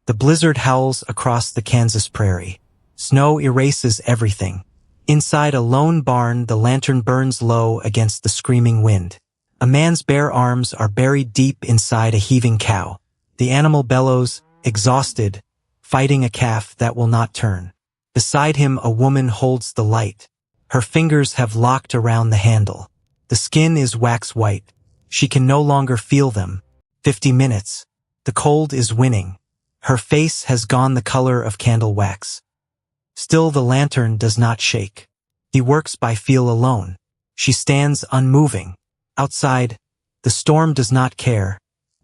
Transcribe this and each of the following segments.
The blizzard howls across the Kansas prairie. Snow erases everything. Inside a lone barn, the lantern burns low against the screaming wind. A man's bare arms are buried deep inside a heaving cow. The animal bellows, exhausted, fighting a calf that will not turn. Beside him, a woman holds the light. Her fingers have locked around the handle. The skin is wax white. She can no longer feel them. 50 minutes. The cold is winning. Her face has gone the color of candle wax. Still the lantern does not shake. He works by feel alone. She stands unmoving. Outside, the storm does not care.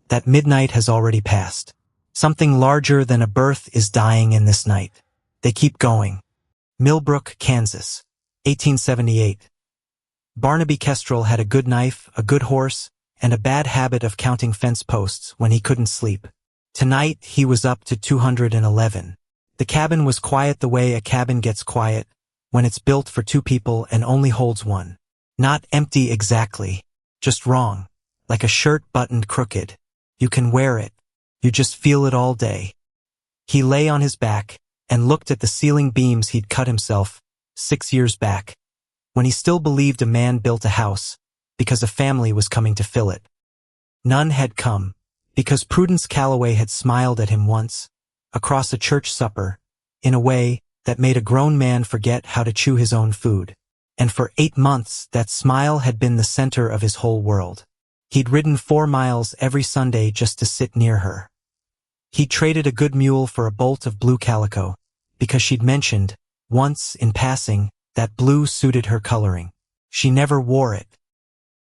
That midnight has already passed. Something larger than a birth is dying in this night. They keep going. Millbrook, Kansas, 1878. Barnaby Kestrel had a good knife, a good horse, and a bad habit of counting fence posts when he couldn't sleep. Tonight he was up to 211. The cabin was quiet the way a cabin gets quiet when it's built for 2 people and only holds 1. Not empty exactly, just wrong, like a shirt buttoned crooked. You can wear it. You just feel it all day. He lay on his back and looked at the ceiling beams he'd cut himself 6 years back, when he still believed a man built a house because a family was coming to fill it. None had come, because Prudence Calloway had smiled at him once, across a church supper, in a way that made a grown man forget how to chew his own food. And for 8 months that smile had been the center of his whole world. He'd ridden 4 miles every Sunday just to sit near her. He'd traded a good mule for a bolt of blue calico, because she'd mentioned, once in passing, that blue suited her coloring. She never wore it.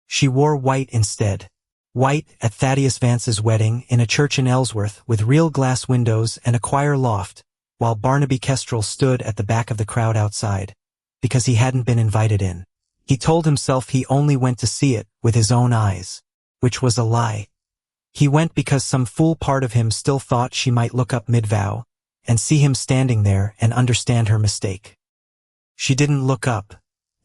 She wore white instead. White at Thaddeus Vance's wedding in a church in Ellsworth with real glass windows and a choir loft, while Barnaby Kestrel stood at the back of the crowd outside, because he hadn't been invited in. He told himself he only went to see it with his own eyes, which was a lie. He went because some fool part of him still thought she might look up mid-vow and see him standing there and understand her mistake. She didn't look up.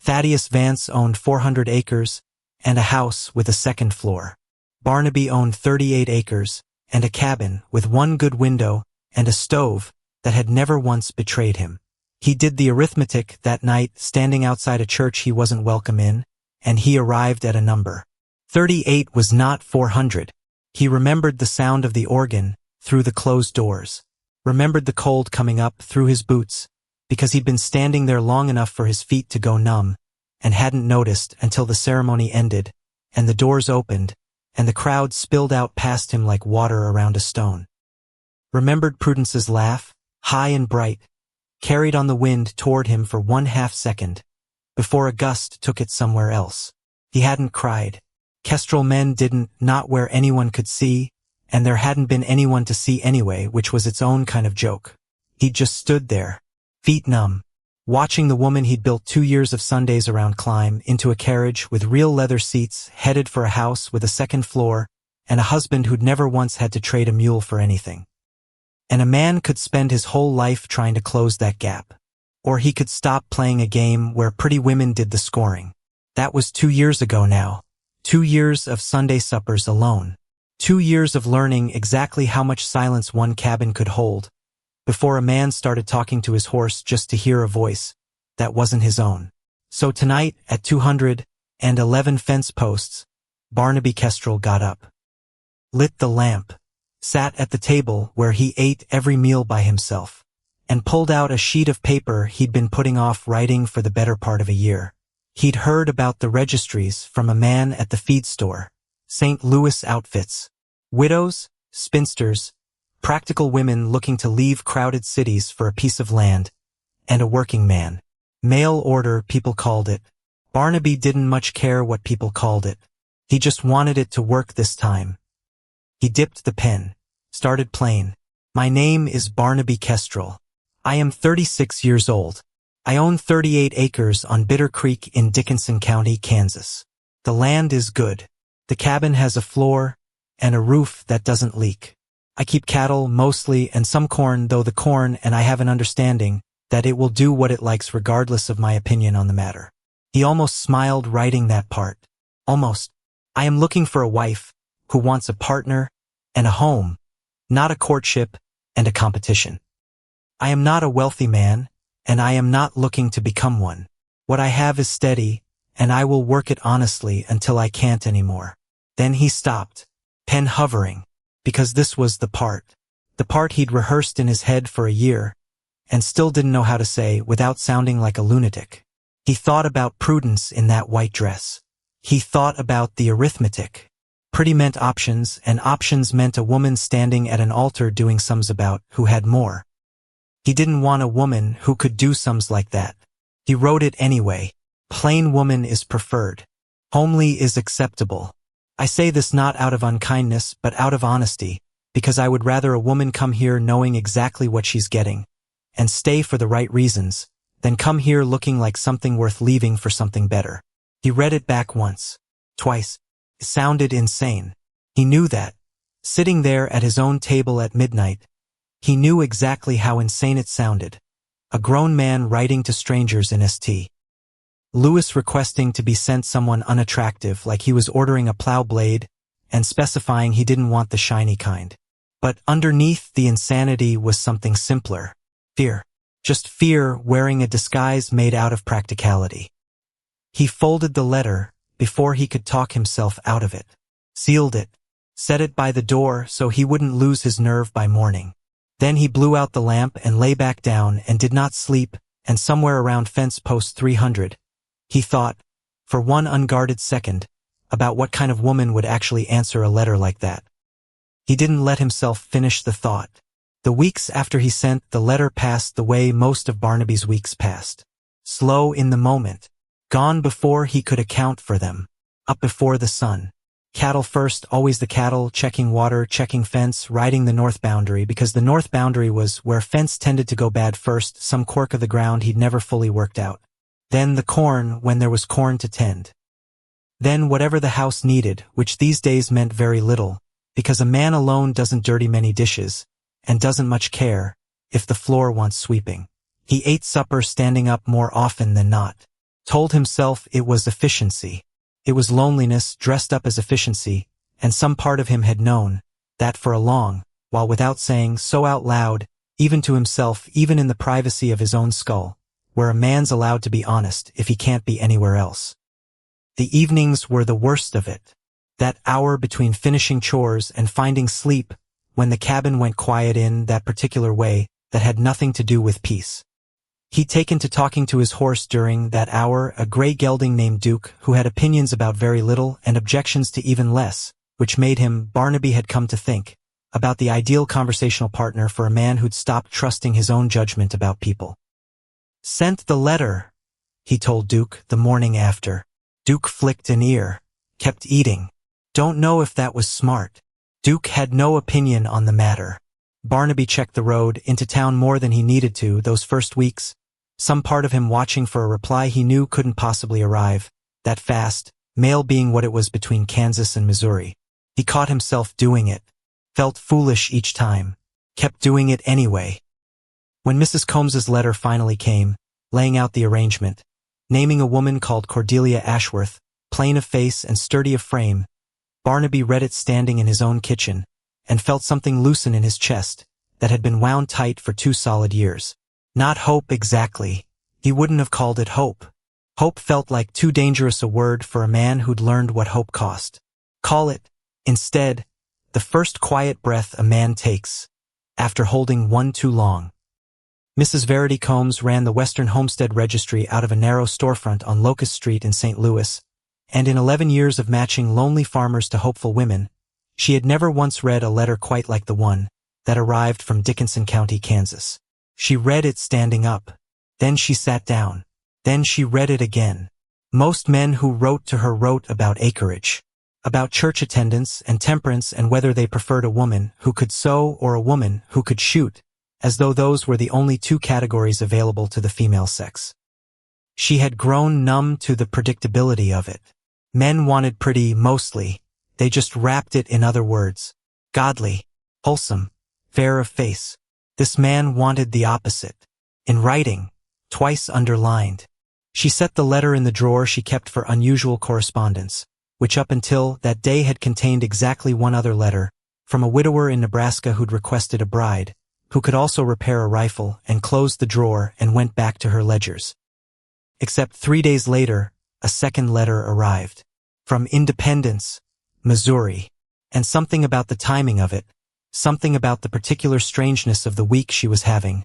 Thaddeus Vance owned 400 acres and a house with a 2nd floor. Barnaby owned 38 acres and a cabin with 1 good window and a stove that had never once betrayed him. He did the arithmetic that night standing outside a church he wasn't welcome in, and he arrived at a number. 38 was not 400. He remembered the sound of the organ through the closed doors, remembered the cold coming up through his boots, because he'd been standing there long enough for his feet to go numb, and hadn't noticed until the ceremony ended, and the doors opened, and the crowd spilled out past him like water around a stone. Remembered Prudence's laugh, high and bright, carried on the wind toward him for 1/2 second, before a gust took it somewhere else. He hadn't cried. Kestrel men didn't, not where anyone could see, and there hadn't been anyone to see anyway, which was its own kind of joke. He'd just stood there, feet numb, watching the woman he'd built 2 years of Sundays around climb into a carriage with real leather seats headed for a house with a 2nd floor and a husband who'd never once had to trade a mule for anything. And a man could spend his whole life trying to close that gap. Or he could stop playing a game where pretty women did the scoring. That was 2 years ago now. 2 years of Sunday suppers alone. 2 years of learning exactly how much silence one cabin could hold, before a man started talking to his horse just to hear a voice that wasn't his own. So tonight, at 211 fence posts, Barnaby Kestrel got up, lit the lamp, sat at the table where he ate every meal by himself, and pulled out a sheet of paper he'd been putting off writing for the better part of a year. He'd heard about the registries from a man at the feed store, St. Louis Outfits. Widows, spinsters, practical women looking to leave crowded cities for a piece of land, and a working man. Mail order, people called it. Barnaby didn't much care what people called it. He just wanted it to work this time. He dipped the pen, started plain. My name is Barnaby Kestrel. I am 36 years old. I own 38 acres on Bitter Creek in Dickinson County, Kansas. The land is good. The cabin has a floor and a roof that doesn't leak. I keep cattle, mostly, and some corn, though the corn, and I have an understanding that it will do what it likes regardless of my opinion on the matter. He almost smiled writing that part. Almost. I am looking for a wife who wants a partner and a home, not a courtship, and a competition. I am not a wealthy man, and I am not looking to become one. What I have is steady, and I will work it honestly until I can't anymore. Then he stopped, pen hovering, because this was the part he'd rehearsed in his head for a year, and still didn't know how to say without sounding like a lunatic. He thought about Prudence in that white dress. He thought about the arithmetic. Pretty meant options, and options meant a woman standing at an altar doing sums about who had more. He didn't want a woman who could do sums like that. He wrote it anyway. Plain woman is preferred. Homely is acceptable. I say this not out of unkindness, but out of honesty, because I would rather a woman come here knowing exactly what she's getting, and stay for the right reasons, than come here looking like something worth leaving for something better. He read it back once, twice. It sounded insane. He knew that. Sitting there at his own table at midnight, he knew exactly how insane it sounded. A grown man writing to strangers in St. Louis requesting to be sent someone unattractive like he was ordering a plow blade and specifying he didn't want the shiny kind. But underneath the insanity was something simpler. Fear. Just fear wearing a disguise made out of practicality. He folded the letter before he could talk himself out of it, sealed it, set it by the door so he wouldn't lose his nerve by morning. Then he blew out the lamp and lay back down and did not sleep, and somewhere around fence post 300, he thought, for one unguarded second, about what kind of woman would actually answer a letter like that. He didn't let himself finish the thought. The weeks after he sent the letter passed the way most of Barnaby's weeks passed. Slow in the moment. Gone before he could account for them. Up before the sun. Cattle first, always the cattle, checking water, checking fence, riding the north boundary, because the north boundary was where fence tended to go bad first, some quirk of the ground he'd never fully worked out. Then the corn when there was corn to tend. Then whatever the house needed, which these days meant very little, because a man alone doesn't dirty many dishes, and doesn't much care if the floor wants sweeping. He ate supper standing up more often than not. Told himself it was efficiency. It was loneliness dressed up as efficiency, and some part of him had known that for a long while without saying so out loud, even to himself, even in the privacy of his own skull, where a man's allowed to be honest if he can't be anywhere else. The evenings were the worst of it. That hour between finishing chores and finding sleep, when the cabin went quiet in that particular way that had nothing to do with peace. He'd taken to talking to his horse during that hour, a gray gelding named Duke, who had opinions about very little and objections to even less, which made him, Barnaby had come to think, about the ideal conversational partner for a man who'd stopped trusting his own judgment about people. Sent the letter, he told Duke the morning after. Duke flicked an ear, kept eating. Don't know if that was smart. Duke had no opinion on the matter. Barnaby checked the road into town more than he needed to those first weeks, some part of him watching for a reply he knew couldn't possibly arrive, that fast, mail being what it was between Kansas and Missouri. He caught himself doing it, felt foolish each time, kept doing it anyway. When Mrs. Combs's letter finally came, laying out the arrangement, naming a woman called Cordelia Ashworth, plain of face and sturdy of frame, Barnaby read it standing in his own kitchen, and felt something loosen in his chest that had been wound tight for 2 solid years. Not hope exactly. He wouldn't have called it hope. Hope felt like too dangerous a word for a man who'd learned what hope cost. Call it, instead, the first quiet breath a man takes, after holding one too long. Mrs. Verity Combs ran the Western Homestead Registry out of a narrow storefront on Locust Street in St. Louis, and in 11 years of matching lonely farmers to hopeful women, she had never once read a letter quite like the one that arrived from Dickinson County, Kansas. She read it standing up. Then she sat down. Then she read it again. Most men who wrote to her wrote about acreage, about church attendance and temperance, and whether they preferred a woman who could sew or a woman who could shoot, as though those were the only 2 categories available to the female sex. She had grown numb to the predictability of it. Men wanted pretty, mostly. They just wrapped it in other words. Godly, wholesome, fair of face. This man wanted the opposite. In writing, twice underlined. She set the letter in the drawer she kept for unusual correspondence, which up until that day had contained exactly one other letter, from a widower in Nebraska who'd requested a bride, who could also repair a rifle, and closed the drawer and went back to her ledgers. Except 3 days later, a second letter arrived. From Independence, Missouri. And something about the timing of it, something about the particular strangeness of the week she was having,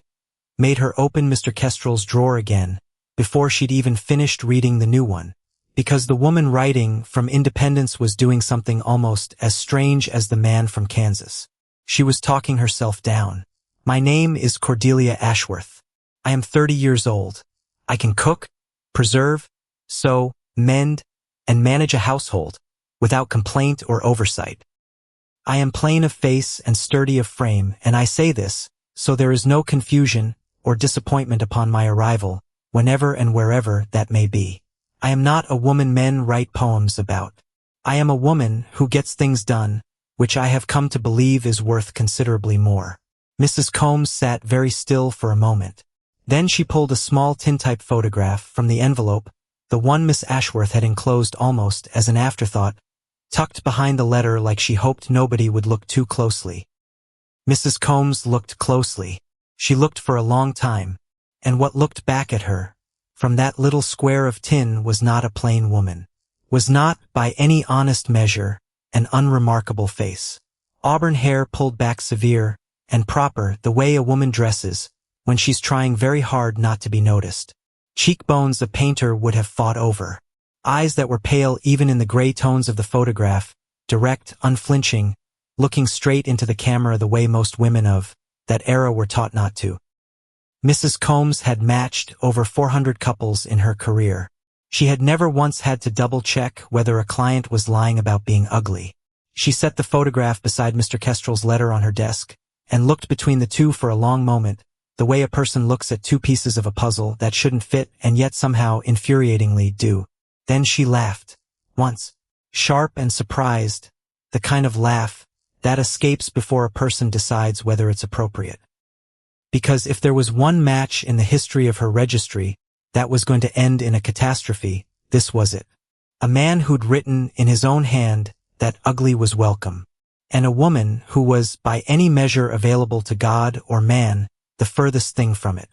made her open Mr. Kestrel's drawer again, before she'd even finished reading the new one. Because the woman writing from Independence was doing something almost as strange as the man from Kansas. She was talking herself down. My name is Cordelia Ashworth. I am 30 years old. I can cook, preserve, sew, mend, and manage a household, without complaint or oversight. I am plain of face and sturdy of frame, and I say this, so there is no confusion or disappointment upon my arrival, whenever and wherever that may be. I am not a woman men write poems about. I am a woman who gets things done, which I have come to believe is worth considerably more. Mrs. Combs sat very still for a moment. Then she pulled a small tintype photograph from the envelope, the one Miss Ashworth had enclosed almost as an afterthought, tucked behind the letter like she hoped nobody would look too closely. Mrs. Combs looked closely. She looked for a long time, and what looked back at her, from that little square of tin, was not a plain woman, was not, by any honest measure, an unremarkable face. Auburn hair pulled back severe and proper the way a woman dresses when she's trying very hard not to be noticed. Cheekbones a painter would have fought over. Eyes that were pale even in the gray tones of the photograph, direct, unflinching, looking straight into the camera the way most women of that era were taught not to. Mrs. Combs had matched over 400 couples in her career. She had never once had to double-check whether a client was lying about being ugly. She set the photograph beside Mr. Kestrel's letter on her desk, and looked between the two for a long moment, the way a person looks at two pieces of a puzzle that shouldn't fit and yet somehow infuriatingly do. Then she laughed. Once. Sharp and surprised. The kind of laugh that escapes before a person decides whether it's appropriate. Because if there was one match in the history of her registry that was going to end in a catastrophe, this was it. A man who'd written in his own hand that ugly was welcome, and a woman who was, by any measure available to God or man, the furthest thing from it.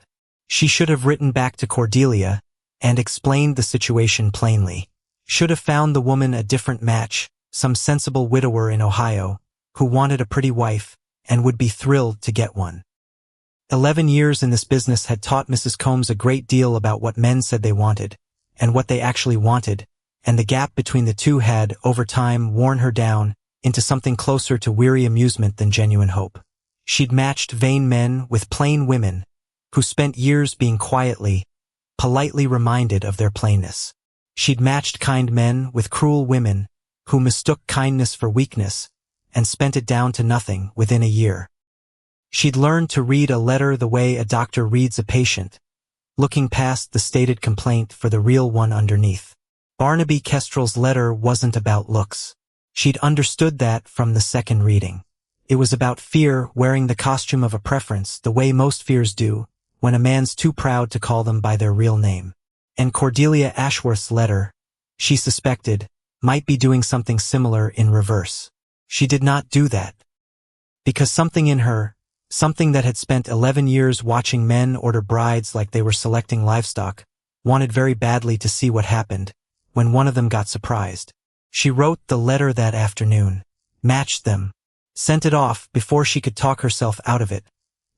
She should have written back to Cordelia and explained the situation plainly. Should have found the woman a different match, some sensible widower in Ohio, who wanted a pretty wife and would be thrilled to get one. 11 years in this business had taught Mrs. Combs a great deal about what men said they wanted, and what they actually wanted, and the gap between the two had, over time, worn her down into something closer to weary amusement than genuine hope. She'd matched vain men with plain women, who spent years being quietly, politely reminded of their plainness. She'd matched kind men with cruel women, who mistook kindness for weakness, and spent it down to nothing within a year. She'd learned to read a letter the way a doctor reads a patient, looking past the stated complaint for the real one underneath. Barnaby Kestrel's letter wasn't about looks. She'd understood that from the second reading. It was about fear wearing the costume of a preference the way most fears do, when a man's too proud to call them by their real name. And Cordelia Ashworth's letter, she suspected, might be doing something similar in reverse. She did not do that. Because something in her, something that had spent 11 years watching men order brides like they were selecting livestock, wanted very badly to see what happened when one of them got surprised. She wrote the letter that afternoon, matched them, sent it off before she could talk herself out of it,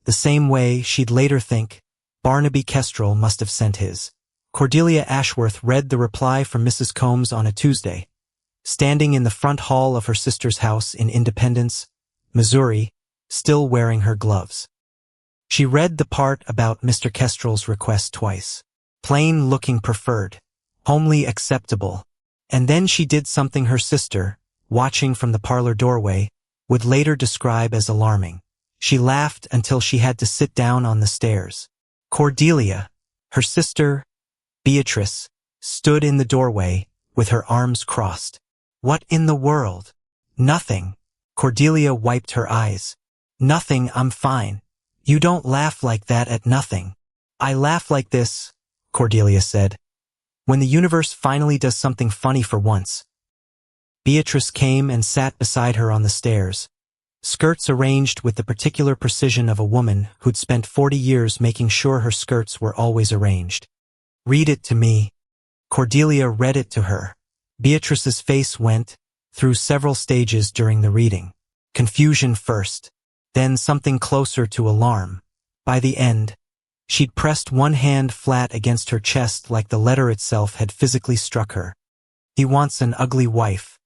the same way she'd later think Barnaby Kestrel must have sent his. Cordelia Ashworth read the reply from Mrs. Combs on a Tuesday, standing in the front hall of her sister's house in Independence, Missouri, still wearing her gloves. She read the part about Mr. Kestrel's request twice. Plain-looking preferred, homely acceptable, and then she did something her sister, watching from the parlor doorway, would later describe as alarming. She laughed until she had to sit down on the stairs. Cordelia, her sister, Beatrice, stood in the doorway with her arms crossed. What in the world? Nothing. Cordelia wiped her eyes. Nothing, I'm fine. You don't laugh like that at nothing. I laugh like this, Cordelia said, when the universe finally does something funny for once. Beatrice came and sat beside her on the stairs, Skirts arranged with the particular precision of a woman who'd spent 40 years making sure her skirts were always arranged. "Read it to me." Cordelia read it to her. Beatrice's face went through several stages during the reading. Confusion first, then something closer to alarm. By the end, she'd pressed one hand flat against her chest like the letter itself had physically struck her. "He wants an ugly wife.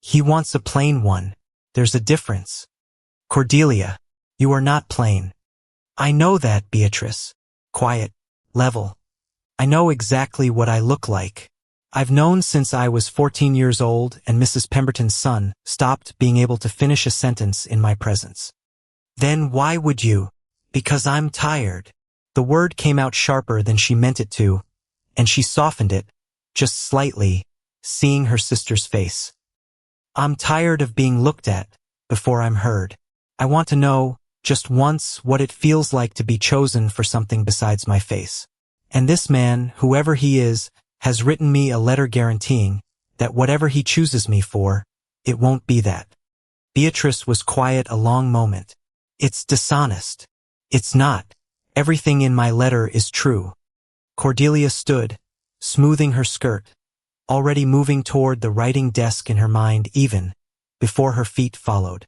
He wants a plain one. There's a difference." "Cordelia, you are not plain." "I know that, Beatrice." Quiet, level. "I know exactly what I look like. I've known since I was 14 years old and Mrs. Pemberton's son stopped being able to finish a sentence in my presence." "Then why would you?" "Because I'm tired." The word came out sharper than she meant it to, and she softened it, just slightly, seeing her sister's face. "I'm tired of being looked at before I'm heard. I want to know, just once, what it feels like to be chosen for something besides my face. And this man, whoever he is, has written me a letter guaranteeing that whatever he chooses me for, it won't be that." Beatrice was quiet a long moment. "It's dishonest." "It's not. Everything in my letter is true." Cordelia stood, smoothing her skirt, already moving toward the writing desk in her mind even before her feet followed.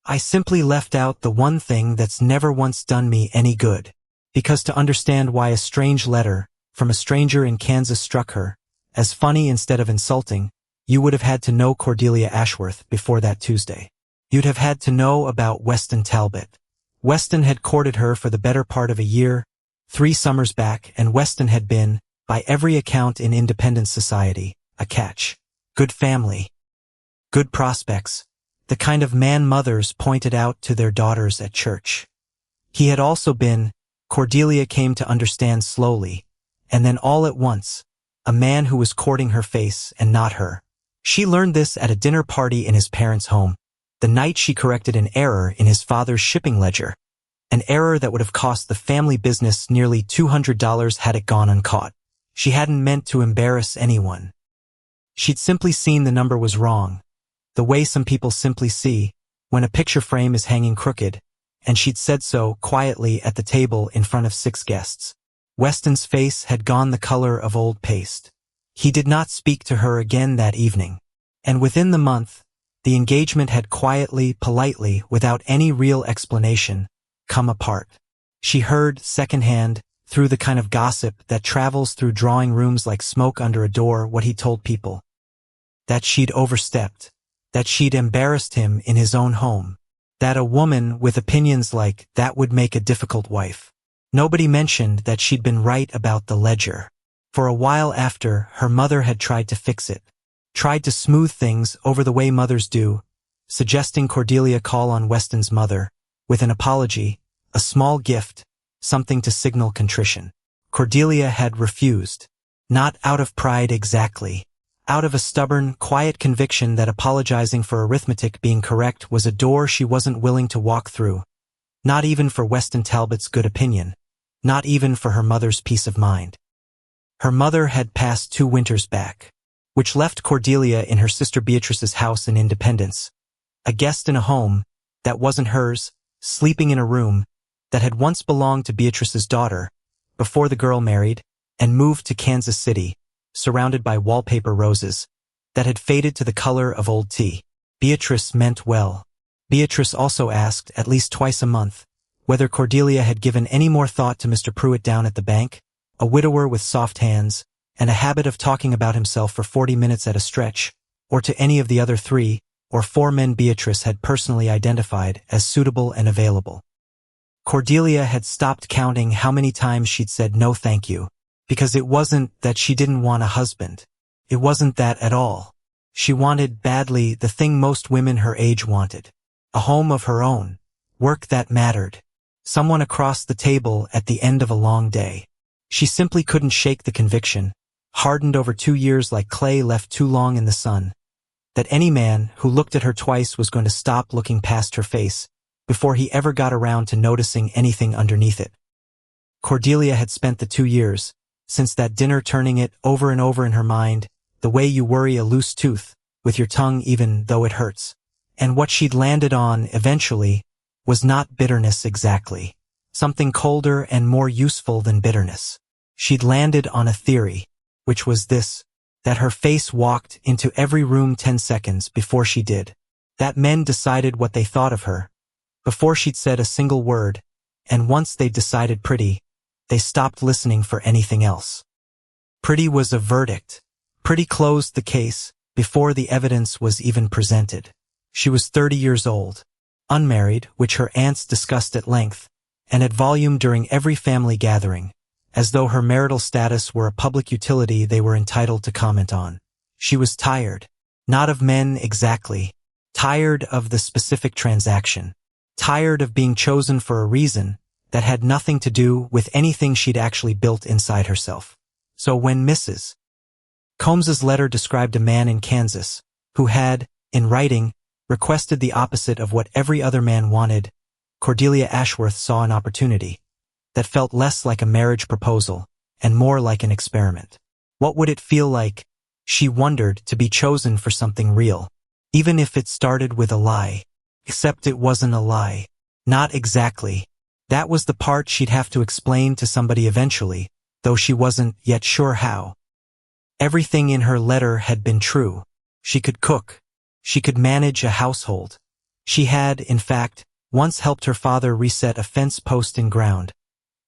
"I simply left out the one thing that's never once done me any good, because to understand why a strange letter from a stranger in Kansas struck her as funny instead of insulting, you would have had to know Cordelia Ashworth before that Tuesday. You'd have had to know about Weston Talbot. Weston had courted her for the better part of a year, 3 summers back, and Weston had been, by every account in independent society, a catch. Good family. Good prospects. The kind of man mothers pointed out to their daughters at church. He had also been, Cordelia came to understand slowly, and then all at once, a man who was courting her face and not her. She learned this at a dinner party in his parents' home, the night she corrected an error in his father's shipping ledger, an error that would have cost the family business nearly $200 had it gone uncaught. She hadn't meant to embarrass anyone. She'd simply seen the number was wrong, the way some people simply see when a picture frame is hanging crooked, and she'd said so quietly at the table in front of 6 guests. Weston's face had gone the color of old paste. He did not speak to her again that evening, and within the month, the engagement had quietly, politely, without any real explanation, come apart. She heard, secondhand, through the kind of gossip that travels through drawing rooms like smoke under a door, what he told people. That she'd overstepped, that she'd embarrassed him in his own home, that a woman with opinions like that would make a difficult wife. Nobody mentioned that she'd been right about the ledger. For a while after, her mother had tried to fix it, tried to smooth things over the way mothers do, suggesting Cordelia call on Weston's mother, with an apology, a small gift, something to signal contrition. Cordelia had refused. Not out of pride exactly. Out of a stubborn, quiet conviction that apologizing for arithmetic being correct was a door she wasn't willing to walk through. Not even for Weston Talbot's good opinion. Not even for her mother's peace of mind. Her mother had passed 2 winters back, which left Cordelia in her sister Beatrice's house in Independence, a guest in a home that wasn't hers, sleeping in a room that had once belonged to Beatrice's daughter, before the girl married and moved to Kansas City, surrounded by wallpaper roses that had faded to the color of old tea. Beatrice meant well. Beatrice also asked, at least twice a month, whether Cordelia had given any more thought to Mr. Pruitt down at the bank, a widower with soft hands, and a habit of talking about himself for 40 minutes at a stretch, or to any of the other 3 or 4 men Beatrice had personally identified as suitable and available. Cordelia had stopped counting how many times she'd said no thank you, because it wasn't that she didn't want a husband. It wasn't that at all. She wanted badly the thing most women her age wanted. A home of her own. Work that mattered. Someone across the table at the end of a long day. She simply couldn't shake the conviction, hardened over 2 years like clay left too long in the sun, that any man who looked at her twice was going to stop looking past her face before he ever got around to noticing anything underneath it. Cordelia had spent the 2 years, since that dinner, turning it over and over in her mind, the way you worry a loose tooth, with your tongue even though it hurts, And what she'd landed on, eventually, was not bitterness exactly. Something colder and more useful than bitterness. She'd landed on a theory, which was this, that her face walked into every room 10 seconds before she did. That men decided what they thought of her, before she'd said a single word, and once they'd decided pretty, they stopped listening for anything else. Pretty was a verdict. Pretty closed the case, before the evidence was even presented. She was 30 years old, unmarried, which her aunts discussed at length, and at volume during every family gathering, as though her marital status were a public utility they were entitled to comment on. She was tired, not of men exactly, tired of the specific transaction, tired of being chosen for a reason that had nothing to do with anything she'd actually built inside herself. So when Mrs. Combs's letter described a man in Kansas who had, in writing, requested the opposite of what every other man wanted, Cordelia Ashworth saw an opportunity that felt less like a marriage proposal and more like an experiment. What would it feel like, she wondered, to be chosen for something real, even if it started with a lie? Except it wasn't a lie. Not exactly. That was the part she'd have to explain to somebody eventually, though she wasn't yet sure how. Everything in her letter had been true. She could cook. She could manage a household. She had, in fact, once helped her father reset a fence post in ground,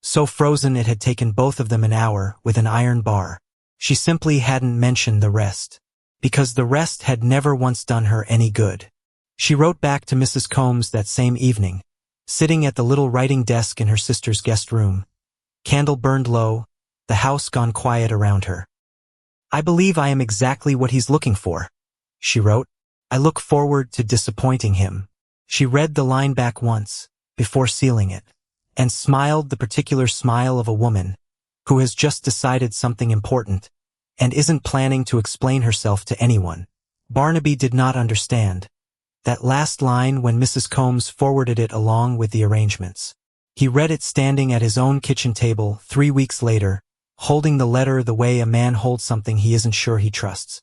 so frozen it had taken both of them an hour, with an iron bar. She simply hadn't mentioned the rest, because the rest had never once done her any good. She wrote back to Mrs. Combs that same evening, sitting at the little writing desk in her sister's guest room. Candle burned low, the house gone quiet around her. "I believe I am exactly what he's looking for," she wrote. "I look forward to disappointing him." She read the line back once, before sealing it, and smiled the particular smile of a woman who has just decided something important and isn't planning to explain herself to anyone. Barnaby did not understand that last line when Mrs. Combs forwarded it along with the arrangements. He read it standing at his own kitchen table 3 weeks later, holding the letter the way a man holds something he isn't sure he trusts.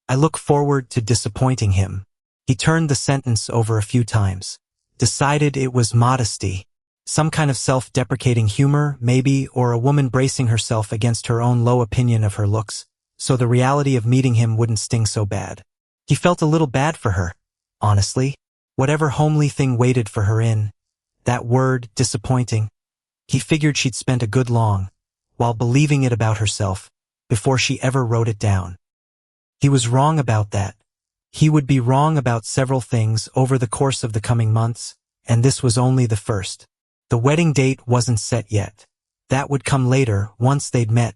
"I look forward to disappointing him." He turned the sentence over a few times, decided it was modesty, some kind of self-deprecating humor, maybe, or a woman bracing herself against her own low opinion of her looks, so the reality of meeting him wouldn't sting so bad. He felt a little bad for her, honestly. Whatever homely thing waited for her in that word, disappointing, he figured she'd spent a good long while believing it about herself before she ever wrote it down. He was wrong about that. He would be wrong about several things over the course of the coming months, and this was only the first. The wedding date wasn't set yet. That would come later, once they'd met,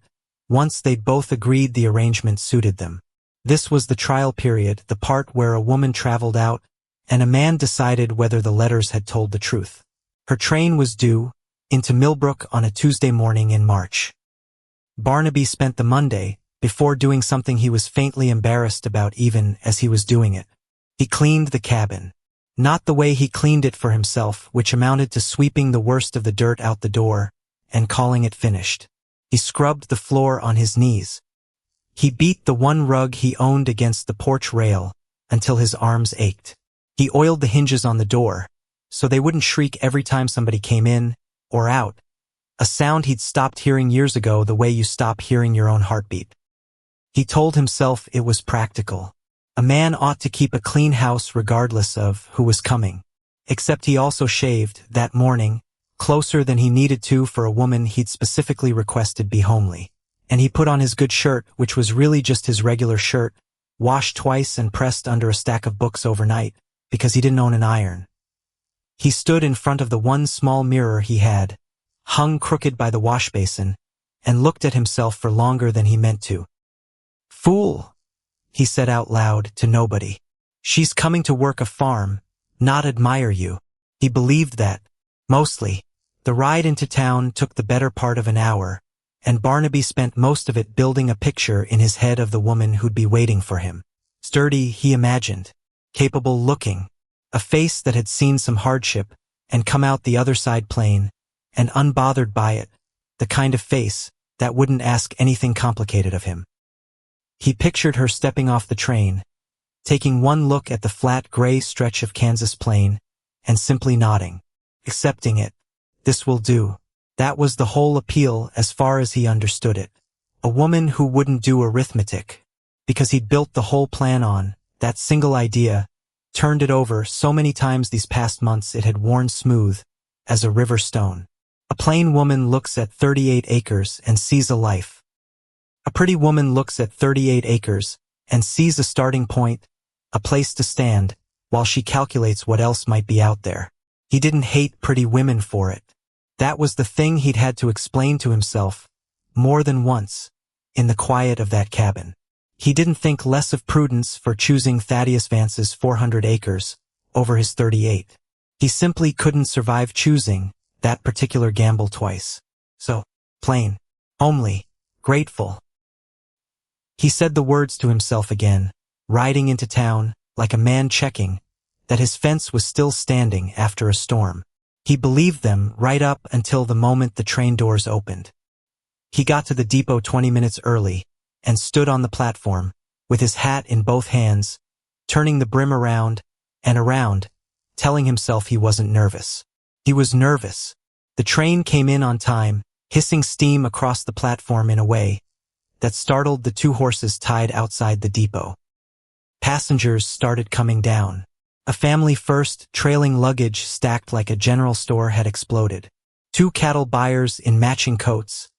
once they'd both agreed the arrangement suited them. This was the trial period, the part where a woman traveled out, and a man decided whether the letters had told the truth. Her train was due into Millbrook on a Tuesday morning in March. Barnaby spent the Monday before doing something he was faintly embarrassed about even as he was doing it. He cleaned the cabin. Not the way he cleaned it for himself, which amounted to sweeping the worst of the dirt out the door and calling it finished. He scrubbed the floor on his knees. He beat the one rug he owned against the porch rail until his arms ached. He oiled the hinges on the door so they wouldn't shriek every time somebody came in or out, a sound he'd stopped hearing years ago the way you stop hearing your own heartbeat. He told himself it was practical. A man ought to keep a clean house regardless of who was coming. Except he also shaved, that morning, closer than he needed to for a woman he'd specifically requested be homely. And he put on his good shirt, which was really just his regular shirt, washed twice and pressed under a stack of books overnight, because he didn't own an iron. He stood in front of the one small mirror he had, hung crooked by the wash basin, and looked at himself for longer than he meant to. "Fool," he said out loud to nobody. "She's coming to work a farm, not admire you." He believed that, mostly. The ride into town took the better part of an hour, and Barnaby spent most of it building a picture in his head of the woman who'd be waiting for him. Sturdy, he imagined. Capable looking. A face that had seen some hardship and come out the other side plain, and unbothered by it. The kind of face that wouldn't ask anything complicated of him. He pictured her stepping off the train, taking one look at the flat gray stretch of Kansas plain, and simply nodding, accepting it. This will do. That was the whole appeal as far as he understood it. A woman who wouldn't do arithmetic, because he'd built the whole plan on that single idea, turned it over so many times these past months it had worn smooth as a river stone. A plain woman looks at 38 acres and sees a life. A pretty woman looks at 38 acres and sees a starting point, a place to stand, while she calculates what else might be out there. He didn't hate pretty women for it. That was the thing he'd had to explain to himself more than once in the quiet of that cabin. He didn't think less of Prudence for choosing Thaddeus Vance's 400 acres over his 38. He simply couldn't survive choosing that particular gamble twice. So, plain, homely, grateful. He said the words to himself again, riding into town like a man checking that his fence was still standing after a storm. He believed them right up until the moment the train doors opened. He got to the depot 20 minutes early and stood on the platform with his hat in both hands, turning the brim around and around, telling himself he wasn't nervous. He was nervous. The train came in on time, hissing steam across the platform in a way that startled the two horses tied outside the depot. Passengers started coming down. A family first, trailing luggage stacked like a general store had exploded. Two cattle buyers in matching coats,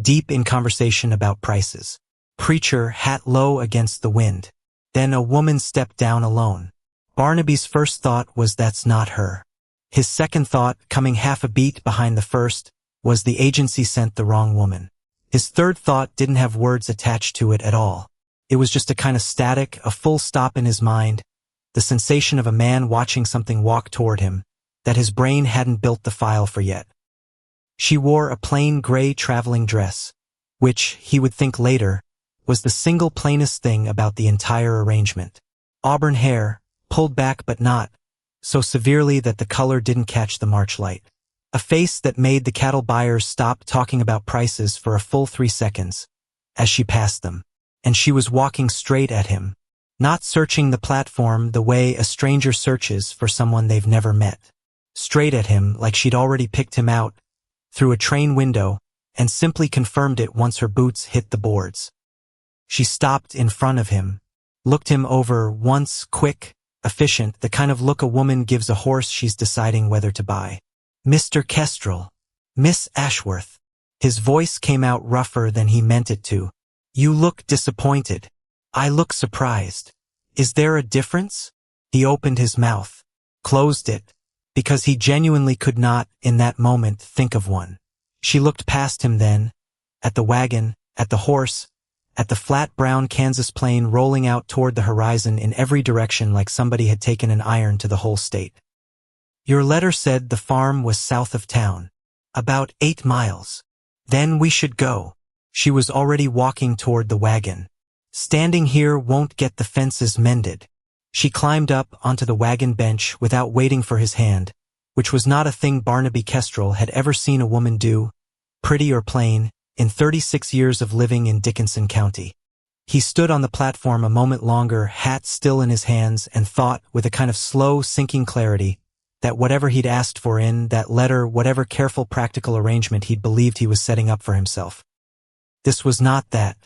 deep in conversation about prices. Preacher hat low against the wind. Then a woman stepped down alone. Barnaby's first thought was that's not her. His second thought, coming half a beat behind the first, was the agency sent the wrong woman. His third thought didn't have words attached to it at all. It was just a kind of static, a full stop in his mind, the sensation of a man watching something walk toward him, that his brain hadn't built the file for yet. She wore a plain gray traveling dress, which, he would think later, was the single plainest thing about the entire arrangement. Auburn hair, pulled back but not so severely that the color didn't catch the March light. A face that made the cattle buyers stop talking about prices for a full 3 seconds as she passed them. And she was walking straight at him, not searching the platform the way a stranger searches for someone they've never met. Straight at him like she'd already picked him out through a train window and simply confirmed it once her boots hit the boards. She stopped in front of him, looked him over once, quick, efficient, the kind of look a woman gives a horse she's deciding whether to buy. Mr. Kestrel. Miss Ashworth. His voice came out rougher than he meant it to. You look disappointed. I look surprised. Is there a difference? He opened his mouth, closed it, because he genuinely could not, in that moment, think of one. She looked past him then, at the wagon, at the horse, at the flat brown Kansas plain rolling out toward the horizon in every direction like somebody had taken an iron to the whole state. Your letter said the farm was south of town. About 8 miles. Then we should go. She was already walking toward the wagon. Standing here won't get the fences mended. She climbed up onto the wagon bench without waiting for his hand, which was not a thing Barnaby Kestrel had ever seen a woman do, pretty or plain, in 36 years of living in Dickinson County. He stood on the platform a moment longer, hat still in his hands, and thought, with a kind of slow, sinking clarity, that whatever he'd asked for in that letter, whatever careful practical arrangement he'd believed he was setting up for himself, this was not that.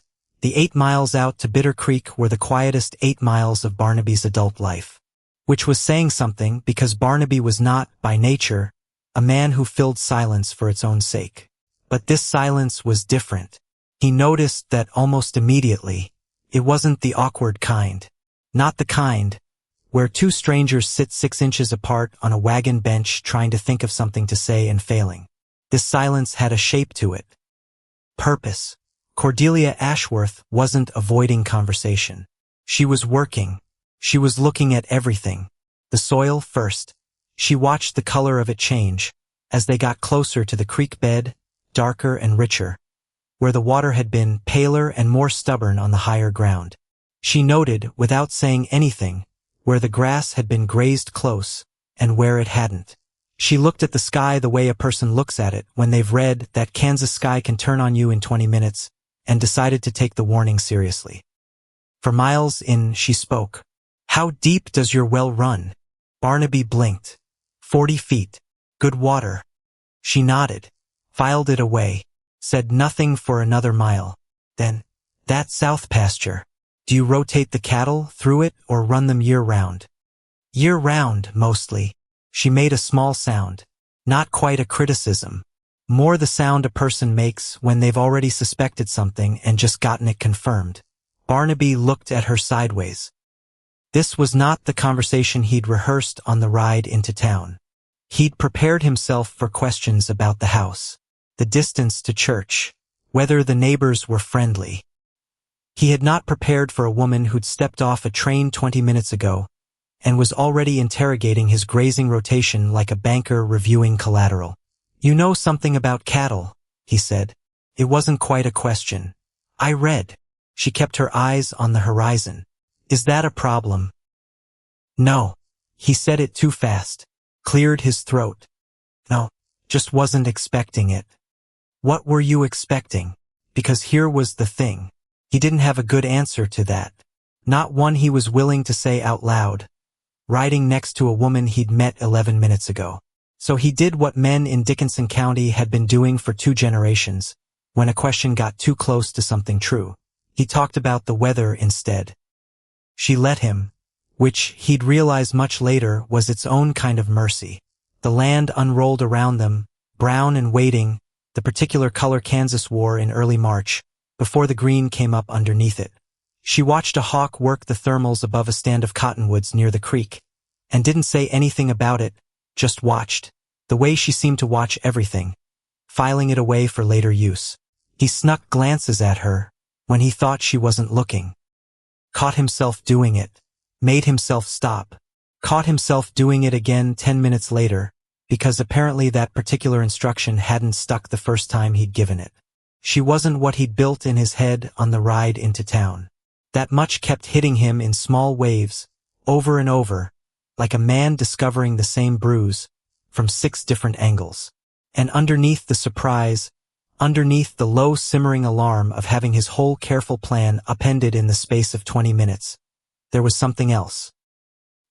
The 8 miles out to Bitter Creek were the quietest 8 miles of Barnaby's adult life. Which was saying something because Barnaby was not, by nature, a man who filled silence for its own sake. But this silence was different. He noticed that almost immediately, it wasn't the awkward kind. Not the kind where two strangers sit 6 inches apart on a wagon bench trying to think of something to say and failing. This silence had a shape to it. Purpose. Cordelia Ashworth wasn't avoiding conversation. She was working. She was looking at everything. The soil first. She watched the color of it change as they got closer to the creek bed, darker and richer, where the water had been paler and more stubborn on the higher ground. She noted, without saying anything, where the grass had been grazed close and where it hadn't. She looked at the sky the way a person looks at it when they've read that Kansas sky can turn on you in 20 minutes and decided to take the warning seriously. For miles in, she spoke. How deep does your well run? Barnaby blinked. 40 feet. Good water. She nodded, filed it away, said nothing for another mile. Then, that south pasture. Do you rotate the cattle through it or run them year-round? Year-round, mostly. She made a small sound. Not quite a criticism. More the sound a person makes when they've already suspected something and just gotten it confirmed. Barnaby looked at her sideways. This was not the conversation he'd rehearsed on the ride into town. He'd prepared himself for questions about the house, the distance to church, whether the neighbors were friendly. He had not prepared for a woman who'd stepped off a train 20 minutes ago and was already interrogating his grazing rotation like a banker reviewing collateral. You know something about cattle, he said. It wasn't quite a question. I read. She kept her eyes on the horizon. Is that a problem? No. He said it too fast. Cleared his throat. No, just wasn't expecting it. What were you expecting? Because here was the thing. He didn't have a good answer to that. Not one he was willing to say out loud. Riding next to a woman he'd met 11 minutes ago. So he did what men in Dickinson County had been doing for 2 generations. When a question got too close to something true, he talked about the weather instead. She let him, which he'd realize much later was its own kind of mercy. The land unrolled around them, brown and waiting, the particular color Kansas wore in early March, before the green came up underneath it. She watched a hawk work the thermals above a stand of cottonwoods near the creek, and didn't say anything about it, just watched, the way she seemed to watch everything, filing it away for later use. He snuck glances at her, when he thought she wasn't looking. Caught himself doing it, made himself stop, caught himself doing it again 10 minutes later, because apparently that particular instruction hadn't stuck the first time he'd given it. She wasn't what he'd built in his head on the ride into town. That much kept hitting him in small waves, over and over, like a man discovering the same bruise, from 6 different angles. And underneath the surprise, underneath the low simmering alarm of having his whole careful plan upended in the space of 20 minutes, there was something else.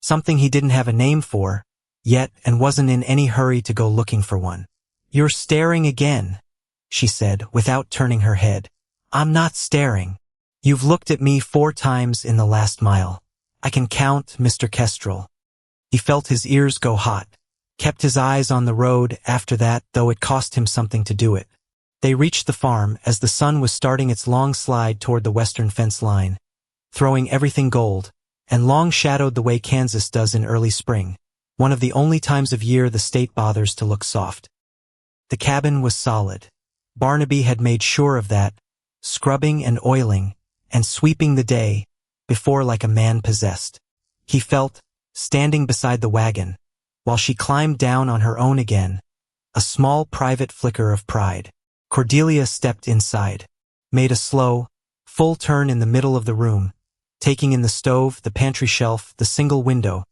Something he didn't have a name for, yet, and wasn't in any hurry to go looking for one. You're staring again, she said, without turning her head. I'm not staring. You've looked at me 4 times in the last mile. I can count, Mr. Kestrel. He felt his ears go hot, kept his eyes on the road after that, though it cost him something to do it. They reached the farm as the sun was starting its long slide toward the western fence line, throwing everything gold, and long-shadowed the way Kansas does in early spring, one of the only times of year the state bothers to look soft. The cabin was solid. Barnaby had made sure of that, scrubbing and oiling, and sweeping the day before like a man possessed. He felt, standing beside the wagon, while she climbed down on her own again, a small private flicker of pride. Cordelia stepped inside, made a slow, full turn in the middle of the room, taking in the stove, the pantry shelf, the single window,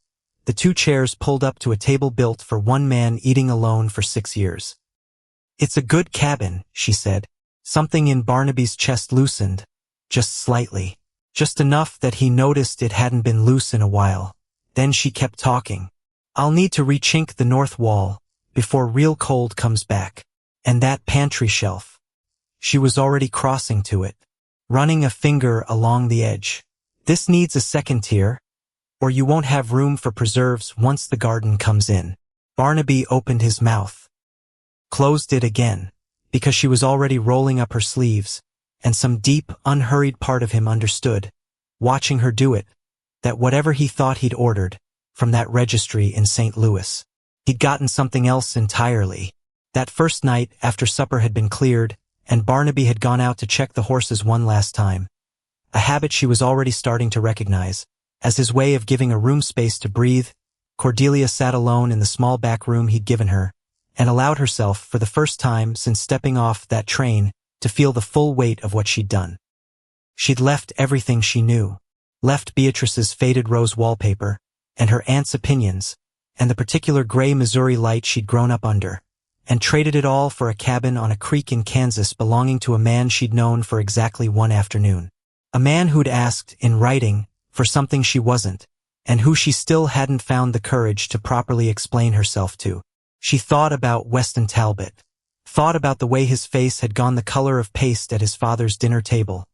the 2 chairs pulled up to a table built for one man eating alone for 6 years. It's a good cabin, she said. Something in Barnaby's chest loosened, just slightly, just enough that he noticed it hadn't been loose in a while. Then she kept talking. I'll need to rechink the north wall before real cold comes back. And that pantry shelf. She was already crossing to it, running a finger along the edge. This needs a second tier, or you won't have room for preserves once the garden comes in. Barnaby opened his mouth, closed it again, because she was already rolling up her sleeves, and some deep, unhurried part of him understood, watching her do it, that whatever he thought he'd ordered, from that registry in St. Louis, he'd gotten something else entirely. That first night after supper had been cleared, and Barnaby had gone out to check the horses one last time, a habit she was already starting to recognize, as his way of giving a room space to breathe, Cordelia sat alone in the small back room he'd given her, and allowed herself, for the first time since stepping off that train, to feel the full weight of what she'd done. She'd left everything she knew, left Beatrice's faded rose wallpaper, and her aunt's opinions, and the particular gray Missouri light she'd grown up under, and traded it all for a cabin on a creek in Kansas belonging to a man she'd known for exactly one afternoon. A man who'd asked, in writing, for something she wasn't, and who she still hadn't found the courage to properly explain herself to. She thought about Weston Talbot, thought about the way his face had gone the color of paste at his father's dinner table,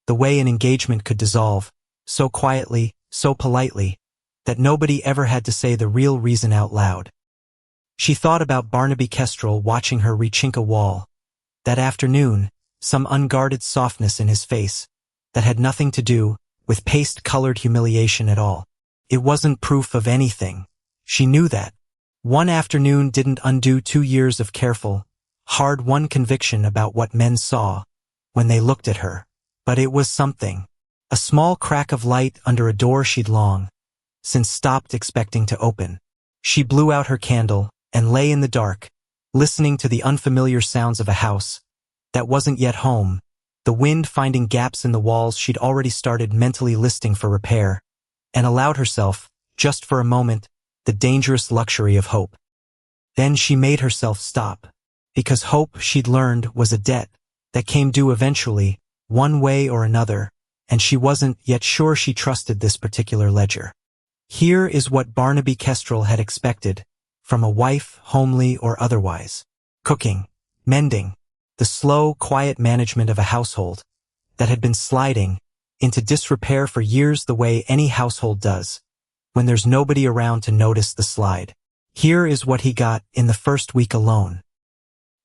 the way an engagement could dissolve, so quietly, so politely, that nobody ever had to say the real reason out loud. She thought about Barnaby Kestrel watching her rechink a wall. That afternoon, some unguarded softness in his face, that had nothing to do with paste-colored humiliation at all. It wasn't proof of anything. She knew that. One afternoon didn't undo 2 years of careful, hard-won conviction about what men saw when they looked at her. But it was something. A small crack of light under a door she'd long since stopped expecting to open. She blew out her candle and lay in the dark, listening to the unfamiliar sounds of a house that wasn't yet home, the wind finding gaps in the walls she'd already started mentally listing for repair, and allowed herself, just for a moment, the dangerous luxury of hope. Then she made herself stop, because hope, she'd learned, was a debt that came due eventually, one way or another, and she wasn't yet sure she trusted this particular ledger. Here is what Barnaby Kestrel had expected from a wife, homely or otherwise. Cooking, mending, the slow, quiet management of a household that had been sliding into disrepair for years the way any household does, when there's nobody around to notice the slide. Here is what he got in the first week alone.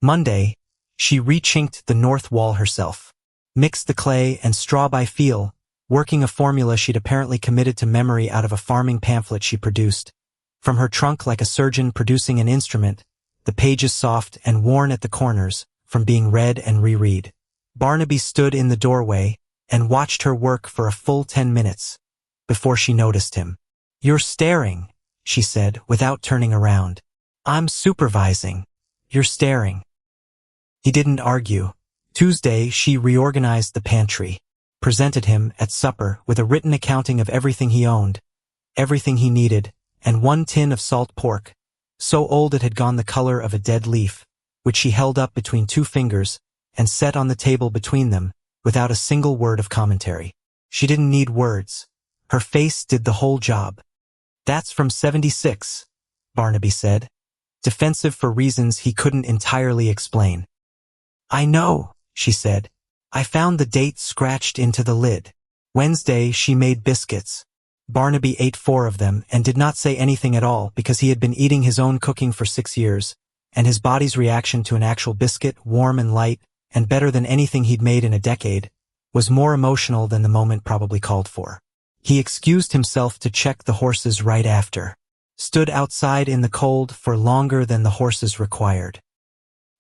Monday, she rechinked the north wall herself, mixed the clay and straw by feel, working a formula she'd apparently committed to memory out of a farming pamphlet she produced. From her trunk like a surgeon producing an instrument, the pages soft and worn at the corners, from being read and reread. Barnaby stood in the doorway and watched her work for a full 10 minutes before she noticed him. "You're staring," she said, without turning around. "I'm supervising. You're staring." He didn't argue. Tuesday, she reorganized the pantry, presented him at supper with a written accounting of everything he owned, everything he needed, and 1 tin of salt pork, so old it had gone the color of a dead leaf, which she held up between 2 fingers and set on the table between them, without a single word of commentary. She didn't need words. Her face did the whole job. "That's from '76, Barnaby said, defensive for reasons he couldn't entirely explain. "I know," she said. "I found the date scratched into the lid." Wednesday, she made biscuits. Barnaby ate 4 of them and did not say anything at all because he had been eating his own cooking for 6 years, and his body's reaction to an actual biscuit, warm and light, and better than anything he'd made in a decade, was more emotional than the moment probably called for. He excused himself to check the horses right after, stood outside in the cold for longer than the horses required.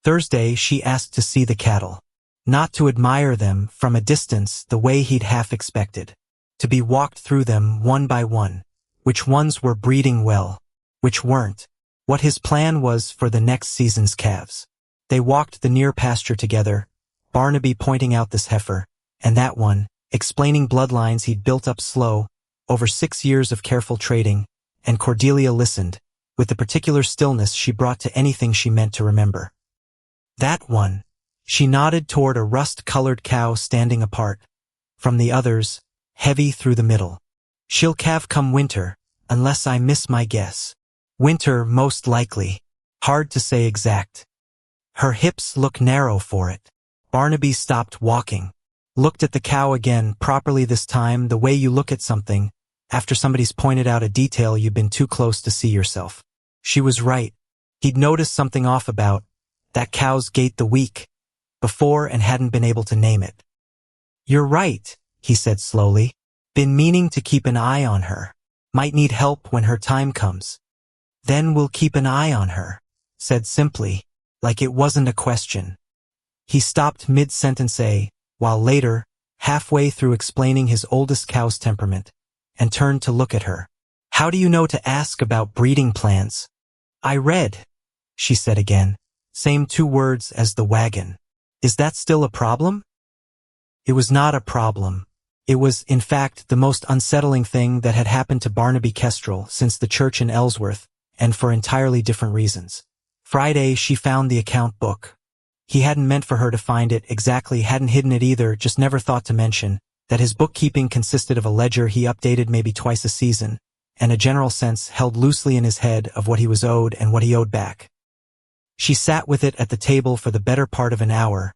Thursday, she asked to see the cattle, not to admire them from a distance the way he'd half expected, to be walked through them one by one, which ones were breeding well, which weren't, what his plan was for the next season's calves. They walked the near pasture together, Barnaby pointing out this heifer, and that one, explaining bloodlines he'd built up slow, over 6 years of careful trading, and Cordelia listened, with the particular stillness she brought to anything she meant to remember. "That one," she nodded toward a rust-colored cow standing apart from the others, heavy through the middle. "She'll calve come winter, unless I miss my guess. Winter, most likely. Hard to say exact. Her hips look narrow for it." Barnaby stopped walking, looked at the cow again, properly this time, the way you look at something after somebody's pointed out a detail you've been too close to see yourself. She was right. He'd noticed something off about that cow's gait the week before and hadn't been able to name it. "You're right," he said slowly. "Been meaning to keep an eye on her. Might need help when her time comes." "Then we'll keep an eye on her," said simply, like it wasn't a question. He stopped mid-sentence while later, halfway through explaining his oldest cow's temperament, and turned to look at her. "How do you know to ask about breeding plans?" "I read," she said again, same 2 words as the wagon. "Is that still a problem?" It was not a problem. It was, in fact, the most unsettling thing that had happened to Barnaby Kestrel since the church in Ellsworth, and for entirely different reasons. Friday, she found the account book. He hadn't meant for her to find it exactly, hadn't hidden it either, just never thought to mention that his bookkeeping consisted of a ledger he updated maybe twice a season, and a general sense held loosely in his head of what he was owed and what he owed back. She sat with it at the table for the better part of an hour.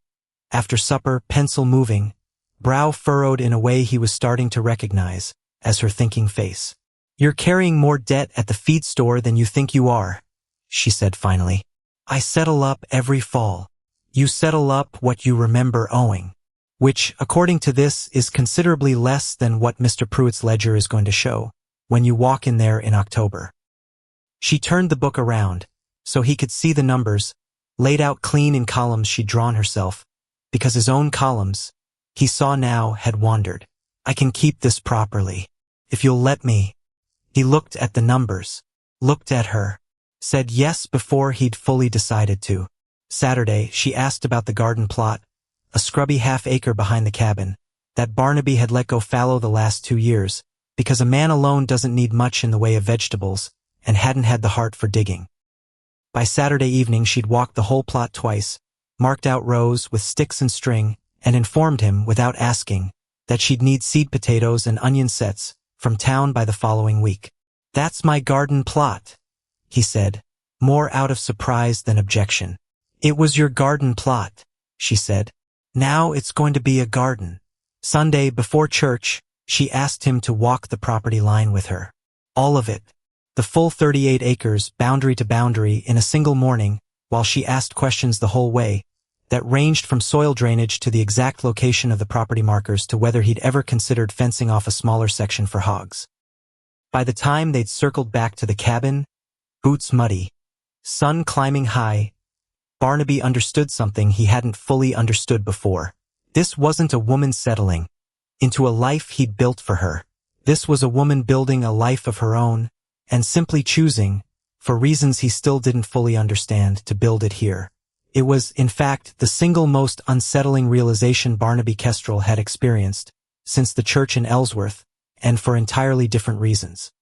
After supper, pencil moving, brow furrowed in a way he was starting to recognize as her thinking face. "You're carrying more debt at the feed store than you think you are," she said finally. "I settle up every fall. You settle up what you remember owing." Which, according to this, is considerably less than what Mr. Pruitt's ledger is going to show when you walk in there in October. She turned the book around so he could see the numbers, laid out clean in columns she'd drawn herself, because his own columns, he saw now, had wandered. "I can keep this properly, if you'll let me." He looked at the numbers, looked at her, said yes before he'd fully decided to. Saturday, she asked about the garden plot, a scrubby half-acre behind the cabin, that Barnaby had let go fallow the last 2 years, because a man alone doesn't need much in the way of vegetables, and hadn't had the heart for digging. By Saturday evening she'd walked the whole plot twice, marked out rows with sticks and string, and informed him, without asking, that she'd need seed potatoes and onion sets from town by the following week. "That's my garden plot," he said, more out of surprise than objection. "It was your garden plot," she said. "Now it's going to be a garden." Sunday, before church, she asked him to walk the property line with her. All of it. The full 38 acres, boundary to boundary, in a single morning, while she asked questions the whole way, that ranged from soil drainage to the exact location of the property markers to whether he'd ever considered fencing off a smaller section for hogs. By the time they'd circled back to the cabin, boots muddy, sun climbing high, Barnaby understood something he hadn't fully understood before. This wasn't a woman settling into a life he'd built for her. This was a woman building a life of her own, and simply choosing, for reasons he still didn't fully understand, to build it here. It was, in fact, the single most unsettling realization Barnaby Kestrel had experienced since the church in Ellsworth, and for entirely different reasons.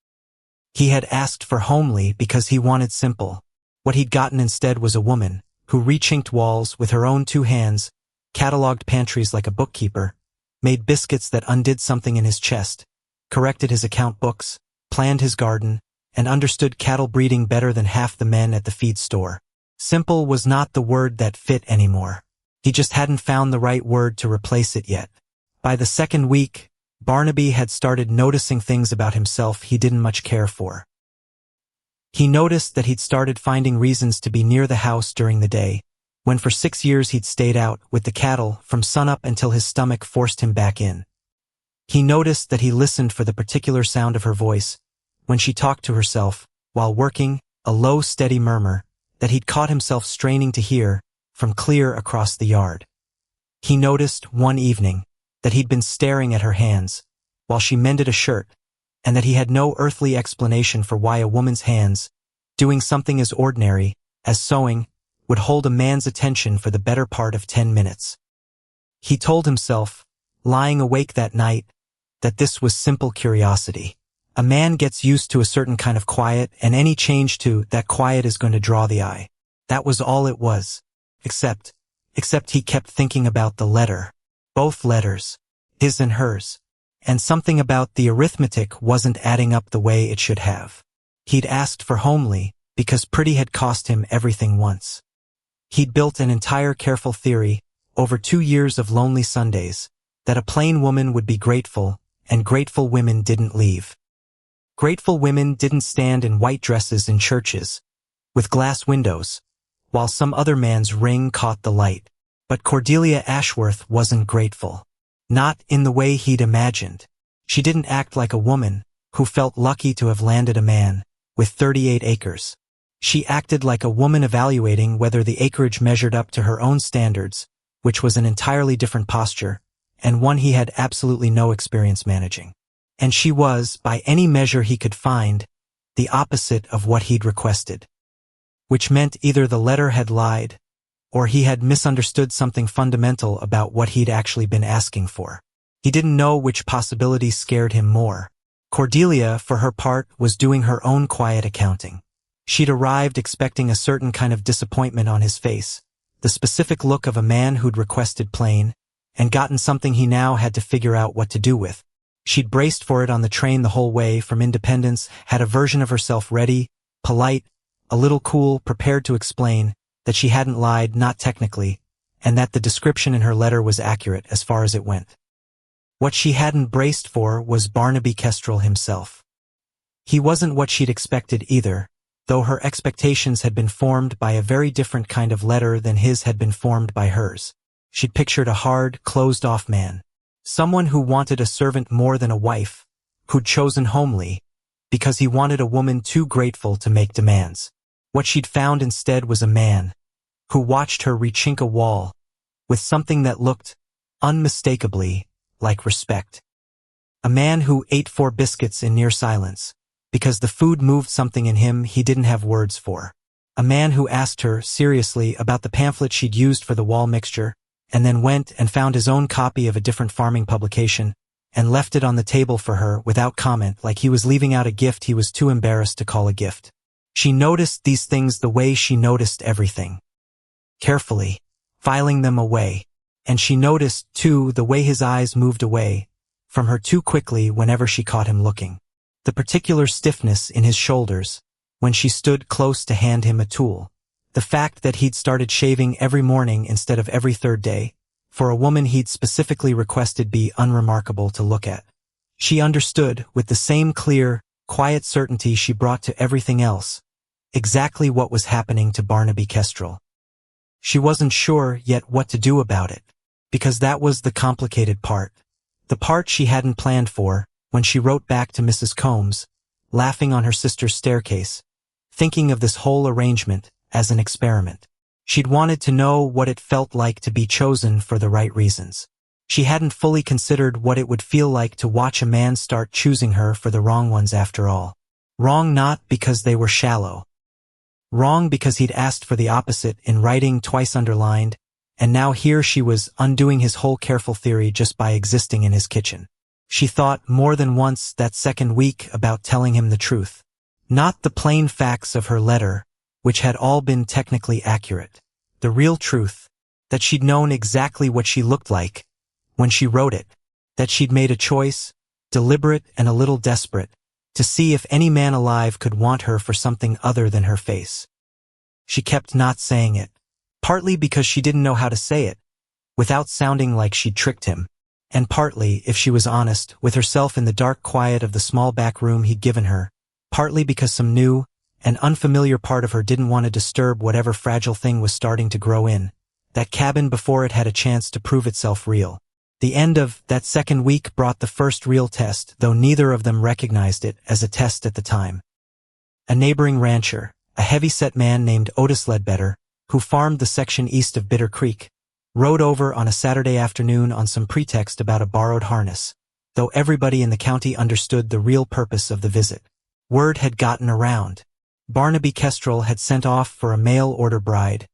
He had asked for homely because he wanted simple. What he'd gotten instead was a woman who rechinked walls with her own 2 hands, cataloged pantries like a bookkeeper, made biscuits that undid something in his chest, corrected his account books, planned his garden, and understood cattle breeding better than half the men at the feed store. Simple was not the word that fit anymore. He just hadn't found the right word to replace it yet. By the second week, Barnaby had started noticing things about himself he didn't much care for. He noticed that he'd started finding reasons to be near the house during the day, when for 6 years he'd stayed out with the cattle from sunup until his stomach forced him back in. He noticed that he listened for the particular sound of her voice, when she talked to herself, while working, a low, steady murmur, that he'd caught himself straining to hear, from clear across the yard. He noticed, one evening, that he'd been staring at her hands, while she mended a shirt, and that he had no earthly explanation for why a woman's hands, doing something as ordinary as sewing, would hold a man's attention for the better part of 10 minutes. He told himself, lying awake that night, that this was simple curiosity. A man gets used to a certain kind of quiet, and any change to that quiet is going to draw the eye. That was all it was. Except he kept thinking about the letter. Both letters. His and hers. And something about the arithmetic wasn't adding up the way it should have. He'd asked for homely, because pretty had cost him everything once. He'd built an entire careful theory, over 2 years of lonely Sundays, that a plain woman would be grateful, and grateful women didn't leave. Grateful women didn't stand in white dresses in churches, with glass windows, while some other man's ring caught the light. But Cordelia Ashworth wasn't grateful. Not in the way he'd imagined. She didn't act like a woman who felt lucky to have landed a man with 38 acres. She acted like a woman evaluating whether the acreage measured up to her own standards, which was an entirely different posture, and one he had absolutely no experience managing. And she was, by any measure he could find, the opposite of what he'd requested. Which meant either the letter had lied, or he had misunderstood something fundamental about what he'd actually been asking for. He didn't know which possibility scared him more. Cordelia, for her part, was doing her own quiet accounting. She'd arrived expecting a certain kind of disappointment on his face, the specific look of a man who'd requested plain, and gotten something he now had to figure out what to do with. She'd braced for it on the train the whole way from Independence, had a version of herself ready, polite, a little cool, prepared to explain that she hadn't lied, not technically, and that the description in her letter was accurate as far as it went. What she hadn't braced for was Barnaby Kestrel himself. He wasn't what she'd expected either, though her expectations had been formed by a very different kind of letter than his had been formed by hers. She'd pictured a hard, closed-off man. Someone who wanted a servant more than a wife, who'd chosen homely, because he wanted a woman too grateful to make demands. What she'd found instead was a man, who watched her rechink a wall, with something that looked, unmistakably, like respect. A man who ate 4 biscuits in near silence, because the food moved something in him he didn't have words for. A man who asked her, seriously, about the pamphlet she'd used for the wall mixture, and then went and found his own copy of a different farming publication, and left it on the table for her without comment, like he was leaving out a gift he was too embarrassed to call a gift. She noticed these things the way she noticed everything. Carefully, filing them away, and she noticed, too, the way his eyes moved away from her too quickly whenever she caught him looking. The particular stiffness in his shoulders when she stood close to hand him a tool. The fact that he'd started shaving every morning instead of every 3rd day, for a woman he'd specifically requested be unremarkable to look at. She understood, with the same clear, quiet certainty she brought to everything else, exactly what was happening to Barnaby Kestrel. She wasn't sure yet what to do about it, because that was the complicated part. The part she hadn't planned for, when she wrote back to Mrs. Combs, laughing on her sister's staircase, thinking of this whole arrangement as an experiment. She'd wanted to know what it felt like to be chosen for the right reasons. She hadn't fully considered what it would feel like to watch a man start choosing her for the wrong ones after all. Wrong not because they were shallow. Wrong because he'd asked for the opposite in writing twice underlined, and now here she was undoing his whole careful theory just by existing in his kitchen. She thought more than once that second week about telling him the truth. Not the plain facts of her letter, which had all been technically accurate. The real truth, that she'd known exactly what she looked like when she wrote it, that she'd made a choice, deliberate and a little desperate, to see if any man alive could want her for something other than her face. She kept not saying it, partly because she didn't know how to say it, without sounding like she'd tricked him, and partly, if she was honest, with herself in the dark quiet of the small back room he'd given her, partly because some new and unfamiliar part of her didn't want to disturb whatever fragile thing was starting to grow in that cabin before it had a chance to prove itself real. The end of that second week brought the first real test, though neither of them recognized it as a test at the time. A neighboring rancher, a heavy-set man named Otis Ledbetter, who farmed the section east of Bitter Creek, rode over on a Saturday afternoon on some pretext about a borrowed harness, though everybody in the county understood the real purpose of the visit. Word had gotten around. Barnaby Kestrel had sent off for a mail-order bride,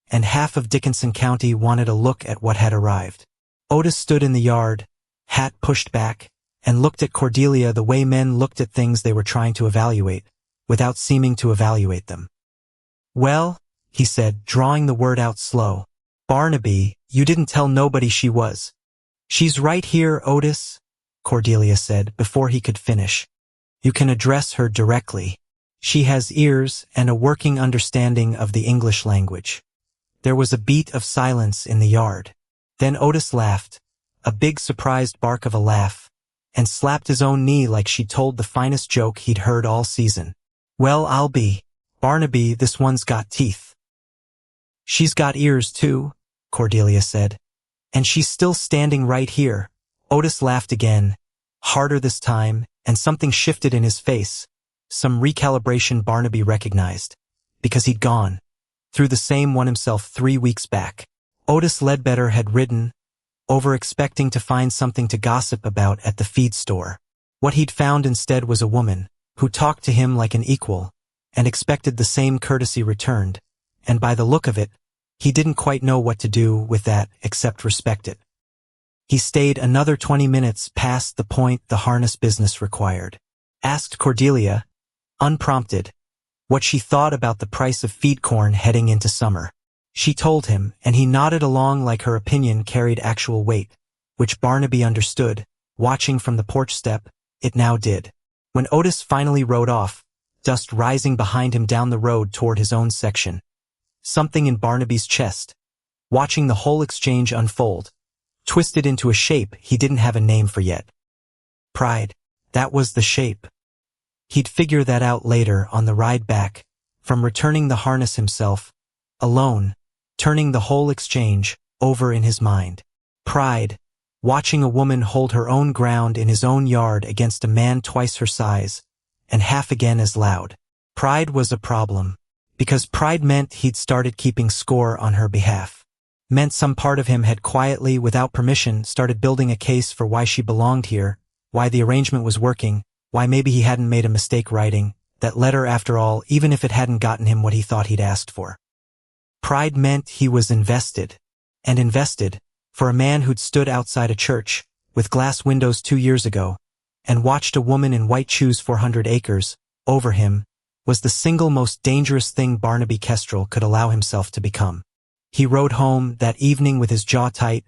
and half of Dickinson County wanted a look at what had arrived. Otis stood in the yard, hat pushed back, and looked at Cordelia the way men looked at things they were trying to evaluate, without seeming to evaluate them. "Well," he said, drawing the word out slow. "Barnaby, you didn't tell nobody she was." "She's right here, Otis," Cordelia said before he could finish. "You can address her directly. She has ears and a working understanding of the English language." There was a beat of silence in the yard. Then Otis laughed, a big surprised bark of a laugh, and slapped his own knee like she'd told the finest joke he'd heard all season. "Well, I'll be. Barnaby, this one's got teeth." "She's got ears, too," Cordelia said. "And she's still standing right here." Otis laughed again, harder this time, and something shifted in his face. Some recalibration Barnaby recognized, because he'd gone through the same one himself 3 weeks back. Otis Ledbetter had ridden, over expecting to find something to gossip about at the feed store. What he'd found instead was a woman, who talked to him like an equal, and expected the same courtesy returned, and by the look of it, he didn't quite know what to do with that except respect it. He stayed another 20 minutes past the point the harness business required. Asked Cordelia, unprompted, what she thought about the price of feed corn heading into summer. She told him, and he nodded along like her opinion carried actual weight, which Barnaby understood, watching from the porch step. It now did. When Otis finally rode off, dust rising behind him down the road toward his own section. Something in Barnaby's chest, watching the whole exchange unfold, twisted into a shape he didn't have a name for yet. Pride. That was the shape. He'd figure that out later on the ride back, from returning the harness himself, alone, turning the whole exchange over in his mind. Pride. Watching a woman hold her own ground in his own yard against a man twice her size, and half again as loud. Pride was a problem, because pride meant he'd started keeping score on her behalf. Meant some part of him had quietly, without permission, started building a case for why she belonged here, why the arrangement was working, why maybe he hadn't made a mistake writing that letter after all, even if it hadn't gotten him what he thought he'd asked for. Pride meant he was invested, and invested, for a man who'd stood outside a church, with glass windows 2 years ago, and watched a woman in white choose 400 acres, over him, was the single most dangerous thing Barnaby Kestrel could allow himself to become. He rode home that evening with his jaw tight,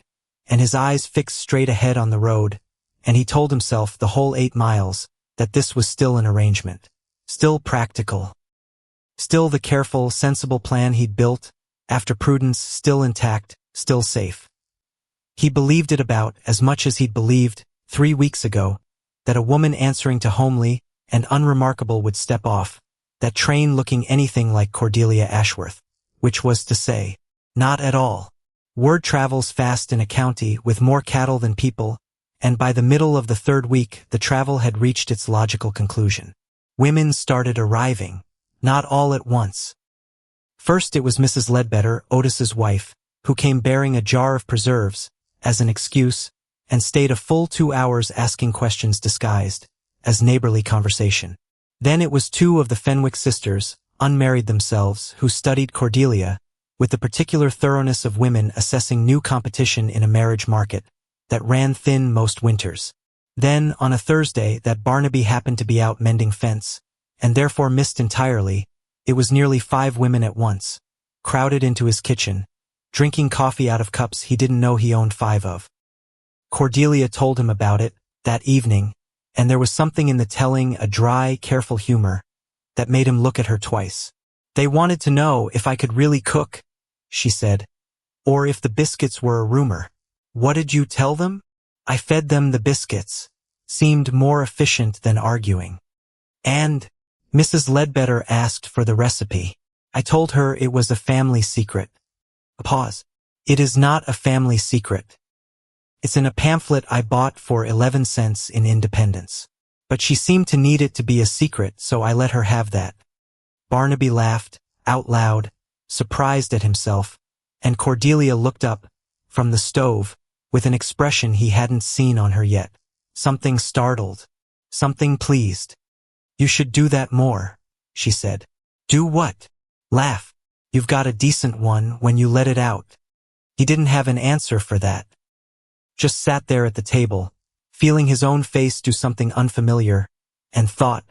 and his eyes fixed straight ahead on the road, and he told himself the whole 8 miles, that this was still an arrangement. Still practical. Still the careful, sensible plan he'd built, after prudence still intact, still safe. He believed it about as much as he'd believed, 3 weeks ago, that a woman answering to homely and unremarkable would step off, that train looking anything like Cordelia Ashworth, which was to say, not at all. Word travels fast in a county with more cattle than people, and by the middle of the 3rd week the travel had reached its logical conclusion. Women started arriving, not all at once. First it was Mrs. Ledbetter, Otis's wife, who came bearing a jar of preserves, as an excuse, and stayed a full 2 hours asking questions disguised as neighborly conversation. Then it was 2 of the Fenwick sisters, unmarried themselves, who studied Cordelia, with the particular thoroughness of women assessing new competition in a marriage market that ran thin most winters. Then, on a Thursday that Barnaby happened to be out mending fence, and therefore missed entirely, it was nearly 5 women at once, crowded into his kitchen, drinking coffee out of cups he didn't know he owned 5 of. Cordelia told him about it, that evening, and there was something in the telling, a dry, careful humor, that made him look at her twice. They wanted to know if I could really cook, she said, or if the biscuits were a rumor. What did you tell them? I fed them the biscuits. Seemed more efficient than arguing. And Mrs. Ledbetter asked for the recipe. I told her it was a family secret. A pause. It is not a family secret. It's in a pamphlet I bought for 11 cents in Independence. But she seemed to need it to be a secret, so I let her have that. Barnaby laughed, out loud, surprised at himself, and Cordelia looked up, from the stove, with an expression he hadn't seen on her yet. Something startled. Something pleased. You should do that more, she said. Do what? Laugh. You've got a decent one when you let it out. He didn't have an answer for that. Just sat there at the table, feeling his own face do something unfamiliar, and thought,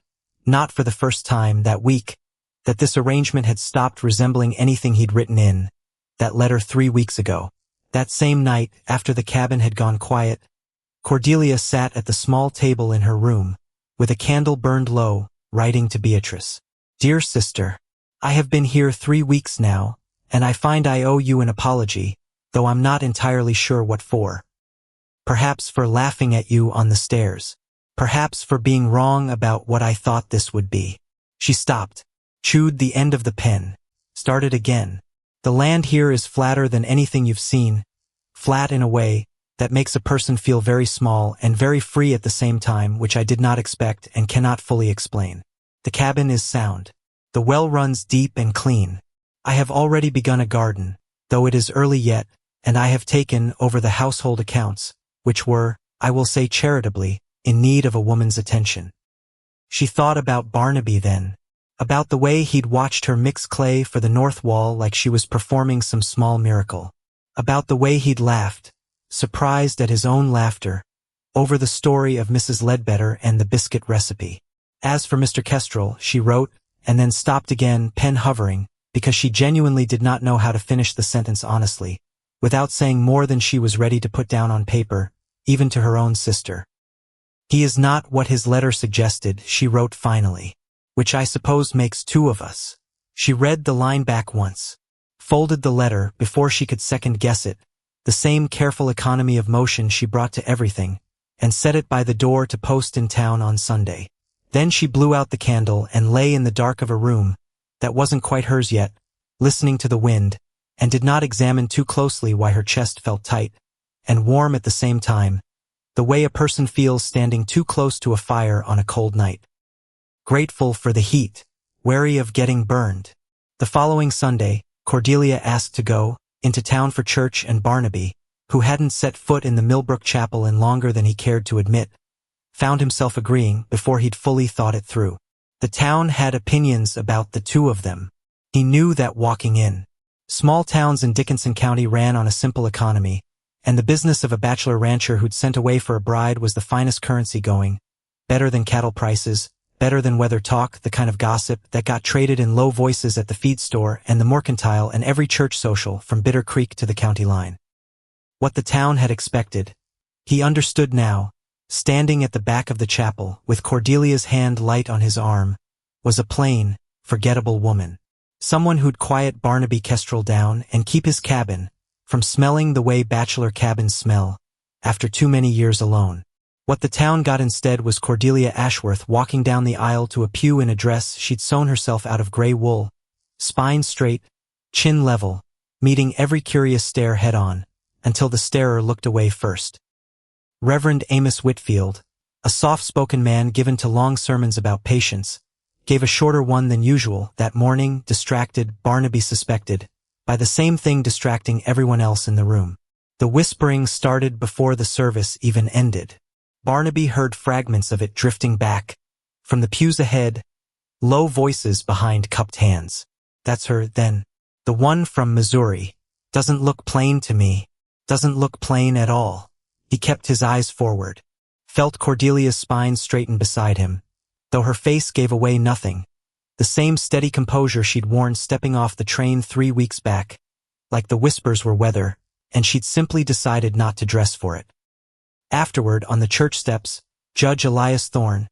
not for the first time that week, that this arrangement had stopped resembling anything he'd written in that letter 3 weeks ago. That same night, after the cabin had gone quiet, Cordelia sat at the small table in her room, with a candle burned low, writing to Beatrice. Dear sister, I have been here 3 weeks now, and I find I owe you an apology, though I'm not entirely sure what for. Perhaps for laughing at you on the stairs. Perhaps for being wrong about what I thought this would be. She stopped, chewed the end of the pen, started again. The land here is flatter than anything you've seen, flat in a way that makes a person feel very small and very free at the same time, which I did not expect and cannot fully explain. The cabin is sound. The well runs deep and clean. I have already begun a garden, though it is early yet, and I have taken over the household accounts, which were, I will say charitably, in need of a woman's attention. She thought about Barnaby then, about the way he'd watched her mix clay for the north wall like she was performing some small miracle, about the way he'd laughed, surprised at his own laughter, over the story of Mrs. Ledbetter and the biscuit recipe. As for Mr. Kestrel, she wrote, and then stopped again, pen hovering, because she genuinely did not know how to finish the sentence honestly, without saying more than she was ready to put down on paper, even to her own sister. He is not what his letter suggested, she wrote finally. Which I suppose makes two of us. She read the line back once. Folded the letter before she could second-guess it, the same careful economy of motion she brought to everything, and set it by the door to post in town on Sunday. Then she blew out the candle and lay in the dark of a room that wasn't quite hers yet, listening to the wind, and did not examine too closely why her chest felt tight and warm at the same time, the way a person feels standing too close to a fire on a cold night. Grateful for the heat, wary of getting burned. The following Sunday, Cordelia asked to go into town for church, and Barnaby, who hadn't set foot in the Millbrook Chapel in longer than he cared to admit, found himself agreeing before he'd fully thought it through. The town had opinions about the two of them. He knew that walking in. Small towns in Dickinson County ran on a simple economy, and the business of a bachelor rancher who'd sent away for a bride was the finest currency going, better than cattle prices, better than weather talk, the kind of gossip that got traded in low voices at the feed store and the mercantile and every church social from Bitter Creek to the county line. What the town had expected, he understood now, standing at the back of the chapel with Cordelia's hand light on his arm, was a plain, forgettable woman. Someone who'd quiet Barnaby Kestrel down and keep his cabin from smelling the way bachelor cabins smell after too many years alone. What the town got instead was Cordelia Ashworth walking down the aisle to a pew in a dress she'd sewn herself out of gray wool, spine straight, chin level, meeting every curious stare head-on, until the starer looked away first. Reverend Amos Whitfield, a soft-spoken man given to long sermons about patience, gave a shorter one than usual that morning, distracted, Barnaby suspected, by the same thing distracting everyone else in the room. The whispering started before the service even ended. Barnaby heard fragments of it drifting back from the pews ahead, low voices behind cupped hands. That's her, then. The one from Missouri. Doesn't look plain to me. Doesn't look plain at all. He kept his eyes forward. Felt Cordelia's spine straighten beside him, though her face gave away nothing. The same steady composure she'd worn stepping off the train 3 weeks back, like the whispers were weather, and she'd simply decided not to dress for it. Afterward, on the church steps, Judge Elias Thorne,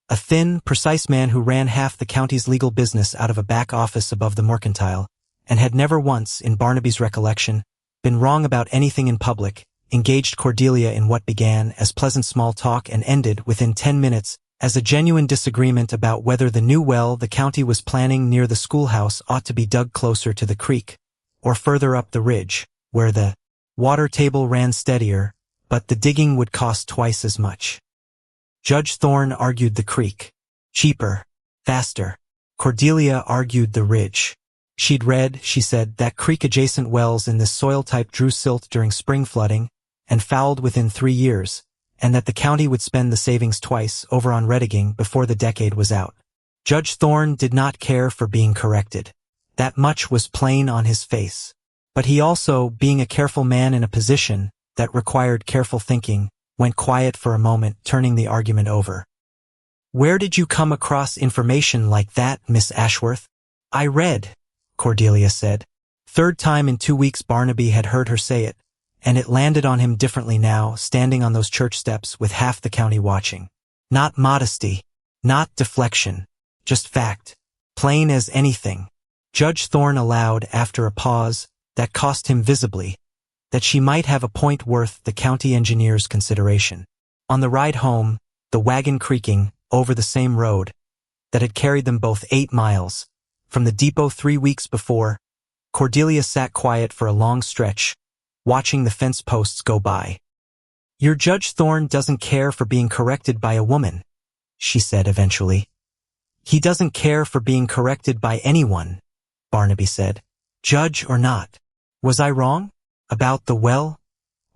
a thin, precise man who ran half the county's legal business out of a back office above the mercantile, and had never once, in Barnaby's recollection, been wrong about anything in public, engaged Cordelia in what began as pleasant small talk and ended within 10 minutes as a genuine disagreement about whether the new well the county was planning near the schoolhouse ought to be dug closer to the creek, or further up the ridge, where the water table ran steadier, but the digging would cost twice as much. Judge Thorne argued the creek. Cheaper. Faster. Cordelia argued the ridge. She'd read, she said, that creek-adjacent wells in this soil type drew silt during spring flooding and fouled within 3 years, and that the county would spend the savings twice over on redigging before the decade was out. Judge Thorne did not care for being corrected. That much was plain on his face. But he also, being a careful man in a position that required careful thinking, went quiet for a moment, turning the argument over. "Where did you come across information like that, Miss Ashworth?" "I read," Cordelia said. Third time in 2 weeks Barnaby had heard her say it, and it landed on him differently now, standing on those church steps with half the county watching. Not modesty, not deflection, just fact, plain as anything. Judge Thorne allowed, after a pause that cost him visibly, that she might have a point worth the county engineer's consideration. On the ride home, the wagon creaking over the same road that had carried them both 8 miles from the depot 3 weeks before, Cordelia sat quiet for a long stretch, watching the fence posts go by. "Your Judge Thorne doesn't care for being corrected by a woman," she said eventually. "He doesn't care for being corrected by anyone," Barnaby said. "Judge or not. Was I wrong? About the well?"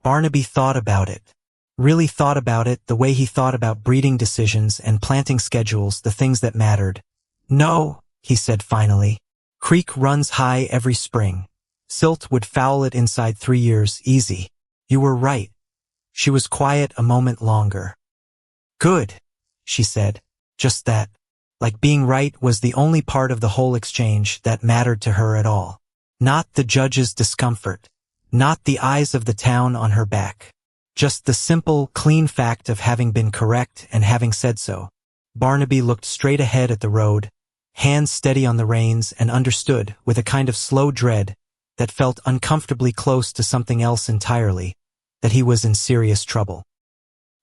Barnaby thought about it. Really thought about it the way he thought about breeding decisions and planting schedules, the things that mattered. "No," he said finally. "Creek runs high every spring. Silt would foul it inside 3 years, easy. You were right." She was quiet a moment longer. "Good," she said. Just that. Like being right was the only part of the whole exchange that mattered to her at all. Not the judge's discomfort. Not the eyes of the town on her back. Just the simple, clean fact of having been correct and having said so. Barnaby looked straight ahead at the road, hands steady on the reins, and understood, with a kind of slow dread that felt uncomfortably close to something else entirely, that he was in serious trouble.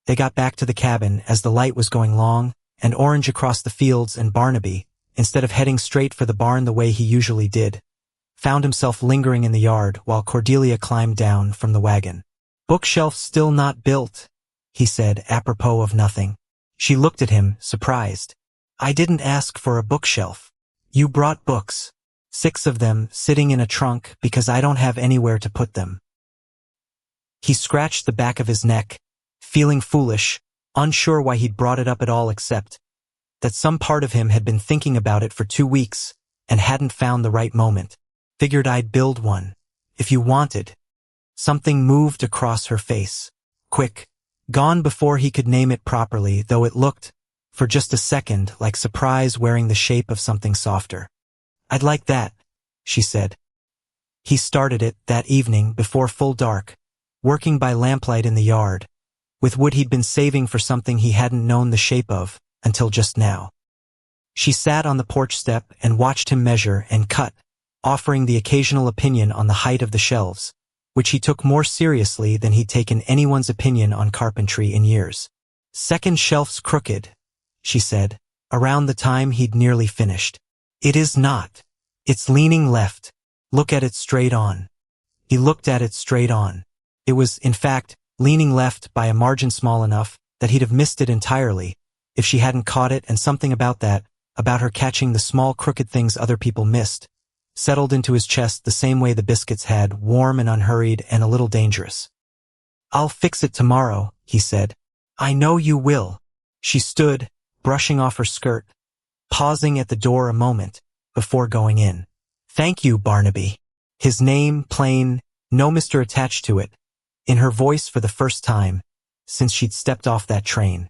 They got back to the cabin as the light was going long and orange across the fields, and Barnaby, instead of heading straight for the barn the way he usually did, found himself lingering in the yard while Cordelia climbed down from the wagon. "Bookshelf still not built," he said, apropos of nothing. She looked at him, surprised. "I didn't ask for a bookshelf. You brought books. 6 of them, sitting in a trunk because I don't have anywhere to put them." He scratched the back of his neck, feeling foolish, unsure why he'd brought it up at all, except that some part of him had been thinking about it for 2 weeks and hadn't found the right moment. "Figured I'd build one, if you wanted." Something moved across her face. Quick, gone before he could name it properly, though it looked, for just a second, like surprise wearing the shape of something softer. "I'd like that," she said. He started it that evening before full dark, working by lamplight in the yard, with wood he'd been saving for something he hadn't known the shape of until just now. She sat on the porch step and watched him measure and cut, offering the occasional opinion on the height of the shelves, which he took more seriously than he'd taken anyone's opinion on carpentry in years. "Second shelf's crooked," she said, around the time he'd nearly finished. "It is not. It's leaning left. Look at it straight on." He looked at it straight on. It was, in fact, leaning left by a margin small enough that he'd have missed it entirely if she hadn't caught it, and something about that, about her catching the small crooked things other people missed, settled into his chest the same way the biscuits had, warm and unhurried and a little dangerous. "I'll fix it tomorrow," he said. "I know you will." She stood, brushing off her skirt, pausing at the door a moment before going in. "Thank you, Barnaby." His name, plain, no Mr. attached to it, in her voice for the first time since she'd stepped off that train.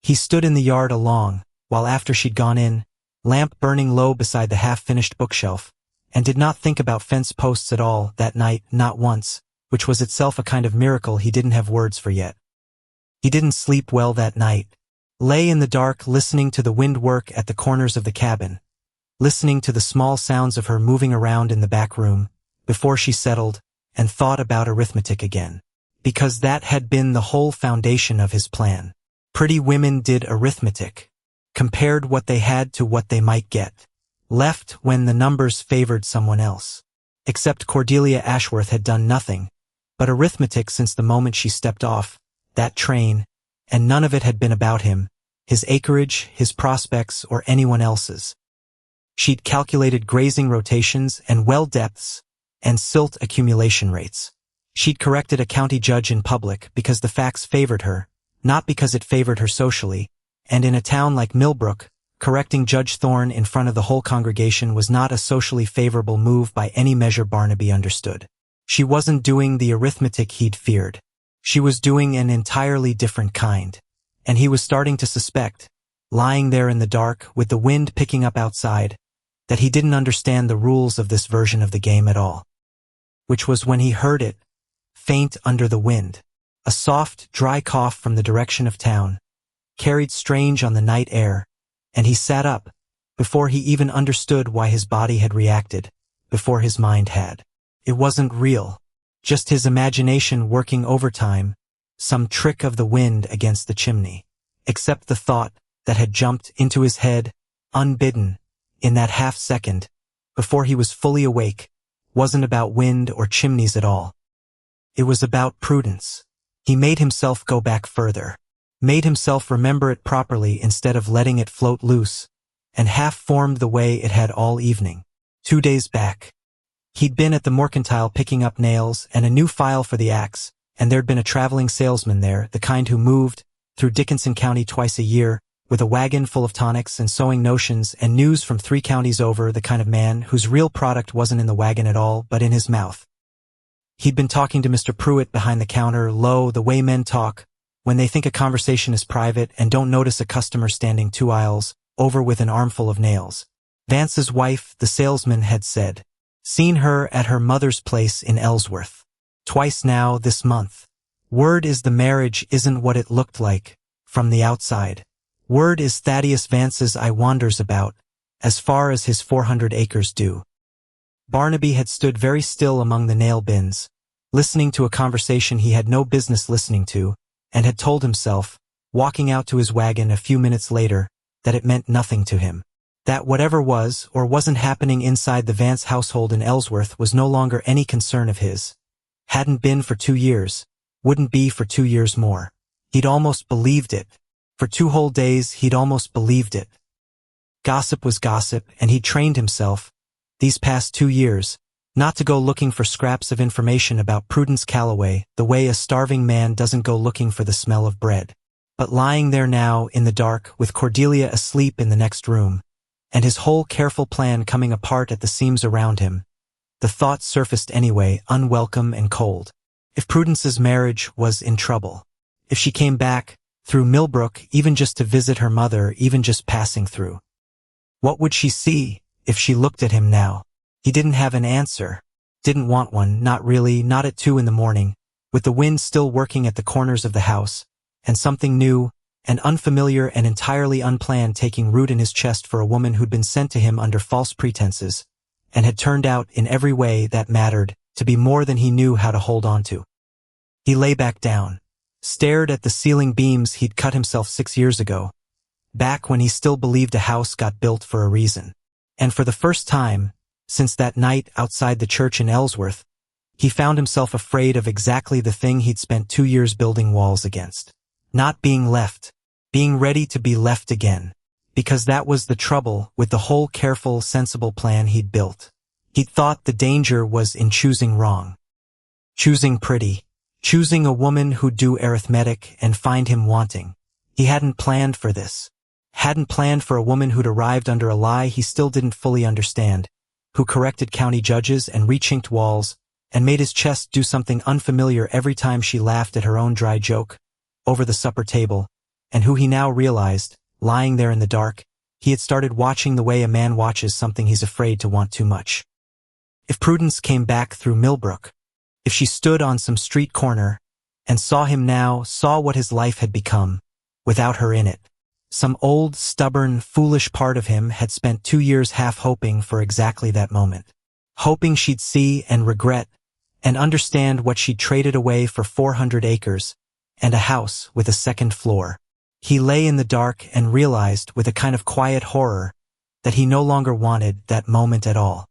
He stood in the yard along, while after she'd gone in, lamp burning low beside the half-finished bookshelf, and did not think about fence posts at all that night, not once, which was itself a kind of miracle he didn't have words for yet. He didn't sleep well that night. Lay in the dark listening to the wind work at the corners of the cabin, listening to the small sounds of her moving around in the back room, before she settled and thought about arithmetic again. Because that had been the whole foundation of his plan. Pretty women did arithmetic, compared what they had to what they might get, left when the numbers favored someone else. Except Cordelia Ashworth had done nothing but arithmetic since the moment she stepped off that train, and none of it had been about him, his acreage, his prospects, or anyone else's. She'd calculated grazing rotations and well depths and silt accumulation rates. She'd corrected a county judge in public because the facts favored her, not because it favored her socially, and in a town like Millbrook, correcting Judge Thorne in front of the whole congregation was not a socially favorable move by any measure Barnaby understood. She wasn't doing the arithmetic he'd feared. She was doing an entirely different kind, and he was starting to suspect, lying there in the dark with the wind picking up outside, that he didn't understand the rules of this version of the game at all. Which was when he heard it, faint under the wind, a soft, dry cough from the direction of town, carried strange on the night air, and he sat up, before he even understood why his body had reacted, before his mind had. It wasn't real, just his imagination working overtime, some trick of the wind against the chimney, except the thought that had jumped into his head, unbidden, in that half-second, before he was fully awake, wasn't about wind or chimneys at all. It was about prudence. He made himself go back further, made himself remember it properly instead of letting it float loose, and half-formed the way it had all evening. 2 days back. He'd been at the mercantile picking up nails and a new file for the axe, and there'd been a traveling salesman there, the kind who moved through Dickinson County twice a year, with a wagon full of tonics and sewing notions and news from 3 counties over, the kind of man whose real product wasn't in the wagon at all, but in his mouth. He'd been talking to Mr. Pruitt behind the counter, low, the way men talk, when they think a conversation is private and don't notice a customer standing 2 aisles over with an armful of nails. Vance's wife, the salesman, had said. Seen her at her mother's place in Ellsworth. Twice now this month. Word is the marriage isn't what it looked like from the outside. Word is Thaddeus Vance's I wanders about, as far as his 400 acres do. Barnaby had stood very still among the nail bins, listening to a conversation he had no business listening to, and had told himself, walking out to his wagon a few minutes later, that it meant nothing to him. That whatever was or wasn't happening inside the Vance household in Ellsworth was no longer any concern of his. Hadn't been for 2 years, wouldn't be for 2 years more. He'd almost believed it. For 2 whole days he'd almost believed it. Gossip was gossip, and he'd trained himself, these past 2 years, not to go looking for scraps of information about Prudence Calloway the way a starving man doesn't go looking for the smell of bread. But lying there now in the dark with Cordelia asleep in the next room, and his whole careful plan coming apart at the seams around him, the thought surfaced anyway, unwelcome and cold. If Prudence's marriage was in trouble, if she came back, through Millbrook, even just to visit her mother, even just passing through, what would she see if she looked at him now? He didn't have an answer, didn't want one, not really, not at 2 in the morning, with the wind still working at the corners of the house, and something new and unfamiliar and entirely unplanned taking root in his chest for a woman who'd been sent to him under false pretenses, and had turned out in every way that mattered to be more than he knew how to hold on to. He lay back down, stared at the ceiling beams he'd cut himself 6 years ago, back when he still believed a house got built for a reason. And for the first time, since that night outside the church in Ellsworth, he found himself afraid of exactly the thing he'd spent 2 years building walls against. Not being left, being ready to be left again, because that was the trouble with the whole careful, sensible plan he'd built. He'd thought the danger was in choosing wrong. Choosing pretty, choosing a woman who'd do arithmetic and find him wanting. He hadn't planned for this. Hadn't planned for a woman who'd arrived under a lie he still didn't fully understand, who corrected county judges and rechinked walls, and made his chest do something unfamiliar every time she laughed at her own dry joke, over the supper table, and who he now realized, lying there in the dark, he had started watching the way a man watches something he's afraid to want too much. If Prudence came back through Millbrook, if she stood on some street corner, and saw him now, saw what his life had become, without her in it, some old, stubborn, foolish part of him had spent 2 years half hoping for exactly that moment. Hoping she'd see and regret, and understand what she'd traded away for 400 acres, and a house with a second floor. He lay in the dark and realized with a kind of quiet horror that he no longer wanted that moment at all.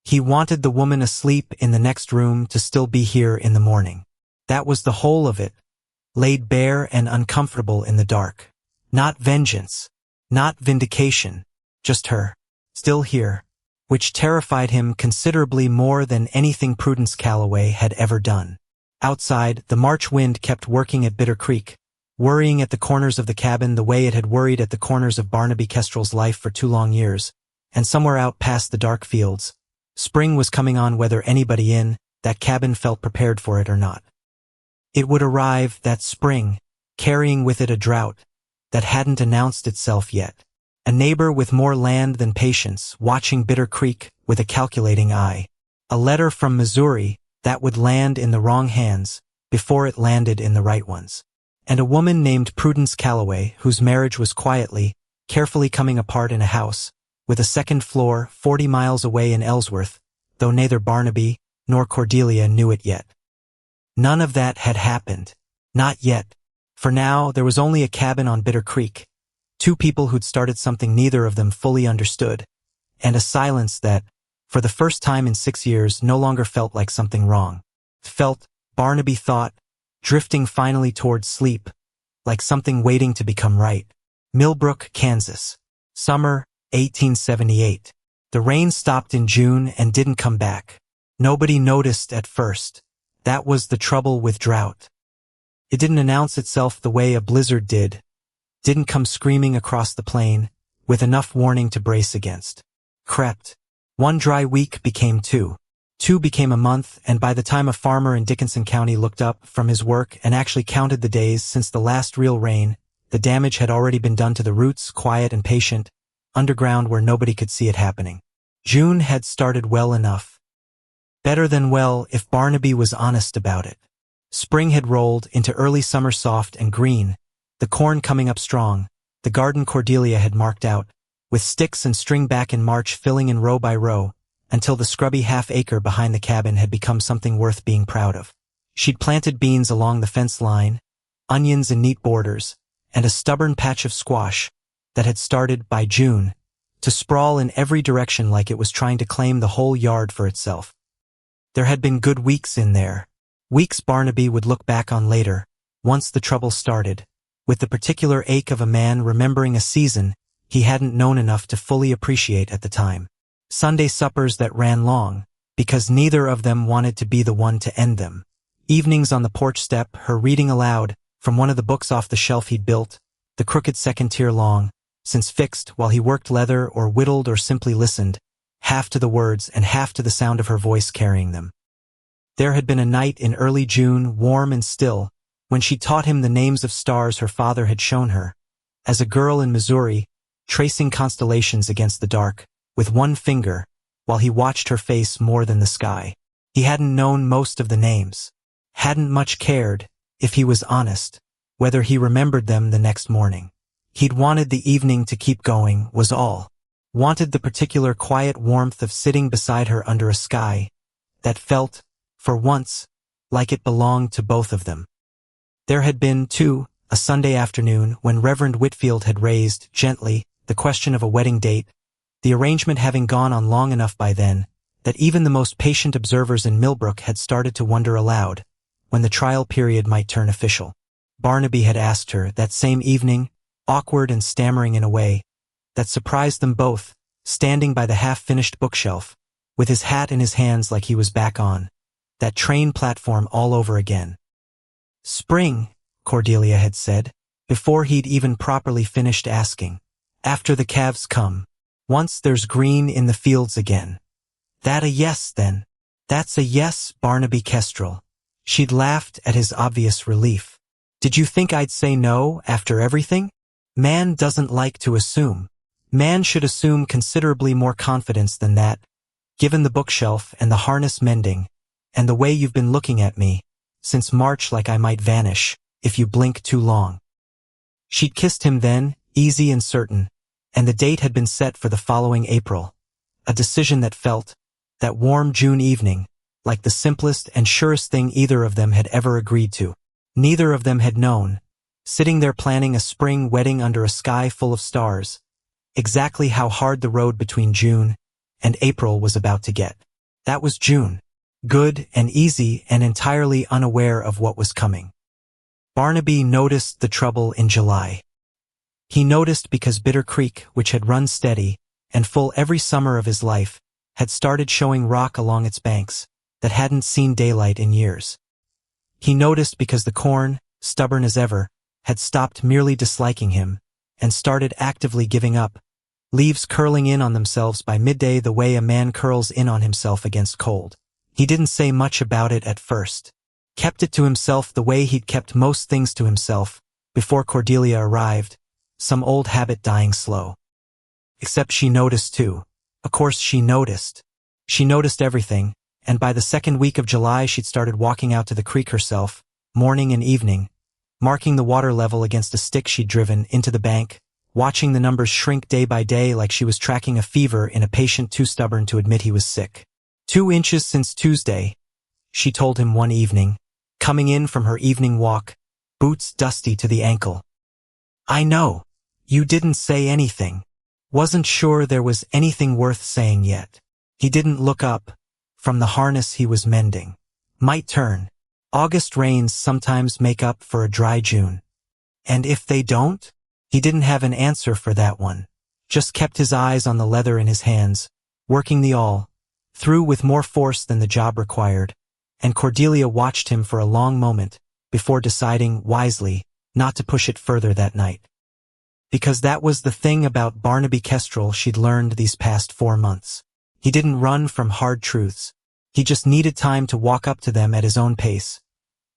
He wanted the woman asleep in the next room to still be here in the morning. That was the whole of it, laid bare and uncomfortable in the dark. Not vengeance, not vindication, just her, still here, which terrified him considerably more than anything Prudence Calloway had ever done. Outside, the March wind kept working at Bitter Creek, worrying at the corners of the cabin the way it had worried at the corners of Barnaby Kestrel's life for 2 long years, and somewhere out past the dark fields, spring was coming on whether anybody in that cabin felt prepared for it or not. It would arrive, that spring, carrying with it a drought that hadn't announced itself yet. A neighbor with more land than patience, watching Bitter Creek with a calculating eye. A letter from Missouri that would land in the wrong hands before it landed in the right ones. And a woman named Prudence Calloway whose marriage was quietly, carefully coming apart in a house, with a second floor 40 miles away in Ellsworth, though neither Barnaby nor Cordelia knew it yet. None of that had happened. Not yet. For now, there was only a cabin on Bitter Creek, 2 people who'd started something neither of them fully understood, and a silence that, for the first time in 6 years, no longer felt like something wrong. Felt, Barnaby thought, drifting finally towards sleep, like something waiting to become right. Millbrook, Kansas. Summer, 1878. The rain stopped in June and didn't come back. Nobody noticed at first. That was the trouble with drought. It didn't announce itself the way a blizzard did. Didn't come screaming across the plain, with enough warning to brace against. Crept. 1 dry week became 2. 2 became a month, and by the time a farmer in Dickinson County looked up from his work and actually counted the days since the last real rain, the damage had already been done to the roots, quiet and patient, underground where nobody could see it happening. June had started well enough. Better than well if Barnaby was honest about it. Spring had rolled into early summer, soft and green, the corn coming up strong, the garden Cordelia had marked out, with sticks and string back in March, filling in row by row, until the scrubby half-acre behind the cabin had become something worth being proud of. She'd planted beans along the fence line, onions in neat borders, and a stubborn patch of squash that had started, by June, to sprawl in every direction like it was trying to claim the whole yard for itself. There had been good weeks in there, weeks Barnaby would look back on later, once the trouble started, with the particular ache of a man remembering a season he hadn't known enough to fully appreciate at the time. Sunday suppers that ran long, because neither of them wanted to be the one to end them. Evenings on the porch step, her reading aloud from one of the books off the shelf he'd built, the crooked second tier long, since fixed while he worked leather or whittled or simply listened, half to the words and half to the sound of her voice carrying them. There had been a night in early June, warm and still, when she taught him the names of stars her father had shown her, as a girl in Missouri, tracing constellations against the dark, with one finger, while he watched her face more than the sky. He hadn't known most of the names, hadn't much cared, if he was honest, whether he remembered them the next morning. He'd wanted the evening to keep going, was all. Wanted the particular quiet warmth of sitting beside her under a sky that felt, for once, like it belonged to both of them. There had been, too, a Sunday afternoon when Reverend Whitfield had raised, gently, the question of a wedding date, the arrangement having gone on long enough by then that even the most patient observers in Millbrook had started to wonder aloud when the trial period might turn official. Barnaby had asked her that same evening, awkward and stammering in a way that surprised them both, standing by the half-finished bookshelf, with his hat in his hands like he was back on that train platform all over again. "Spring," Cordelia had said, before he'd even properly finished asking. "After the calves come. Once there's green in the fields again." "That a yes, then?" "That's a yes, Barnaby Kestrel." She'd laughed at his obvious relief. "Did you think I'd say no, after everything? Man doesn't like to assume. Man should assume considerably more confidence than that, given the bookshelf and the harness mending, and the way you've been looking at me, since March, like I might vanish, if you blink too long." She'd kissed him then, easy and certain, and the date had been set for the following April, a decision that felt, that warm June evening, like the simplest and surest thing either of them had ever agreed to. Neither of them had known, sitting there planning a spring wedding under a sky full of stars, exactly how hard the road between June and April was about to get. That was June, good and easy and entirely unaware of what was coming. Barnaby noticed the trouble in July. He noticed because Bitter Creek, which had run steady and full every summer of his life, had started showing rock along its banks that hadn't seen daylight in years. He noticed because the corn, stubborn as ever, had stopped merely disliking him and started actively giving up, leaves curling in on themselves by midday the way a man curls in on himself against cold. He didn't say much about it at first, kept it to himself the way he'd kept most things to himself before Cordelia arrived, some old habit dying slow. Except she noticed too. Of course she noticed. She noticed everything, and by the second week of July she'd started walking out to the creek herself, morning and evening, marking the water level against a stick she'd driven into the bank, watching the numbers shrink day by day like she was tracking a fever in a patient too stubborn to admit he was sick. 2 inches since Tuesday, she told him one evening, coming in from her evening walk, boots dusty to the ankle. "I know. You didn't say anything. Wasn't sure there was anything worth saying yet." He didn't look up from the harness he was mending. "Might turn. August rains sometimes make up for a dry June. And if they don't?" He didn't have an answer for that one, just kept his eyes on the leather in his hands, working the awl through with more force than the job required, and Cordelia watched him for a long moment before deciding, wisely, not to push it further that night. Because that was the thing about Barnaby Kestrel she'd learned these past 4 months. He didn't run from hard truths. He just needed time to walk up to them at his own pace,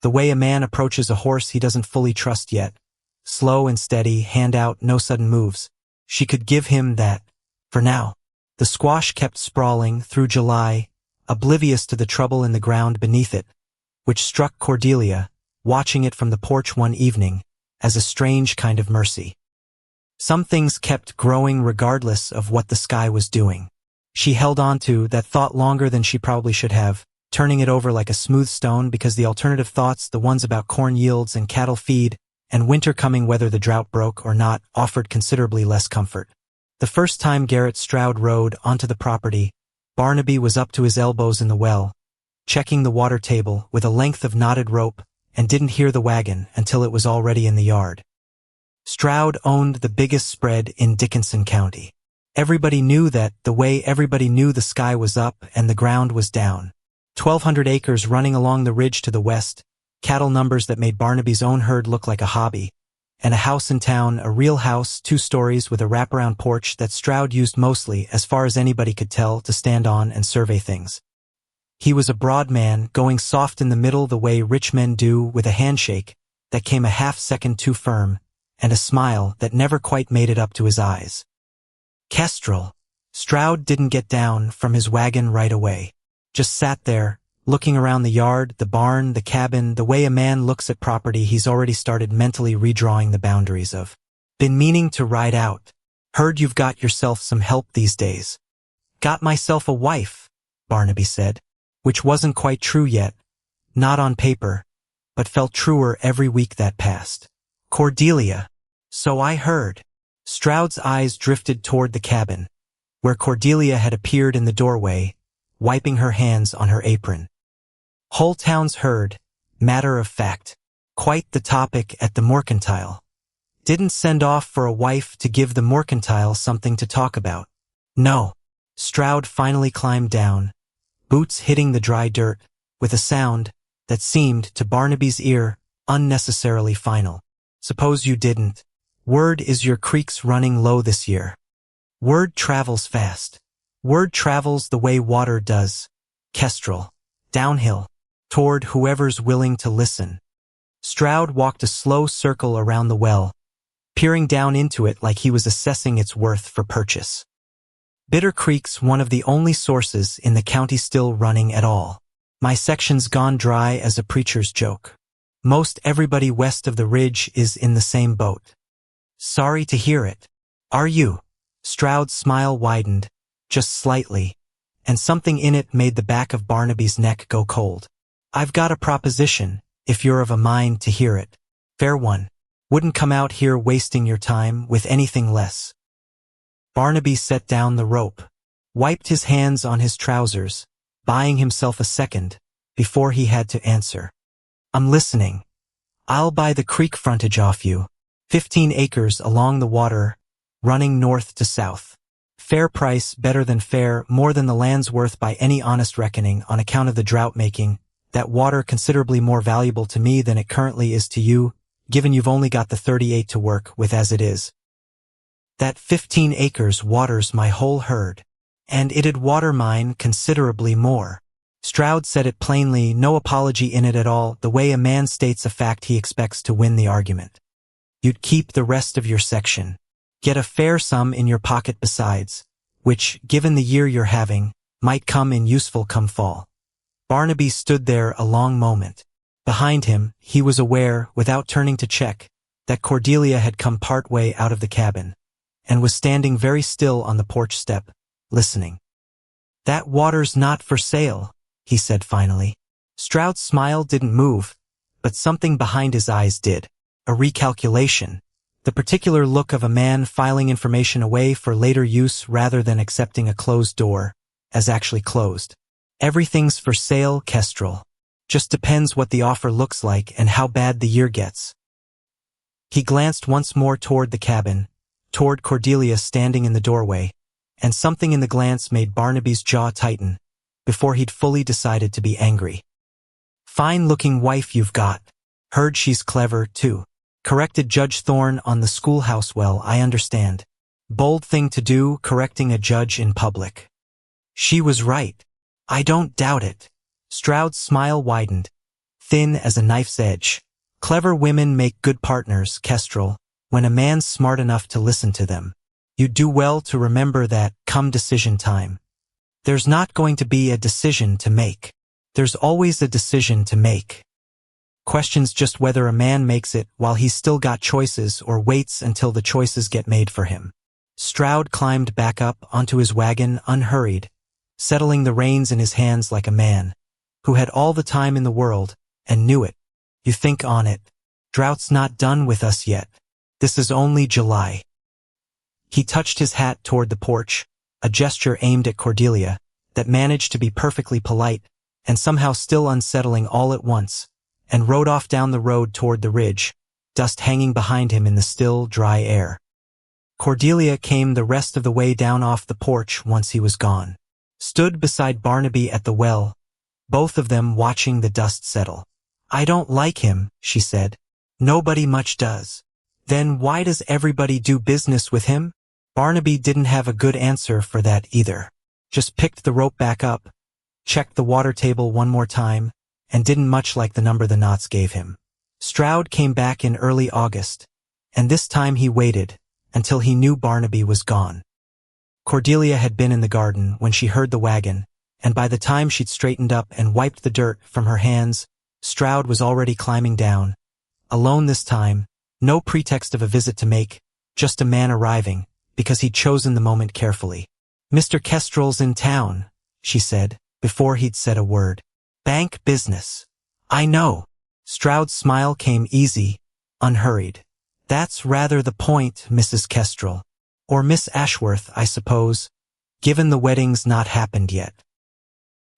the way a man approaches a horse he doesn't fully trust yet. Slow and steady, hand out, no sudden moves. She could give him that, for now. The squash kept sprawling through July, oblivious to the trouble in the ground beneath it, which struck Cordelia, watching it from the porch one evening, as a strange kind of mercy. Some things kept growing regardless of what the sky was doing. She held on to that thought longer than she probably should have, turning it over like a smooth stone because the alternative thoughts, the ones about corn yields and cattle feed, and winter coming whether the drought broke or not, offered considerably less comfort. The first time Garrett Stroud rode onto the property, Barnaby was up to his elbows in the well, checking the water table with a length of knotted rope, and didn't hear the wagon until it was already in the yard. Stroud owned the biggest spread in Dickinson County. Everybody knew that the way everybody knew the sky was up and the ground was down. 1,200 acres running along the ridge to the west, cattle numbers that made Barnaby's own herd look like a hobby, and a house in town, a real house, 2 stories with a wraparound porch that Stroud used mostly, as far as anybody could tell, to stand on and survey things. He was a broad man, going soft in the middle the way rich men do, with a handshake that came a half-second too firm, and a smile that never quite made it up to his eyes. Kestrel. Stroud didn't get down from his wagon right away. Just sat there, looking around the yard, the barn, the cabin, the way a man looks at property he's already started mentally redrawing the boundaries of. Been meaning to ride out. Heard you've got yourself some help these days. Got myself a wife, Barnaby said, which wasn't quite true yet, not on paper, but felt truer every week that passed. Cordelia. So I heard. Stroud's eyes drifted toward the cabin, where Cordelia had appeared in the doorway, wiping her hands on her apron. Whole town's heard, matter of fact. Quite the topic at the mercantile. Didn't send off for a wife to give the mercantile something to talk about. No. Stroud finally climbed down, boots hitting the dry dirt, with a sound that seemed, to Barnaby's ear, unnecessarily final. Suppose you didn't. Word is your creek's running low this year. Word travels fast. Word travels the way water does. Kestrel. Downhill. Toward whoever's willing to listen. Stroud walked a slow circle around the well, peering down into it like he was assessing its worth for purchase. Bitter Creek's one of the only sources in the county still running at all. My section's gone dry as a preacher's joke. Most everybody west of the ridge is in the same boat. Sorry to hear it. Are you? Stroud's smile widened, just slightly, and something in it made the back of Barnaby's neck go cold. I've got a proposition, if you're of a mind to hear it. Fair one. Wouldn't come out here wasting your time with anything less. Barnaby set down the rope, wiped his hands on his trousers, buying himself a second before he had to answer. I'm listening. I'll buy the creek frontage off you. 15 acres along the water, running north to south. Fair price, better than fair, more than the land's worth by any honest reckoning on account of the drought making, that water considerably more valuable to me than it currently is to you, given you've only got the 38 to work with as it is. That 15 acres waters my whole herd, and it'd water mine considerably more. Stroud said it plainly, no apology in it at all, the way a man states a fact he expects to win the argument. You'd keep the rest of your section. Get a fair sum in your pocket besides, which, given the year you're having, might come in useful come fall. Barnaby stood there a long moment. Behind him, he was aware, without turning to check, that Cordelia had come part way out of the cabin, and was standing very still on the porch step, listening. That water's not for sale, he said finally. Stroud's smile didn't move, but something behind his eyes did. A recalculation. The particular look of a man filing information away for later use rather than accepting a closed door, as actually closed. Everything's for sale, Kestrel. Just depends what the offer looks like and how bad the year gets. He glanced once more toward the cabin, toward Cordelia standing in the doorway, and something in the glance made Barnaby's jaw tighten, before he'd fully decided to be angry. Fine-looking wife you've got. Heard she's clever, too. Corrected Judge Thorne on the schoolhouse. Well, I understand. Bold thing to do, correcting a judge in public. She was right. I don't doubt it. Stroud's smile widened, thin as a knife's edge. Clever women make good partners, Kestrel, when a man's smart enough to listen to them. You do well to remember that, come decision time. There's not going to be a decision to make. There's always a decision to make. Questions just whether a man makes it while he's still got choices or waits until the choices get made for him. Stroud climbed back up onto his wagon unhurried, settling the reins in his hands like a man who had all the time in the world and knew it. You think on it. Drought's not done with us yet. This is only July. He touched his hat toward the porch, a gesture aimed at Cordelia that managed to be perfectly polite and somehow still unsettling all at once, and rode off down the road toward the ridge, dust hanging behind him in the still, dry air. Cordelia came the rest of the way down off the porch once he was gone. Stood beside Barnaby at the well, both of them watching the dust settle. I don't like him, she said. Nobody much does. Then why does everybody do business with him? Barnaby didn't have a good answer for that either. Just picked the rope back up, checked the water table one more time, and didn't much like the number the knots gave him. Stroud came back in early August, and this time he waited until he knew Barnaby was gone. Cordelia had been in the garden when she heard the wagon, and by the time she'd straightened up and wiped the dirt from her hands, Stroud was already climbing down. Alone this time, no pretext of a visit to make, just a man arriving, because he'd chosen the moment carefully. Mr. Kestrel's in town, she said, before he'd said a word. Bank business. I know. Stroud's smile came easy, unhurried. That's rather the point, Mrs. Kestrel. Or Miss Ashworth, I suppose, given the wedding's not happened yet.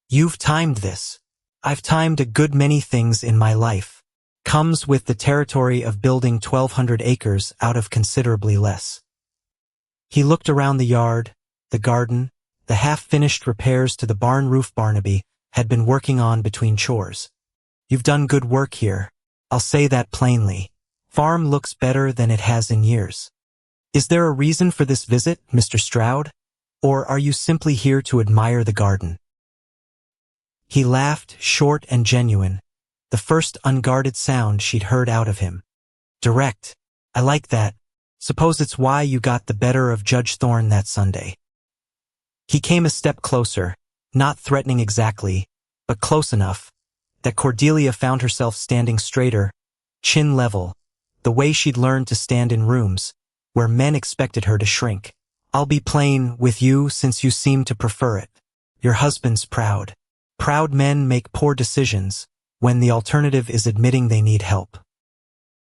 You've timed this. I've timed a good many things in my life. Comes with the territory of building 1,200 acres out of considerably less. He looked around the yard, the garden, the half-finished repairs to the barn roof Barnaby had been working on between chores. You've done good work here. I'll say that plainly. Farm looks better than it has in years. Is there a reason for this visit, Mr. Stroud? Or are you simply here to admire the garden? He laughed, short and genuine, the first unguarded sound she'd heard out of him. Direct. I like that. Suppose it's why you got the better of Judge Thorne that Sunday. He came a step closer, not threatening exactly, but close enough, that Cordelia found herself standing straighter, chin level, the way she'd learned to stand in rooms, where men expected her to shrink. I'll be plain with you since you seem to prefer it. Your husband's proud. Proud men make poor decisions when the alternative is admitting they need help.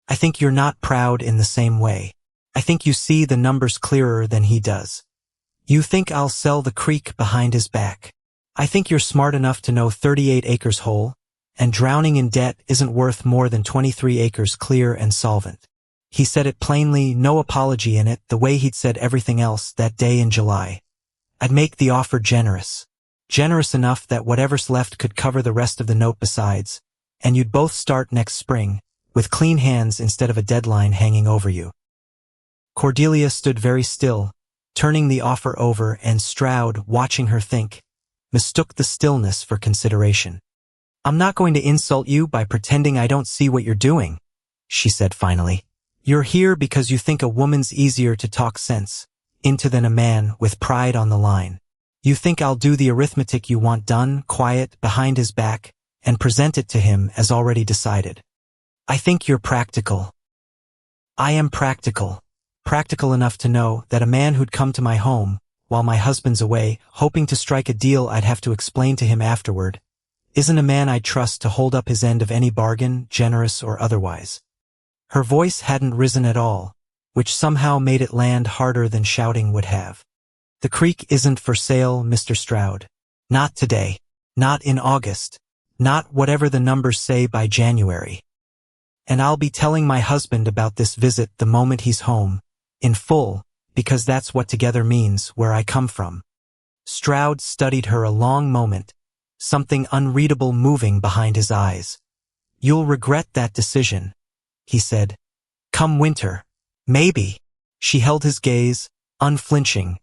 I think you're not proud in the same way. I think you see the numbers clearer than he does. You think I'll sell the creek behind his back. I think you're smart enough to know 38 acres whole, and drowning in debt isn't worth more than 23 acres clear and solvent. He said it plainly, no apology in it, the way he'd said everything else that day in July. I'd make the offer generous. Generous enough that whatever's left could cover the rest of the note besides, and you'd both start next spring, with clean hands instead of a deadline hanging over you. Cordelia stood very still, turning the offer over, and Stroud, watching her think, mistook the stillness for consideration. I'm not going to insult you by pretending I don't see what you're doing, she said finally. You're here because you think a woman's easier to talk sense into than a man with pride on the line. You think I'll do the arithmetic you want done, quiet, behind his back, and present it to him as already decided. I think you're practical. I am practical. Practical enough to know that a man who'd come to my home, while my husband's away, hoping to strike a deal I'd have to explain to him afterward, isn't a man I'd trust to hold up his end of any bargain, generous or otherwise. Her voice hadn't risen at all, which somehow made it land harder than shouting would have. The creek isn't for sale, Mr. Stroud. Not today. Not in August. Not whatever the numbers say by January. And I'll be telling my husband about this visit the moment he's home, in full, because that's what together means where I come from. Stroud studied her a long moment, something unreadable moving behind his eyes. You'll regret that decision, he said. Come winter. Maybe. She held his gaze, unflinching,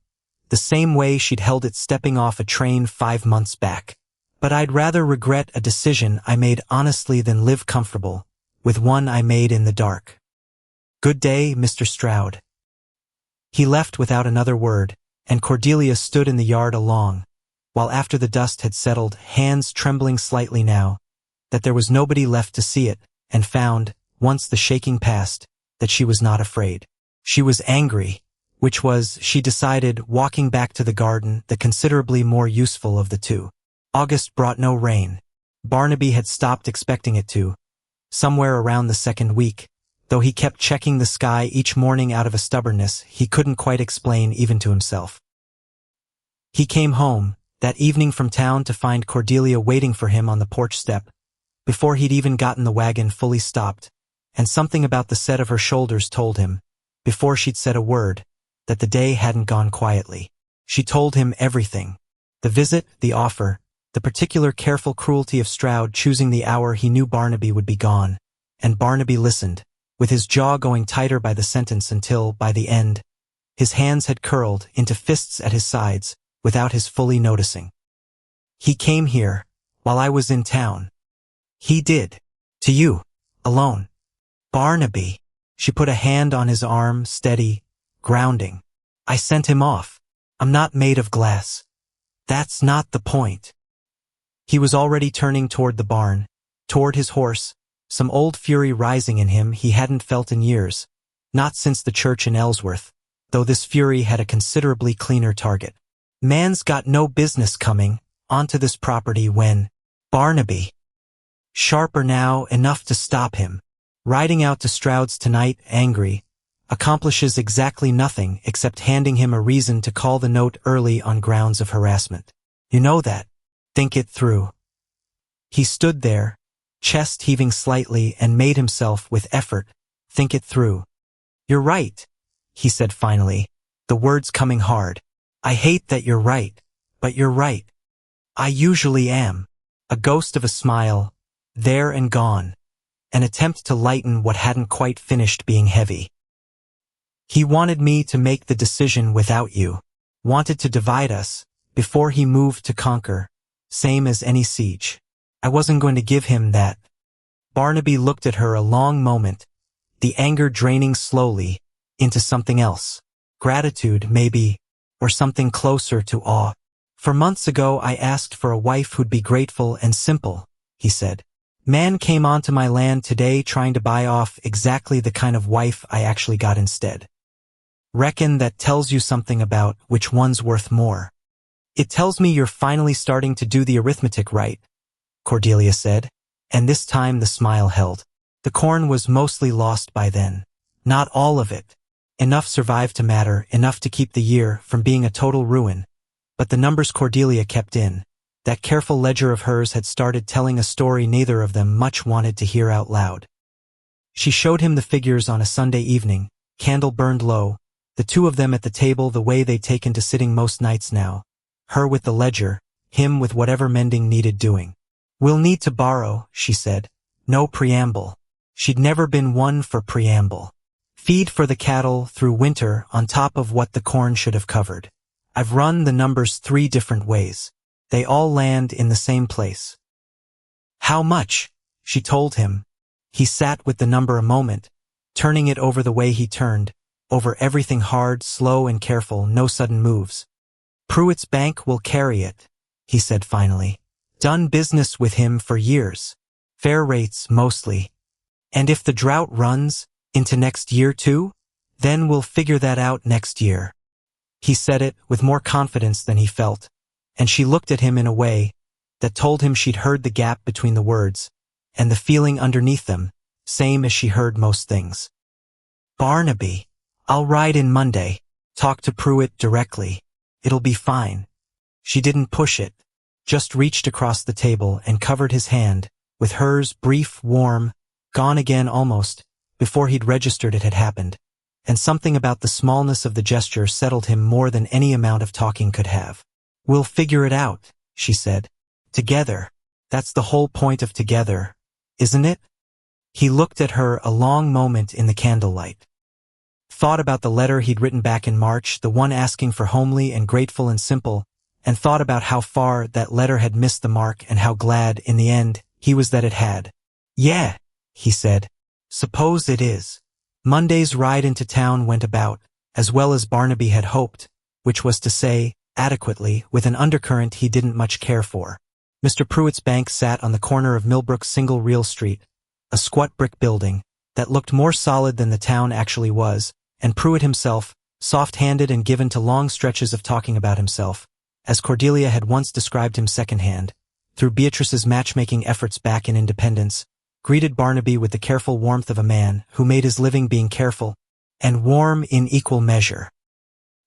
the same way she'd held it stepping off a train 5 months back. But I'd rather regret a decision I made honestly than live comfortable with one I made in the dark. Good day, Mr. Stroud. He left without another word, and Cordelia stood in the yard along, while after the dust had settled, hands trembling slightly now, that there was nobody left to see it, and found, once the shaking passed, that she was not afraid. She was angry, which was, she decided, walking back to the garden, the considerably more useful of the two. August brought no rain. Barnaby had stopped expecting it to, somewhere around the second week, though he kept checking the sky each morning out of a stubbornness he couldn't quite explain even to himself. He came home, that evening from town, to find Cordelia waiting for him on the porch step, before he'd even gotten the wagon fully stopped, and something about the set of her shoulders told him, before she'd said a word, that the day hadn't gone quietly. She told him everything. The visit, the offer, the particular careful cruelty of Stroud choosing the hour he knew Barnaby would be gone, and Barnaby listened, with his jaw going tighter by the sentence until, by the end, his hands had curled into fists at his sides, without his fully noticing. He came here, while I was in town. He did. To you. Alone. Barnaby. She put a hand on his arm, steady, grounding. I sent him off. I'm not made of glass. That's not the point. He was already turning toward the barn, toward his horse, some old fury rising in him he hadn't felt in years, not since the church in Ellsworth, though this fury had a considerably cleaner target. Man's got no business coming onto this property when Barnaby, sharper now, enough to stop him, riding out to Stroud's tonight, angry, accomplishes exactly nothing except handing him a reason to call the note early on grounds of harassment. You know that. Think it through. He stood there, chest heaving slightly, and made himself, with effort, think it through. You're right, he said finally, the words coming hard. I hate that you're right, but you're right. I usually am. A ghost of a smile, there and gone, an attempt to lighten what hadn't quite finished being heavy. He wanted me to make the decision without you, wanted to divide us, before he moved to conquer, same as any siege. I wasn't going to give him that. Barnaby looked at her a long moment, the anger draining slowly into something else. Gratitude, maybe, or something closer to awe. For months ago I asked for a wife who'd be grateful and simple, he said. Man came onto my land today trying to buy off exactly the kind of wife I actually got instead. Reckon that tells you something about which one's worth more. It tells me you're finally starting to do the arithmetic right, Cordelia said, and this time the smile held. The corn was mostly lost by then. Not all of it. Enough survived to matter, enough to keep the year from being a total ruin. But the numbers Cordelia kept in, that careful ledger of hers, had started telling a story neither of them much wanted to hear out loud. She showed him the figures on a Sunday evening, candle burned low, the two of them at the table the way they'd taken to sitting most nights now. Her with the ledger, him with whatever mending needed doing. We'll need to borrow, she said. No preamble. She'd never been one for preamble. Feed for the cattle through winter on top of what the corn should have covered. I've run the numbers 3 different ways. They all land in the same place. How much? She told him. He sat with the number a moment, turning it over the way he turned, over everything hard, slow and careful, no sudden moves. Pruitt's bank will carry it, he said finally. Done business with him for years. Fair rates, mostly. And if the drought runs into next year too, then we'll figure that out next year. He said it with more confidence than he felt, and she looked at him in a way that told him she'd heard the gap between the words, and the feeling underneath them, same as she heard most things. Barnaby, I'll ride in Monday. Talk to Pruitt directly. It'll be fine. She didn't push it, just reached across the table and covered his hand, with hers, brief, warm, gone again almost, before he'd registered it had happened, and something about the smallness of the gesture settled him more than any amount of talking could have. We'll figure it out, she said. Together. That's the whole point of together, isn't it? He looked at her a long moment in the candlelight. Thought about the letter he'd written back in March, the one asking for homely and grateful and simple, and thought about how far that letter had missed the mark and how glad, in the end, he was that it had. Yeah, he said. Suppose it is. Monday's ride into town went about, as well as Barnaby had hoped, which was to say, adequately, with an undercurrent he didn't much care for. Mr. Pruitt's bank sat on the corner of Millbrook's single-reel street, a squat brick building that looked more solid than the town actually was, and Pruitt himself, soft-handed and given to long stretches of talking about himself, as Cordelia had once described him secondhand, through Beatrice's matchmaking efforts back in Independence, greeted Barnaby with the careful warmth of a man who made his living being careful and warm in equal measure.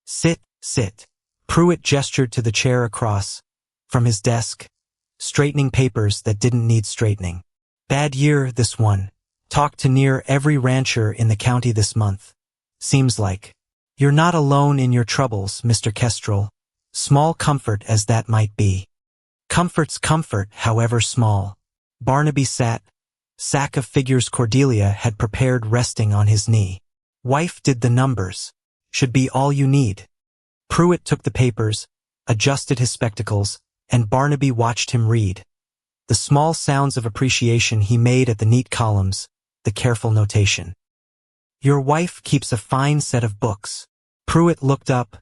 Sit, sit. Pruitt gestured to the chair across from his desk, straightening papers that didn't need straightening. Bad year, this one. Talked to near every rancher in the county this month. Seems like. You're not alone in your troubles, Mr. Kestrel, small comfort as that might be. Comfort's comfort, however small. Barnaby sat, sack of figures Cordelia had prepared resting on his knee. Wife did the numbers. Should be all you need. Pruitt took the papers, adjusted his spectacles, and Barnaby watched him read. The small sounds of appreciation he made at the neat columns, the careful notation. Your wife keeps a fine set of books. Pruitt looked up,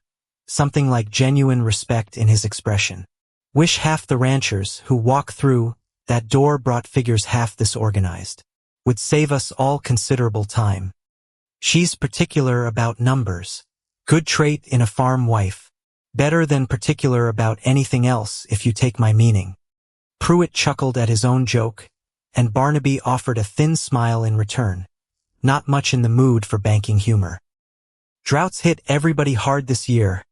something like genuine respect in his expression. Wish half the ranchers who walk through that door brought figures half this organized. Would save us all considerable time. She's particular about numbers. Good trait in a farm wife. Better than particular about anything else, if you take my meaning. Pruitt chuckled at his own joke, and Barnaby offered a thin smile in return. Not much in the mood for banking humor. Droughts hit everybody hard this year,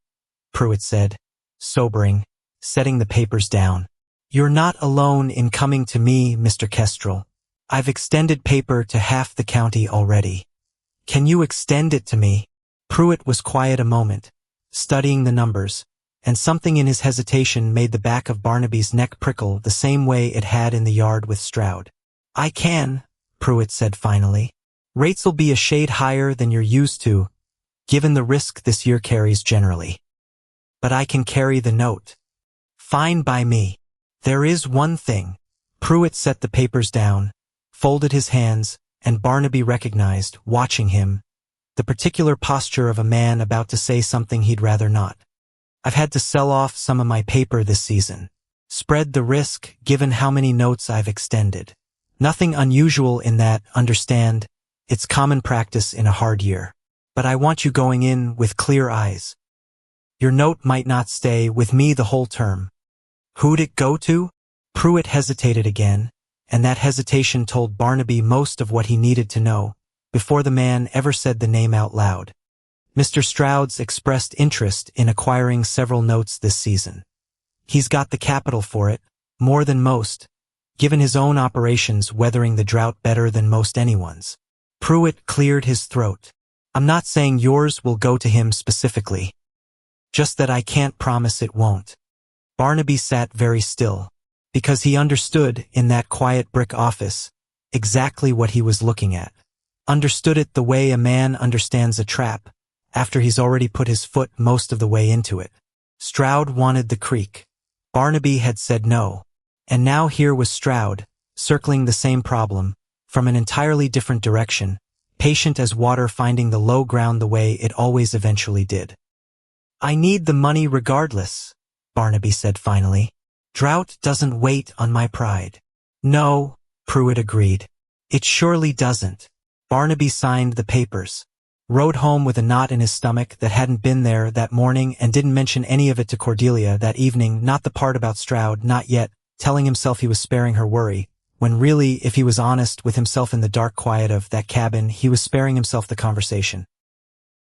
Pruitt said, sobering, setting the papers down. You're not alone in coming to me, Mr. Kestrel. I've extended paper to half the county already. Can you extend it to me? Pruitt was quiet a moment, studying the numbers, and something in his hesitation made the back of Barnaby's neck prickle the same way it had in the yard with Stroud. I can, Pruitt said finally. Rates'll be a shade higher than you're used to, given the risk this year carries generally. But I can carry the note. Fine by me. There is one thing. Pruitt set the papers down, folded his hands, and Barnaby recognized, watching him, the particular posture of a man about to say something he'd rather not. I've had to sell off some of my paper this season. Spread the risk, given how many notes I've extended. Nothing unusual in that, understand. It's common practice in a hard year. But I want you going in with clear eyes. Your note might not stay with me the whole term. Who'd it go to? Pruitt hesitated again, and that hesitation told Barnaby most of what he needed to know, before the man ever said the name out loud. Mr. Stroud's expressed interest in acquiring several notes this season. He's got the capital for it, more than most, given his own operations weathering the drought better than most anyone's. Pruitt cleared his throat. I'm not saying yours will go to him specifically. Just that I can't promise it won't. Barnaby sat very still, because he understood, in that quiet brick office, exactly what he was looking at. Understood it the way a man understands a trap, after he's already put his foot most of the way into it. Stroud wanted the creek. Barnaby had said no. And now here was Stroud, circling the same problem, from an entirely different direction, patient as water finding the low ground the way it always eventually did. I need the money regardless, Barnaby said finally. Drought doesn't wait on my pride. No, Pruitt agreed. It surely doesn't. Barnaby signed the papers. Rode home with a knot in his stomach that hadn't been there that morning and didn't mention any of it to Cordelia that evening, not the part about Stroud, not yet, telling himself he was sparing her worry, when really, if he was honest with himself in the dark quiet of that cabin, he was sparing himself the conversation.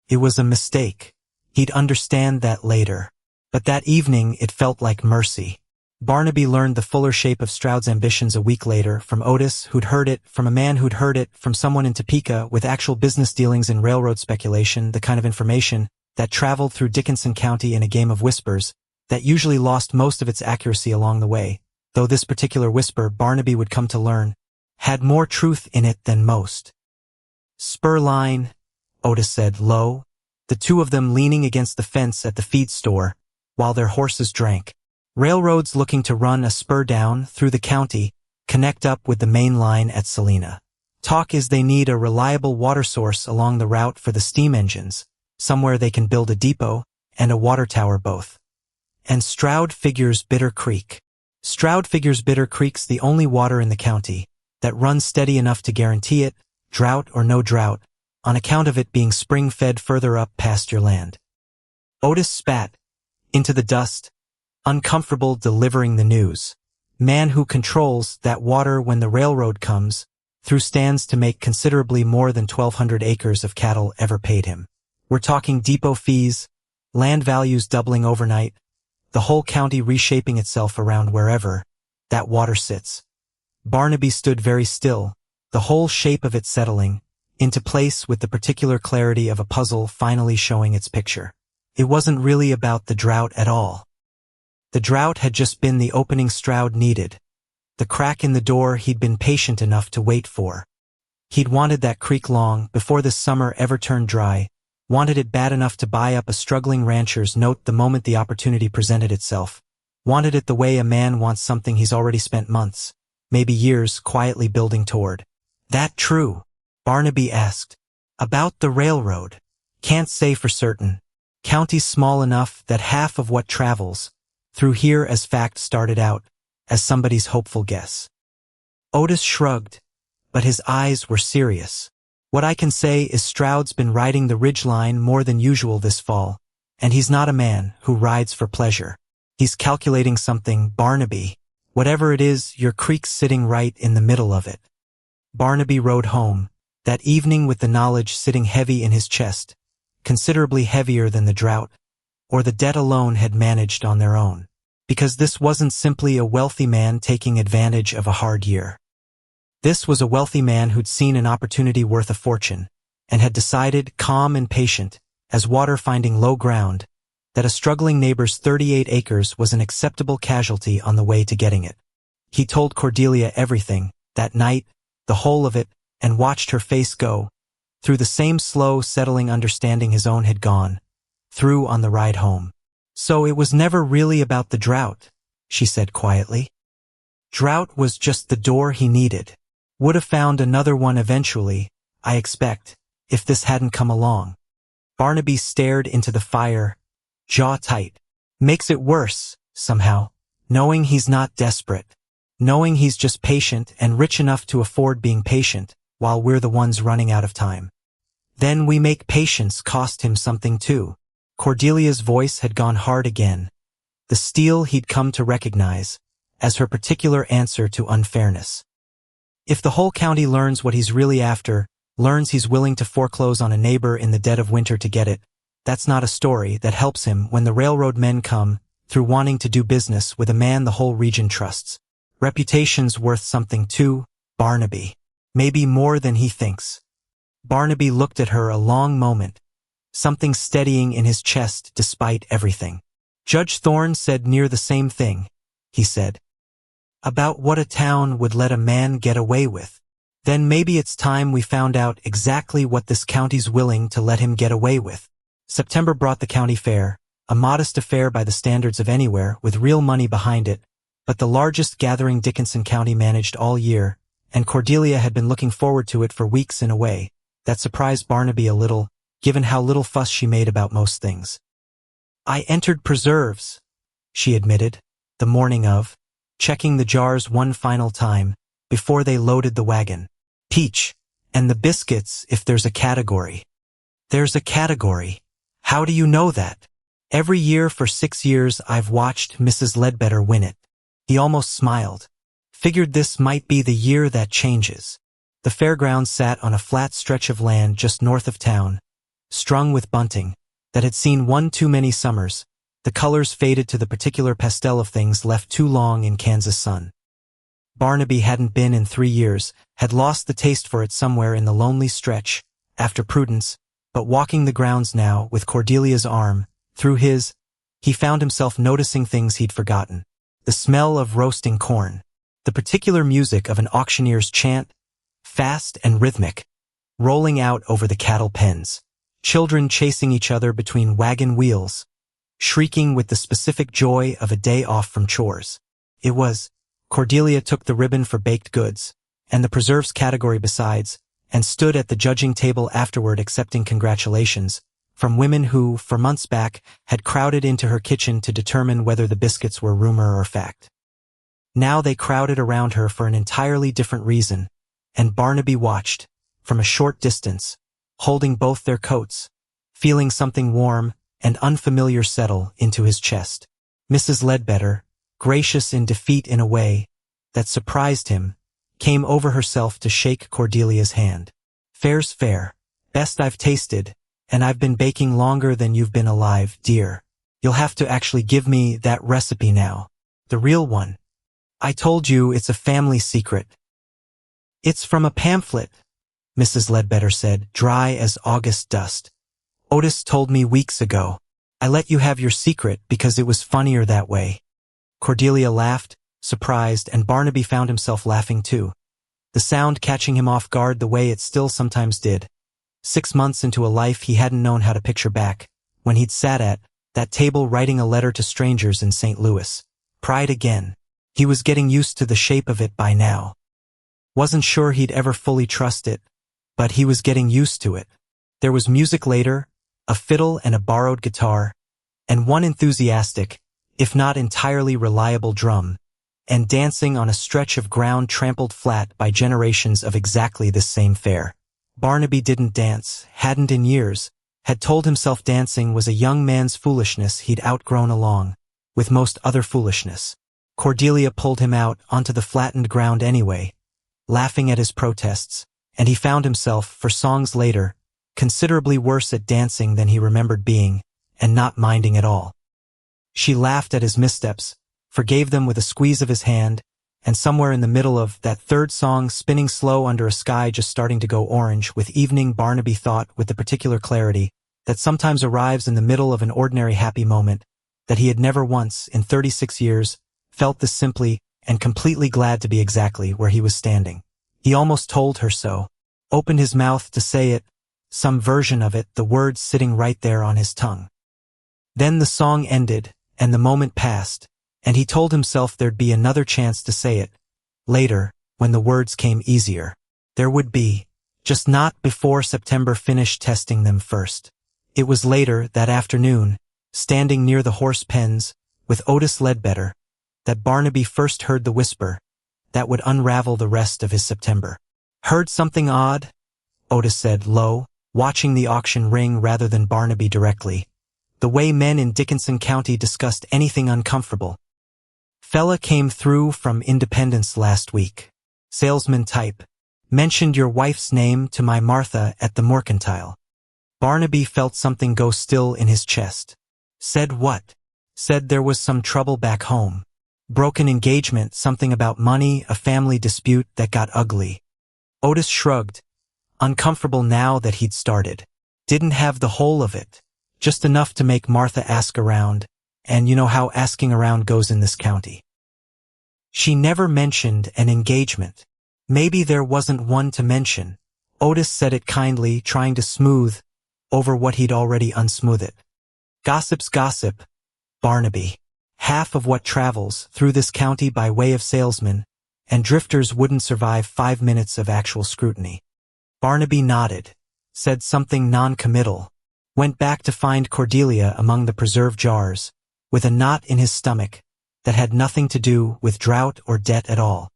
It was a mistake. He'd understand that later. But that evening it felt like mercy. Barnaby learned the fuller shape of Stroud's ambitions a week later, from Otis, who'd heard it, from a man who'd heard it, from someone in Topeka with actual business dealings in railroad speculation, the kind of information that traveled through Dickinson County in a game of whispers, that usually lost most of its accuracy along the way, though this particular whisper, Barnaby would come to learn, had more truth in it than most. Spur line, Otis said low, the two of them leaning against the fence at the feed store, while their horses drank. Railroads looking to run a spur down through the county, connect up with the main line at Salina. Talk is they need a reliable water source along the route for the steam engines, somewhere they can build a depot and a water tower both. and Stroud figures Bitter Creek. Stroud figures Bitter Creek's the only water in the county that runs steady enough to guarantee it, drought or no drought, on account of it being spring-fed further up pasture land. Otis spat into the dust, uncomfortable delivering the news. Man who controls that water when the railroad comes through stands to make considerably more than 1,200 acres of cattle ever paid him. We're talking depot fees, land values doubling overnight, the whole county reshaping itself around wherever that water sits. Barnaby stood very still, the whole shape of it settling into place with the particular clarity of a puzzle finally showing its picture. It wasn't really about the drought at all. The drought had just been the opening Stroud needed, the crack in the door he'd been patient enough to wait for. He'd wanted that creek long before this summer ever turned dry, wanted it bad enough to buy up a struggling rancher's note the moment the opportunity presented itself, wanted it the way a man wants something he's already spent months, maybe years, quietly building toward. That true? Barnaby asked. About the railroad. Can't say for certain. County's small enough that half of what travels through here as fact started out as somebody's hopeful guess. Otis shrugged, but his eyes were serious. What I can say is Stroud's been riding the ridgeline more than usual this fall, and he's not a man who rides for pleasure. He's calculating something, Barnaby. Whatever it is, your creek's sitting right in the middle of it. Barnaby rode home that evening with the knowledge sitting heavy in his chest, considerably heavier than the drought, or the debt alone had managed on their own. Because this wasn't simply a wealthy man taking advantage of a hard year. This was a wealthy man who'd seen an opportunity worth a fortune, and had decided, calm and patient, as water finding low ground, that a struggling neighbor's 38 acres was an acceptable casualty on the way to getting it. He told Cordelia everything, that night, the whole of it, and watched her face go through the same slow, settling understanding his own had gone through on the ride home. So it was never really about the drought, she said quietly. Drought was just the door he needed. Would have found another one eventually, I expect, if this hadn't come along. Barnaby stared into the fire, jaw tight. Makes it worse, somehow, knowing he's not desperate. Knowing he's just patient and rich enough to afford being patient, while we're the ones running out of time. Then we make patience cost him something too. Cordelia's voice had gone hard again, the steel he'd come to recognize as her particular answer to unfairness. If the whole county learns what he's really after, learns he's willing to foreclose on a neighbor in the dead of winter to get it, that's not a story that helps him when the railroad men come through wanting to do business with a man the whole region trusts. Reputation's worth something too, Barnaby. Maybe more than he thinks. Barnaby looked at her a long moment, something steadying in his chest despite everything. Judge Thorne said near the same thing, he said. About what a town would let a man get away with. Then maybe it's time we found out exactly what this county's willing to let him get away with. September brought the county fair, a modest affair by the standards of anywhere with real money behind it, but the largest gathering Dickinson County managed all year, and Cordelia had been looking forward to it for weeks in a way that surprised Barnaby a little, given how little fuss she made about most things. I entered preserves, she admitted, the morning of, checking the jars one final time before they loaded the wagon. Peach, and the biscuits if there's a category. There's a category. How do you know that? Every year for 6 years I've watched Mrs. Ledbetter win it. He almost smiled. Figured this might be the year that changes. The fairgrounds sat on a flat stretch of land just north of town, strung with bunting, that had seen one too many summers. The colors faded to the particular pastel of things left too long in Kansas sun. Barnaby hadn't been in 3 years, had lost the taste for it somewhere in the lonely stretch, after Prudence, but walking the grounds now, with Cordelia's arm, through his, he found himself noticing things he'd forgotten. The smell of roasting corn, the particular music of an auctioneer's chant, fast and rhythmic, rolling out over the cattle pens. Children chasing each other between wagon wheels, shrieking with the specific joy of a day off from chores. It was. Cordelia took the ribbon for baked goods, and the preserves category besides, and stood at the judging table afterward accepting congratulations, from women who, for months back, had crowded into her kitchen to determine whether the biscuits were rumor or fact. Now they crowded around her for an entirely different reason, and Barnaby watched, from a short distance, holding both their coats, feeling something warm and unfamiliar settle into his chest. Mrs. Ledbetter, gracious in defeat in a way that surprised him, came over herself to shake Cordelia's hand. "Fair's fair. Best I've tasted, and I've been baking longer than you've been alive, dear. You'll have to actually give me that recipe now. The real one. I told you it's a family secret." "It's from a pamphlet," Mrs. Ledbetter said, dry as August dust. "Otis told me weeks ago. I let you have your secret because it was funnier that way." Cordelia laughed, surprised, and Barnaby found himself laughing too, the sound catching him off guard the way it still sometimes did. 6 months into a life he hadn't known how to picture back, when he'd sat at that table writing a letter to strangers in St. Louis. Pride again. He was getting used to the shape of it by now. Wasn't sure he'd ever fully trust it, but he was getting used to it. There was music later, a fiddle and a borrowed guitar, and one enthusiastic, if not entirely reliable drum, and dancing on a stretch of ground trampled flat by generations of exactly this same fare. Barnaby didn't dance, hadn't in years, had told himself dancing was a young man's foolishness he'd outgrown along with most other foolishness. Cordelia pulled him out onto the flattened ground anyway, laughing at his protests, and he found himself, for songs later, considerably worse at dancing than he remembered being, and not minding at all. She laughed at his missteps, forgave them with a squeeze of his hand, and somewhere in the middle of that third song spinning slow under a sky just starting to go orange with evening, Barnaby thought with the particular clarity that sometimes arrives in the middle of an ordinary happy moment, that he had never once, in 36 years, felt this simply and completely glad to be exactly where he was standing. He almost told her so, opened his mouth to say it, some version of it, the words sitting right there on his tongue. Then the song ended, and the moment passed, and he told himself there'd be another chance to say it. Later, when the words came easier. There would be, just not before September finished testing them first. It was later, that afternoon, standing near the horse pens, with Otis Ledbetter, that Barnaby first heard the whisper that would unravel the rest of his September. "Heard something odd?" Otis said low, watching the auction ring rather than Barnaby directly. The way men in Dickinson County discussed anything uncomfortable. "Fella came through from Independence last week. Salesman type. Mentioned your wife's name to my Martha at the Mercantile." Barnaby felt something go still in his chest. "Said what?" "Said there was some trouble back home. Broken engagement, something about money, a family dispute that got ugly." Otis shrugged, uncomfortable now that he'd started. Didn't have the whole of it, just enough to make Martha ask around, and you know how asking around goes in this county. She never mentioned an engagement. Maybe there wasn't one to mention. Otis said it kindly, trying to smooth over what he'd already unsmoothed. Gossip's gossip, Barnaby. Half of what travels through this county by way of salesmen and drifters wouldn't survive 5 minutes of actual scrutiny. Barnaby nodded, said something non-committal, went back to find Cordelia among the preserve jars, with a knot in his stomach that had nothing to do with drought or debt at all.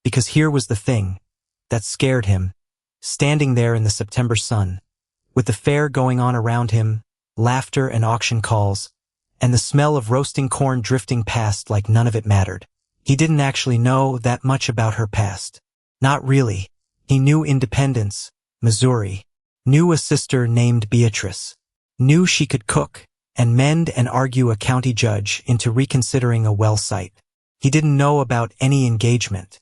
Because here was the thing that scared him, standing there in the September sun, with the fair going on around him, laughter and auction calls, and the smell of roasting corn drifting past like none of it mattered. He didn't actually know that much about her past. Not really. He knew Independence, Missouri, knew a sister named Beatrice, knew she could cook and mend and argue a county judge into reconsidering a well site. He didn't know about any engagement,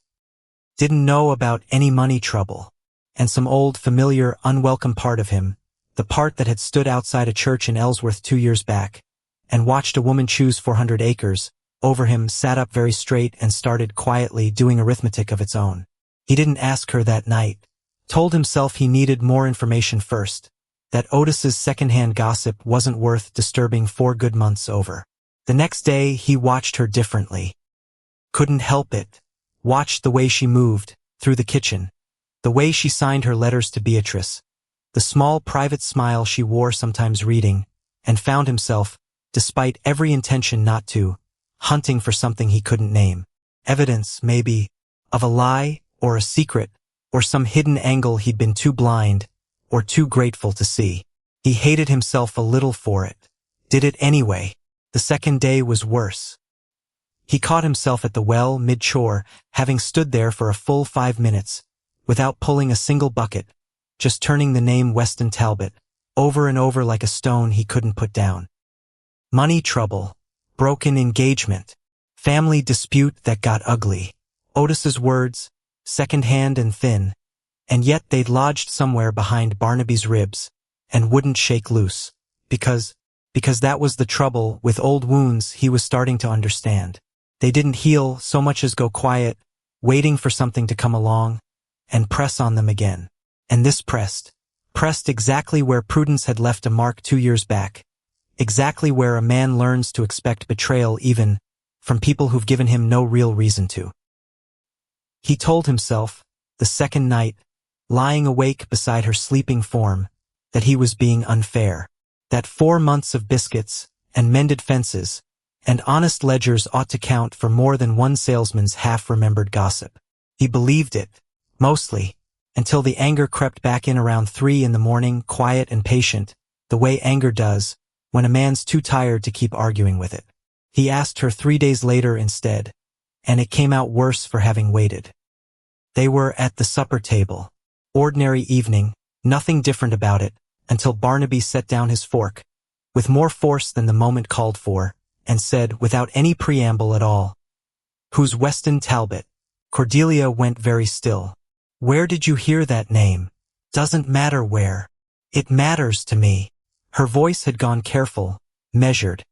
didn't know about any money trouble, and some old, familiar, unwelcome part of him, the part that had stood outside a church in Ellsworth 2 years back, and watched a woman choose 400 acres, over him sat up very straight and started quietly doing arithmetic of its own. He didn't ask her that night, told himself he needed more information first, that Otis's secondhand gossip wasn't worth disturbing 4 good months over. The next day he watched her differently. Couldn't help it. Watched the way she moved through the kitchen, the way she signed her letters to Beatrice, the small private smile she wore sometimes reading, and found himself, despite every intention not to, hunting for something he couldn't name. Evidence, maybe, of a lie, or a secret, or some hidden angle he'd been too blind, or too grateful to see. He hated himself a little for it. Did it anyway. The second day was worse. He caught himself at the well mid-chore, having stood there for a full 5 minutes, without pulling a single bucket, just turning the name Weston Talbot, over and over like a stone he couldn't put down. Money trouble, broken engagement, family dispute that got ugly. Otis's words, second-hand and thin, and yet they'd lodged somewhere behind Barnaby's ribs, and wouldn't shake loose, because that was the trouble with old wounds he was starting to understand. They didn't heal so much as go quiet, waiting for something to come along, and press on them again. And this pressed exactly where Prudence had left a mark 2 years back, exactly where a man learns to expect betrayal even from people who've given him no real reason to. He told himself, the second night, lying awake beside her sleeping form, that he was being unfair, that 4 months of biscuits, and mended fences, and honest ledgers ought to count for more than one salesman's half-remembered gossip. He believed it, mostly, until the anger crept back in around 3 in the morning, quiet and patient, the way anger does, when a man's too tired to keep arguing with it. He asked her 3 days later instead, and it came out worse for having waited. They were at the supper table. Ordinary evening, nothing different about it, until Barnaby set down his fork, with more force than the moment called for, and said without any preamble at all, "Who's Weston Talbot?" Cordelia went very still. "Where did you hear that name?" "Doesn't matter where. It matters to me." Her voice had gone careful, measured,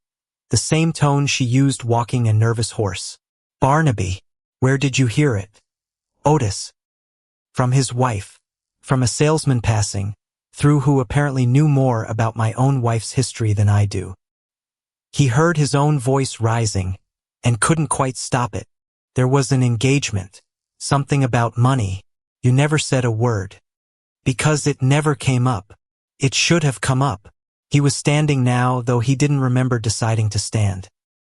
the same tone she used walking a nervous horse. "Barnaby, where did you hear it?" "Otis." "From his wife. From a salesman passing through who apparently knew more about my own wife's history than I do." He heard his own voice rising, and couldn't quite stop it. "There was an engagement. Something about money. You never said a word." "Because it never came up. It should have come up." He was standing now, though he didn't remember deciding to stand.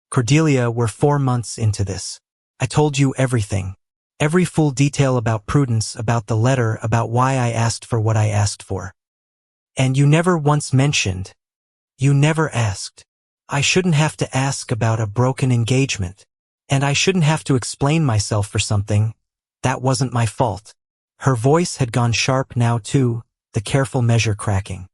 "Cordelia, we're 4 months into this. I told you everything. Every full detail about Prudence, about the letter, about why I asked for what I asked for. And you never once mentioned. You never asked. I shouldn't have to ask about a broken engagement. And I shouldn't have to explain myself for something. That wasn't my fault." Her voice had gone sharp now too, the careful measure cracking.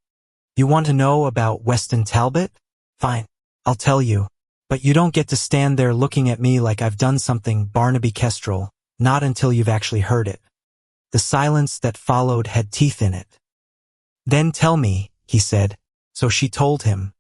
"You want to know about Weston Talbot? Fine, I'll tell you. But you don't get to stand there looking at me like I've done something, Barnaby Kestrel, not until you've actually heard it." The silence that followed had teeth in it. "Then tell me," he said. So she told him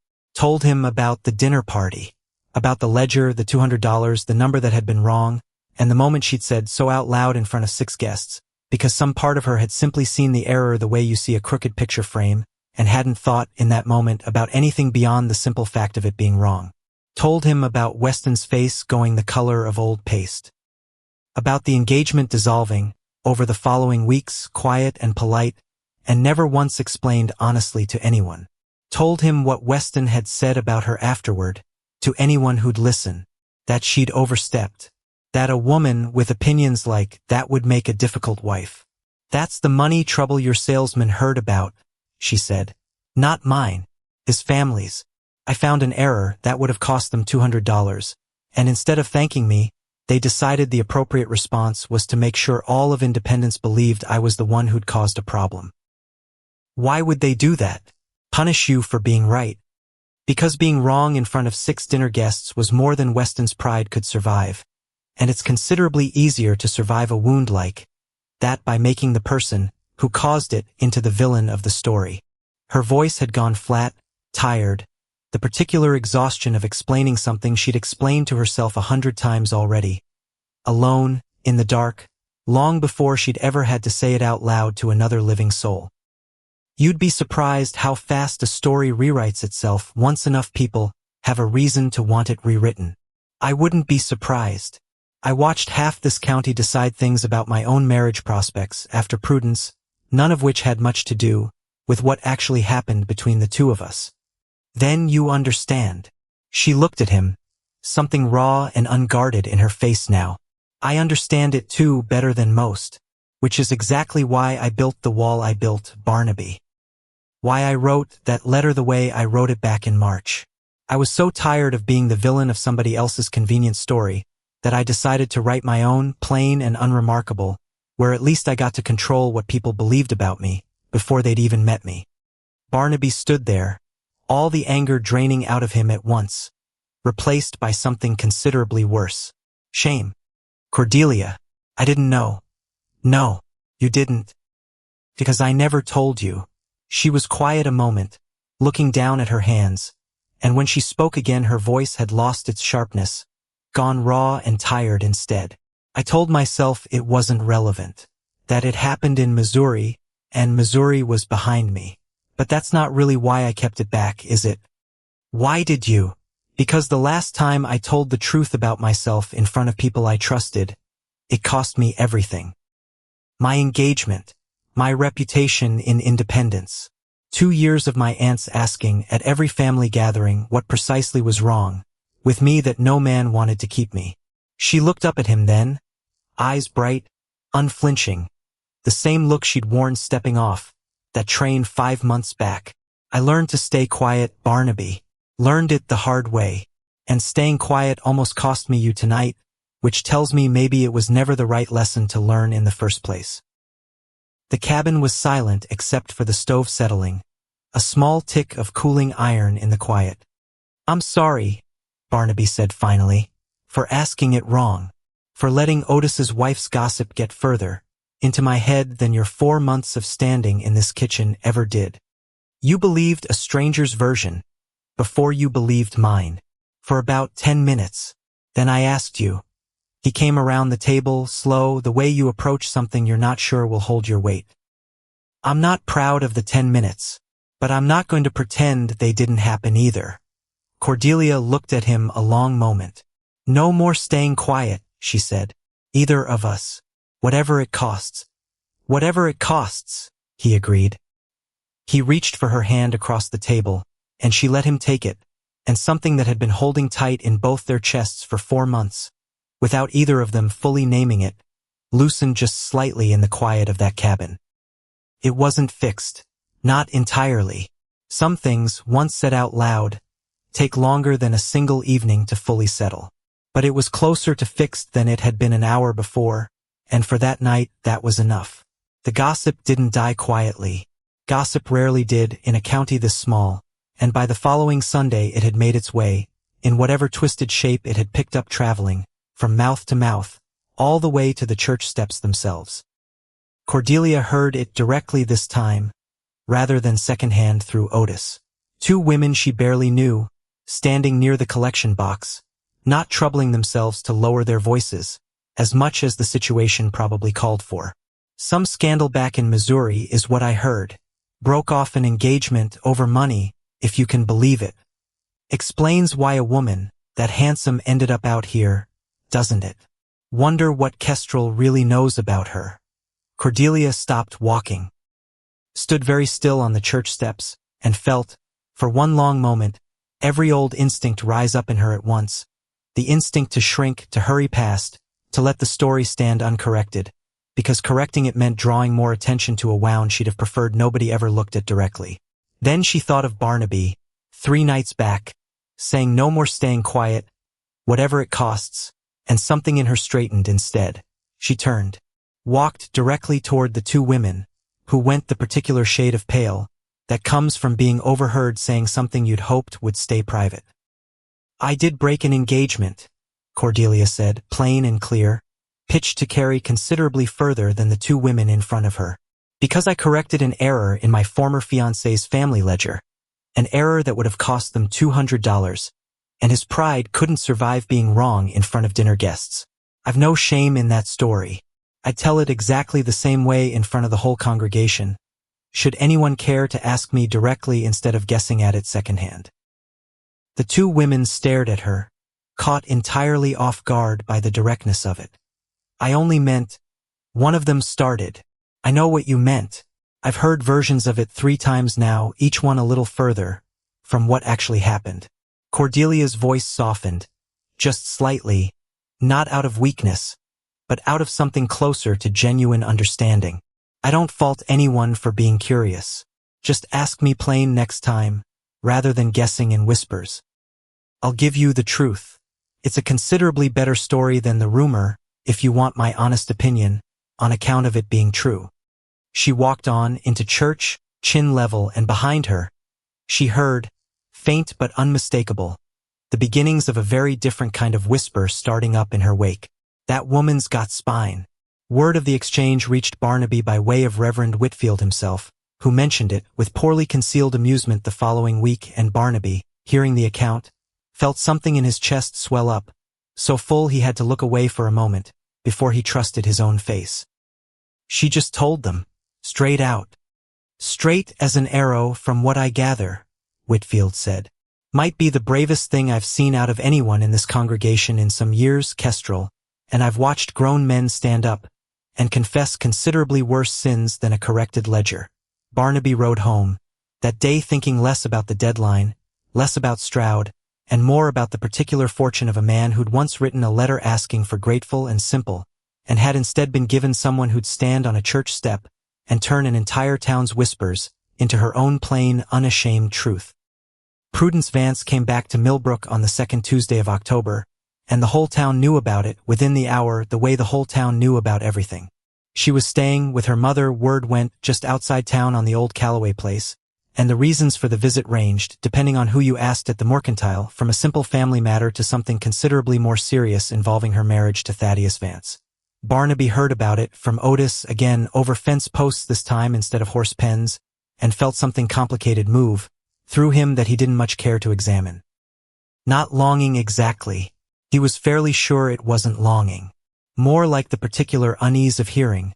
about the dinner party, about the ledger, the $200, the number that had been wrong, and the moment she'd said so out loud in front of 6 guests, because some part of her had simply seen the error the way you see a crooked picture frame, and hadn't thought in that moment about anything beyond the simple fact of it being wrong. Told him about Weston's face going the color of old paste. About the engagement dissolving, over the following weeks, quiet and polite, and never once explained honestly to anyone. Told him what Weston had said about her afterward, to anyone who'd listen, that she'd overstepped, that a woman with opinions like that would make a difficult wife. "That's the money trouble your salesman heard about," she said. "Not mine. His family's. I found an error that would have cost them $200, and instead of thanking me, they decided the appropriate response was to make sure all of Independence believed I was the one who'd caused a problem." "Why would they do that?" "Punish you for being right. Because being wrong in front of 6 dinner guests was more than Weston's pride could survive, and it's considerably easier to survive a wound like that by making the person who caused it into the villain of the story." Her voice had gone flat, tired, the particular exhaustion of explaining something she'd explained to herself 100 times already. Alone, in the dark, long before she'd ever had to say it out loud to another living soul. You'd be surprised how fast a story rewrites itself once enough people have a reason to want it rewritten. I wouldn't be surprised. I watched half this county decide things about my own marriage prospects after Prudence, none of which had much to do with what actually happened between the two of us. Then you understand. She looked at him, something raw and unguarded in her face now. I understand it too better than most, which is exactly why I built the wall I built, Barnaby. Why I wrote that letter the way I wrote it back in March. I was so tired of being the villain of somebody else's convenient story that I decided to write my own, plain and unremarkable, where at least I got to control what people believed about me before they'd even met me. Barnaby stood there, all the anger draining out of him at once, replaced by something considerably worse. Shame. Cordelia, I didn't know. No, you didn't. Because I never told you. She was quiet a moment, looking down at her hands, and when she spoke again her voice had lost its sharpness, gone raw and tired instead. I told myself it wasn't relevant, that it happened in Missouri, and Missouri was behind me. But that's not really why I kept it back, is it? Why did you? Because the last time I told the truth about myself in front of people I trusted, it cost me everything. My engagement, my reputation in independence. 2 years of my aunts asking at every family gathering what precisely was wrong with me that no man wanted to keep me. She looked up at him then, eyes bright, unflinching, the same look she'd worn stepping off that train 5 months back. I learned to stay quiet, Barnaby. Learned it the hard way. And staying quiet almost cost me you tonight, which tells me maybe it was never the right lesson to learn in the first place. The cabin was silent except for the stove settling, a small tick of cooling iron in the quiet. I'm sorry, Barnaby said finally, for asking it wrong, for letting Otis's wife's gossip get further into my head than your 4 months of standing in this kitchen ever did. You believed a stranger's version before you believed mine, for about 10 minutes. Then I asked you. He came around the table, slow, the way you approach something you're not sure will hold your weight. I'm not proud of the 10 minutes, but I'm not going to pretend they didn't happen either. Cordelia looked at him a long moment. No more staying quiet, she said. Either of us. Whatever it costs. Whatever it costs, he agreed. He reached for her hand across the table, and she let him take it, and something that had been holding tight in both their chests for 4 months, without either of them fully naming it, loosened just slightly in the quiet of that cabin. It wasn't fixed. Not entirely. Some things, once said out loud, take longer than a single evening to fully settle. But it was closer to fixed than it had been an hour before, and for that night that was enough. The gossip didn't die quietly. Gossip rarely did in a county this small, and by the following Sunday it had made its way, in whatever twisted shape it had picked up traveling, from mouth to mouth, all the way to the church steps themselves. Cordelia heard it directly this time, rather than secondhand through Otis. 2 women she barely knew, standing near the collection box, not troubling themselves to lower their voices, as much as the situation probably called for. Some scandal back in Missouri is what I heard. Broke off an engagement over money, if you can believe it. Explains why a woman, that handsome, ended up out here, doesn't it? Wonder what Kestrel really knows about her. Cordelia stopped walking, stood very still on the church steps, and felt, for one long moment, every old instinct rise up in her at once. The instinct to shrink, to hurry past, to let the story stand uncorrected, because correcting it meant drawing more attention to a wound she'd have preferred nobody ever looked at directly. Then she thought of Barnaby, 3 nights back, saying no more staying quiet, whatever it costs, and something in her straightened instead. She turned, walked directly toward the 2 women, who went the particular shade of pale that comes from being overheard saying something you'd hoped would stay private. I did break an engagement, Cordelia said, plain and clear, pitched to carry considerably further than the 2 women in front of her. Because I corrected an error in my former fiancé's family ledger, an error that would have cost them $200, and his pride couldn't survive being wrong in front of dinner guests. I've no shame in that story. I'd tell it exactly the same way in front of the whole congregation, should anyone care to ask me directly instead of guessing at it secondhand. The 2 women stared at her, caught entirely off guard by the directness of it. I only meant, one of them started. I know what you meant, I've heard versions of it 3 times now, each one a little further from what actually happened. Cordelia's voice softened, just slightly, not out of weakness, but out of something closer to genuine understanding. I don't fault anyone for being curious. Just ask me plain next time, rather than guessing in whispers. I'll give you the truth. It's a considerably better story than the rumor, if you want my honest opinion, on account of it being true. She walked on into church, chin level, and behind her, she heard, faint but unmistakable, the beginnings of a very different kind of whisper starting up in her wake. That woman's got spine. Word of the exchange reached Barnaby by way of Reverend Whitfield himself, who mentioned it with poorly concealed amusement the following week, and Barnaby, hearing the account, felt something in his chest swell up, so full he had to look away for a moment, before he trusted his own face. She just told them, straight out. Straight as an arrow from what I gather, Whitfield said. Might be the bravest thing I've seen out of anyone in this congregation in some years, Kestrel, and I've watched grown men stand up and confess considerably worse sins than a corrected ledger. Barnaby rode home, that day thinking less about the deadline, less about Stroud, and more about the particular fortune of a man who'd once written a letter asking for grateful and simple, and had instead been given someone who'd stand on a church step and turn an entire town's whispers into her own plain, unashamed truth. Prudence Vance came back to Millbrook on the second Tuesday of October, and the whole town knew about it within the hour the way the whole town knew about everything. She was staying with her mother, word went, just outside town on the old Calloway place, and the reasons for the visit ranged, depending on who you asked at the Mercantile, from a simple family matter to something considerably more serious involving her marriage to Thaddeus Vance. Barnaby heard about it from Otis, again over fence posts this time instead of horse pens, and felt something complicated move through him that he didn't much care to examine. Not longing exactly. He was fairly sure it wasn't longing. More like the particular unease of hearing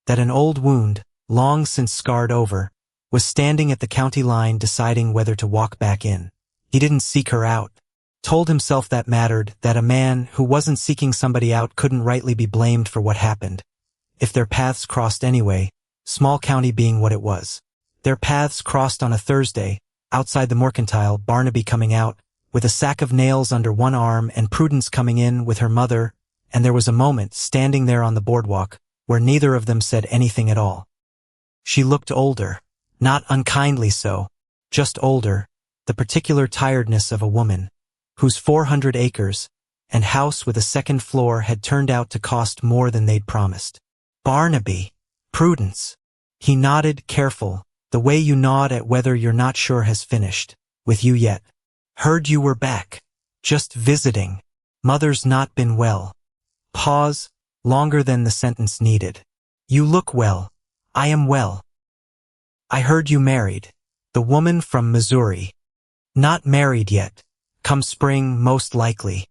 that an old wound, long since scarred over, was standing at the county line deciding whether to walk back in. He didn't seek her out. Told himself that mattered, that a man who wasn't seeking somebody out couldn't rightly be blamed for what happened. If their paths crossed anyway, small county being what it was. Their paths crossed on a Thursday, outside the Mercantile, Barnaby coming out, with a sack of nails under one arm, and Prudence coming in with her mother, and there was a moment, standing there on the boardwalk, where neither of them said anything at all. She looked older, not unkindly so, just older, the particular tiredness of a woman, whose 400 acres and house with a second floor had turned out to cost more than they'd promised. Barnaby, Prudence. He nodded, careful, the way you nod at whether you're not sure has finished with you yet. Heard you were back. Just visiting. Mother's not been well. Pause, longer than the sentence needed. You look well. I am well. I heard you married. The woman from Missouri. Not married yet. Come spring, most likely.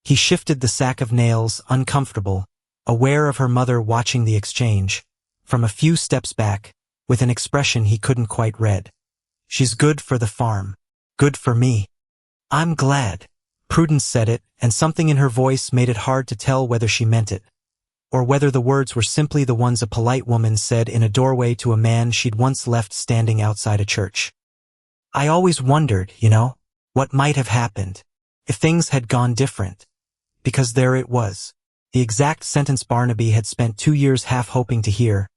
He shifted the sack of nails, uncomfortable, aware of her mother watching the exchange, from a few steps back, with an expression he couldn't quite read. She's good for the farm. Good for me. I'm glad. Prudence said it, and something in her voice made it hard to tell whether she meant it, or whether the words were simply the ones a polite woman said in a doorway to a man she'd once left standing outside a church. I always wondered, what might have happened if things had gone different. Because there it was. The exact sentence Barnaby had spent 2 years half hoping to hear,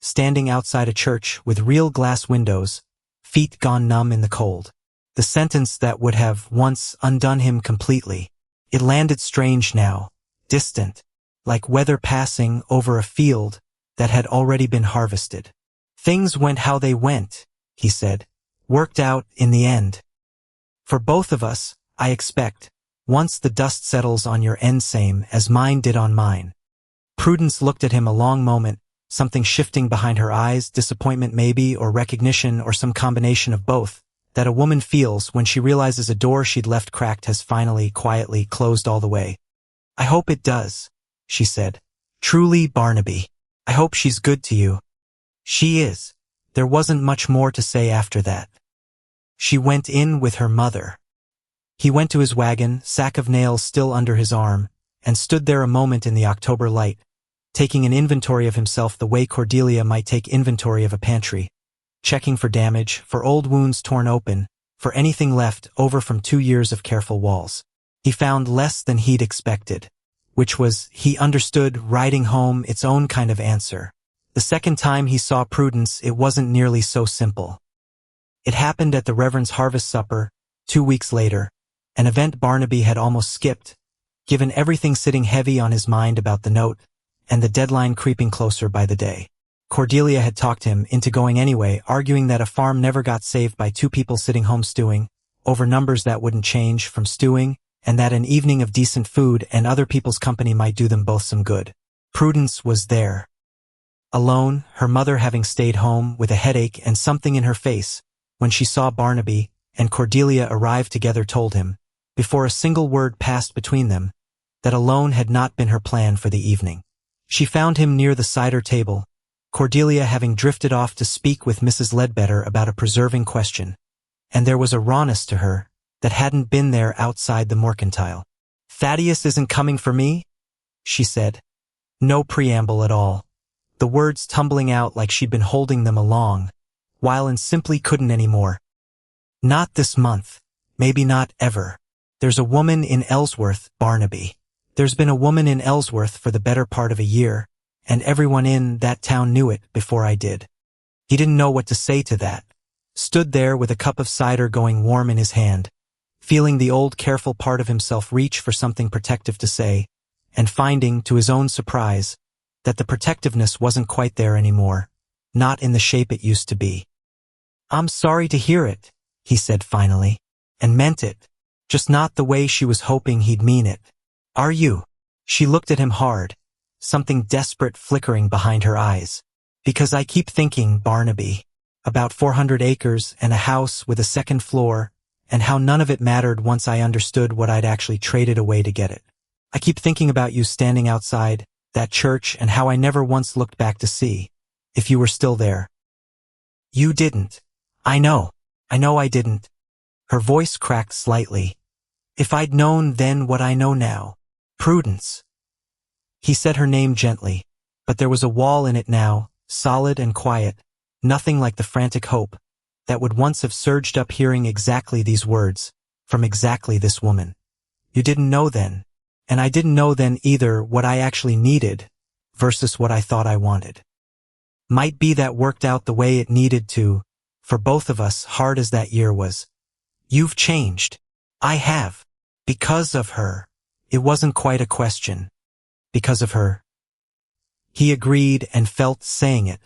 standing outside a church with real glass windows, feet gone numb in the cold. The sentence that would have once undone him completely. It landed strange now, distant, like weather passing over a field that had already been harvested. Things went how they went, he said. Worked out in the end. For both of us, I expect, once the dust settles on your end same as mine did on mine. Prudence looked at him a long moment, something shifting behind her eyes, disappointment maybe, or recognition, or some combination of both, that a woman feels when she realizes a door she'd left cracked has finally, quietly closed all the way. I hope it does, she said. Truly, Barnaby. I hope she's good to you. She is. There wasn't much more to say after that. She went in with her mother. He went to his wagon, sack of nails still under his arm, and stood there a moment in the October light, taking an inventory of himself the way Cordelia might take inventory of a pantry, checking for damage, for old wounds torn open, for anything left over from 2 years of careful walls. He found less than he'd expected, which was, he understood, riding home its own kind of answer. The second time he saw Prudence, it wasn't nearly so simple. It happened at the Reverend's harvest supper, 2 weeks later, an event Barnaby had almost skipped, given everything sitting heavy on his mind about the note, and the deadline creeping closer by the day. Cordelia had talked him into going anyway, arguing that a farm never got saved by 2 people sitting home stewing, over numbers that wouldn't change from stewing, and that an evening of decent food and other people's company might do them both some good. Prudence was there. Alone, her mother having stayed home with a headache and something in her face, when she saw Barnaby and Cordelia arrive together, told him, before a single word passed between them, that alone had not been her plan for the evening. She found him near the cider table, Cordelia having drifted off to speak with Mrs. Ledbetter about a preserving question, and there was a rawness to her that hadn't been there outside the mercantile. "Thaddeus isn't coming for me?" she said. No preamble at all. The words tumbling out like she'd been holding them along, while and simply couldn't anymore. "Not this month. Maybe not ever. There's a woman in Ellsworth, Barnaby. There's been a woman in Ellsworth for the better part of a year, and everyone in that town knew it before I did." He didn't know what to say to that. Stood there with a cup of cider going warm in his hand, feeling the old careful part of himself reach for something protective to say, and finding, to his own surprise, that the protectiveness wasn't quite there anymore, not in the shape it used to be. "I'm sorry to hear it," he said finally, and meant it, just not the way she was hoping he'd mean it. "Are you?" She looked at him hard, something desperate flickering behind her eyes. "Because I keep thinking, Barnaby, about 400 acres and a house with a second floor, and how none of it mattered once I understood what I'd actually traded away to get it. I keep thinking about you standing outside that church and how I never once looked back to see if you were still there." "You didn't. I know I didn't." Her voice cracked slightly. "If I'd known then what I know now. Prudence." He said her name gently, but there was a wall in it now, solid and quiet, nothing like the frantic hope that would once have surged up hearing exactly these words, from exactly this woman. "You didn't know then, and I didn't know then either what I actually needed versus what I thought I wanted. Might be that worked out the way it needed to, for both of us, hard as that year was. You've changed. I have. Because of her." It wasn't quite a question. Because of her. He agreed and felt saying it,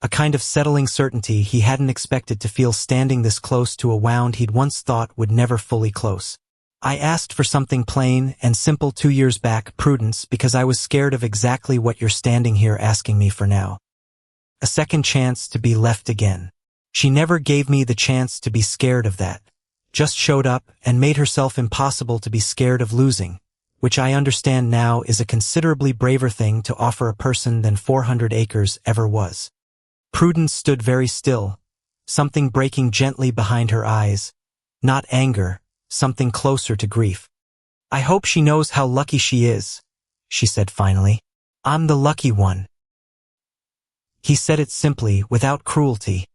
a kind of settling certainty he hadn't expected to feel standing this close to a wound he'd once thought would never fully close. "I asked for something plain and simple 2 years back, Prudence, because I was scared of exactly what you're standing here asking me for now. A second chance to be left again. She never gave me the chance to be scared of that. Just showed up and made herself impossible to be scared of losing, which I understand now is a considerably braver thing to offer a person than 400 acres ever was." Prudence stood very still, something breaking gently behind her eyes. Not anger, something closer to grief. "I hope she knows how lucky she is," she said finally. "I'm the lucky one." He said it simply, without cruelty,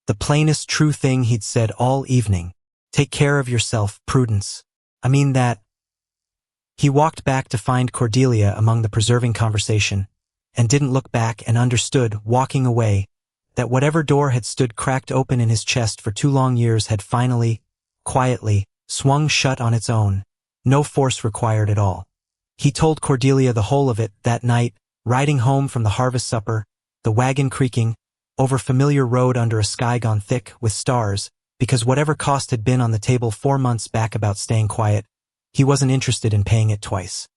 the plainest true thing he'd said all evening. "Take care of yourself, Prudence. I mean that." He walked back to find Cordelia among the preserving conversation, and didn't look back and understood, walking away, that whatever door had stood cracked open in his chest for 2 long years had finally, quietly, swung shut on its own, no force required at all. He told Cordelia the whole of it that night, riding home from the harvest supper, the wagon creaking, over familiar road under a sky gone thick with stars, because whatever cost had been on the table 4 months back about staying quiet, he wasn't interested in paying it twice.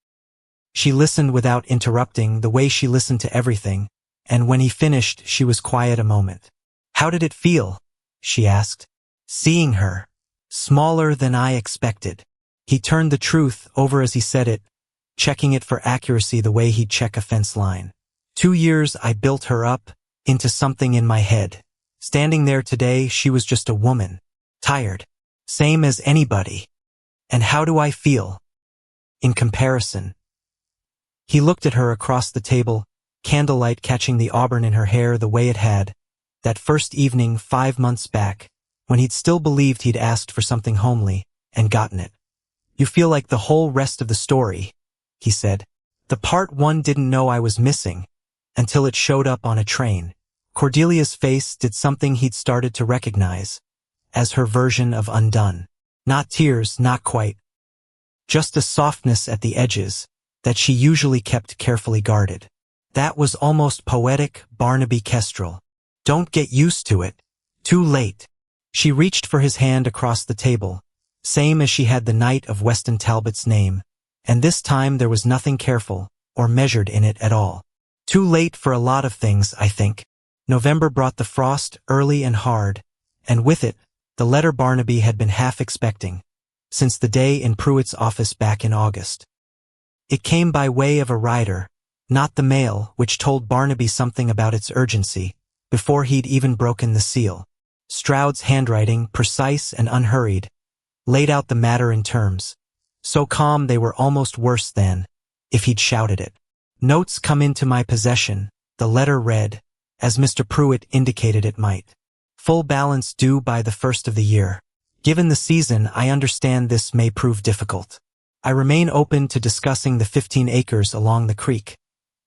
She listened without interrupting, the way she listened to everything, and when he finished she was quiet a moment. "How did it feel?" she asked. "Seeing her. Smaller than I expected." He turned the truth over as he said it, checking it for accuracy the way he'd check a fence line. 2 years I built her up into something in my head. Standing there today, she was just a woman. Tired. Same as anybody. And how do I feel? In comparison. He looked at her across the table, candlelight catching the auburn in her hair the way it had, that first evening 5 months back, when he'd still believed he'd asked for something homely, and gotten it. "You feel like the whole rest of the story," he said. "The part one didn't know I was missing, until it showed up on a train." Cordelia's face did something he'd started to recognize, as her version of undone. Not tears, not quite. Just a softness at the edges, that she usually kept carefully guarded. That was almost poetic, Barnaby Kestrel. "Don't get used to it. Too late." She reached for his hand across the table, same as she had the night of Weston Talbot's name, and this time there was nothing careful or measured in it at all. Too late for a lot of things, I think. November brought the frost early and hard, and with it, the letter Barnaby had been half expecting, since the day in Pruitt's office back in August. It came by way of a rider, not the mail, which told Barnaby something about its urgency, before he'd even broken the seal. Stroud's handwriting, precise and unhurried, laid out the matter in terms, so calm they were almost worse than if he'd shouted it. "Notes come into my possession," the letter read, as Mr. Pruitt indicated it might. "Full balance due by the 1st of the year. Given the season, I understand this may prove difficult. I remain open to discussing the 15 acres along the creek,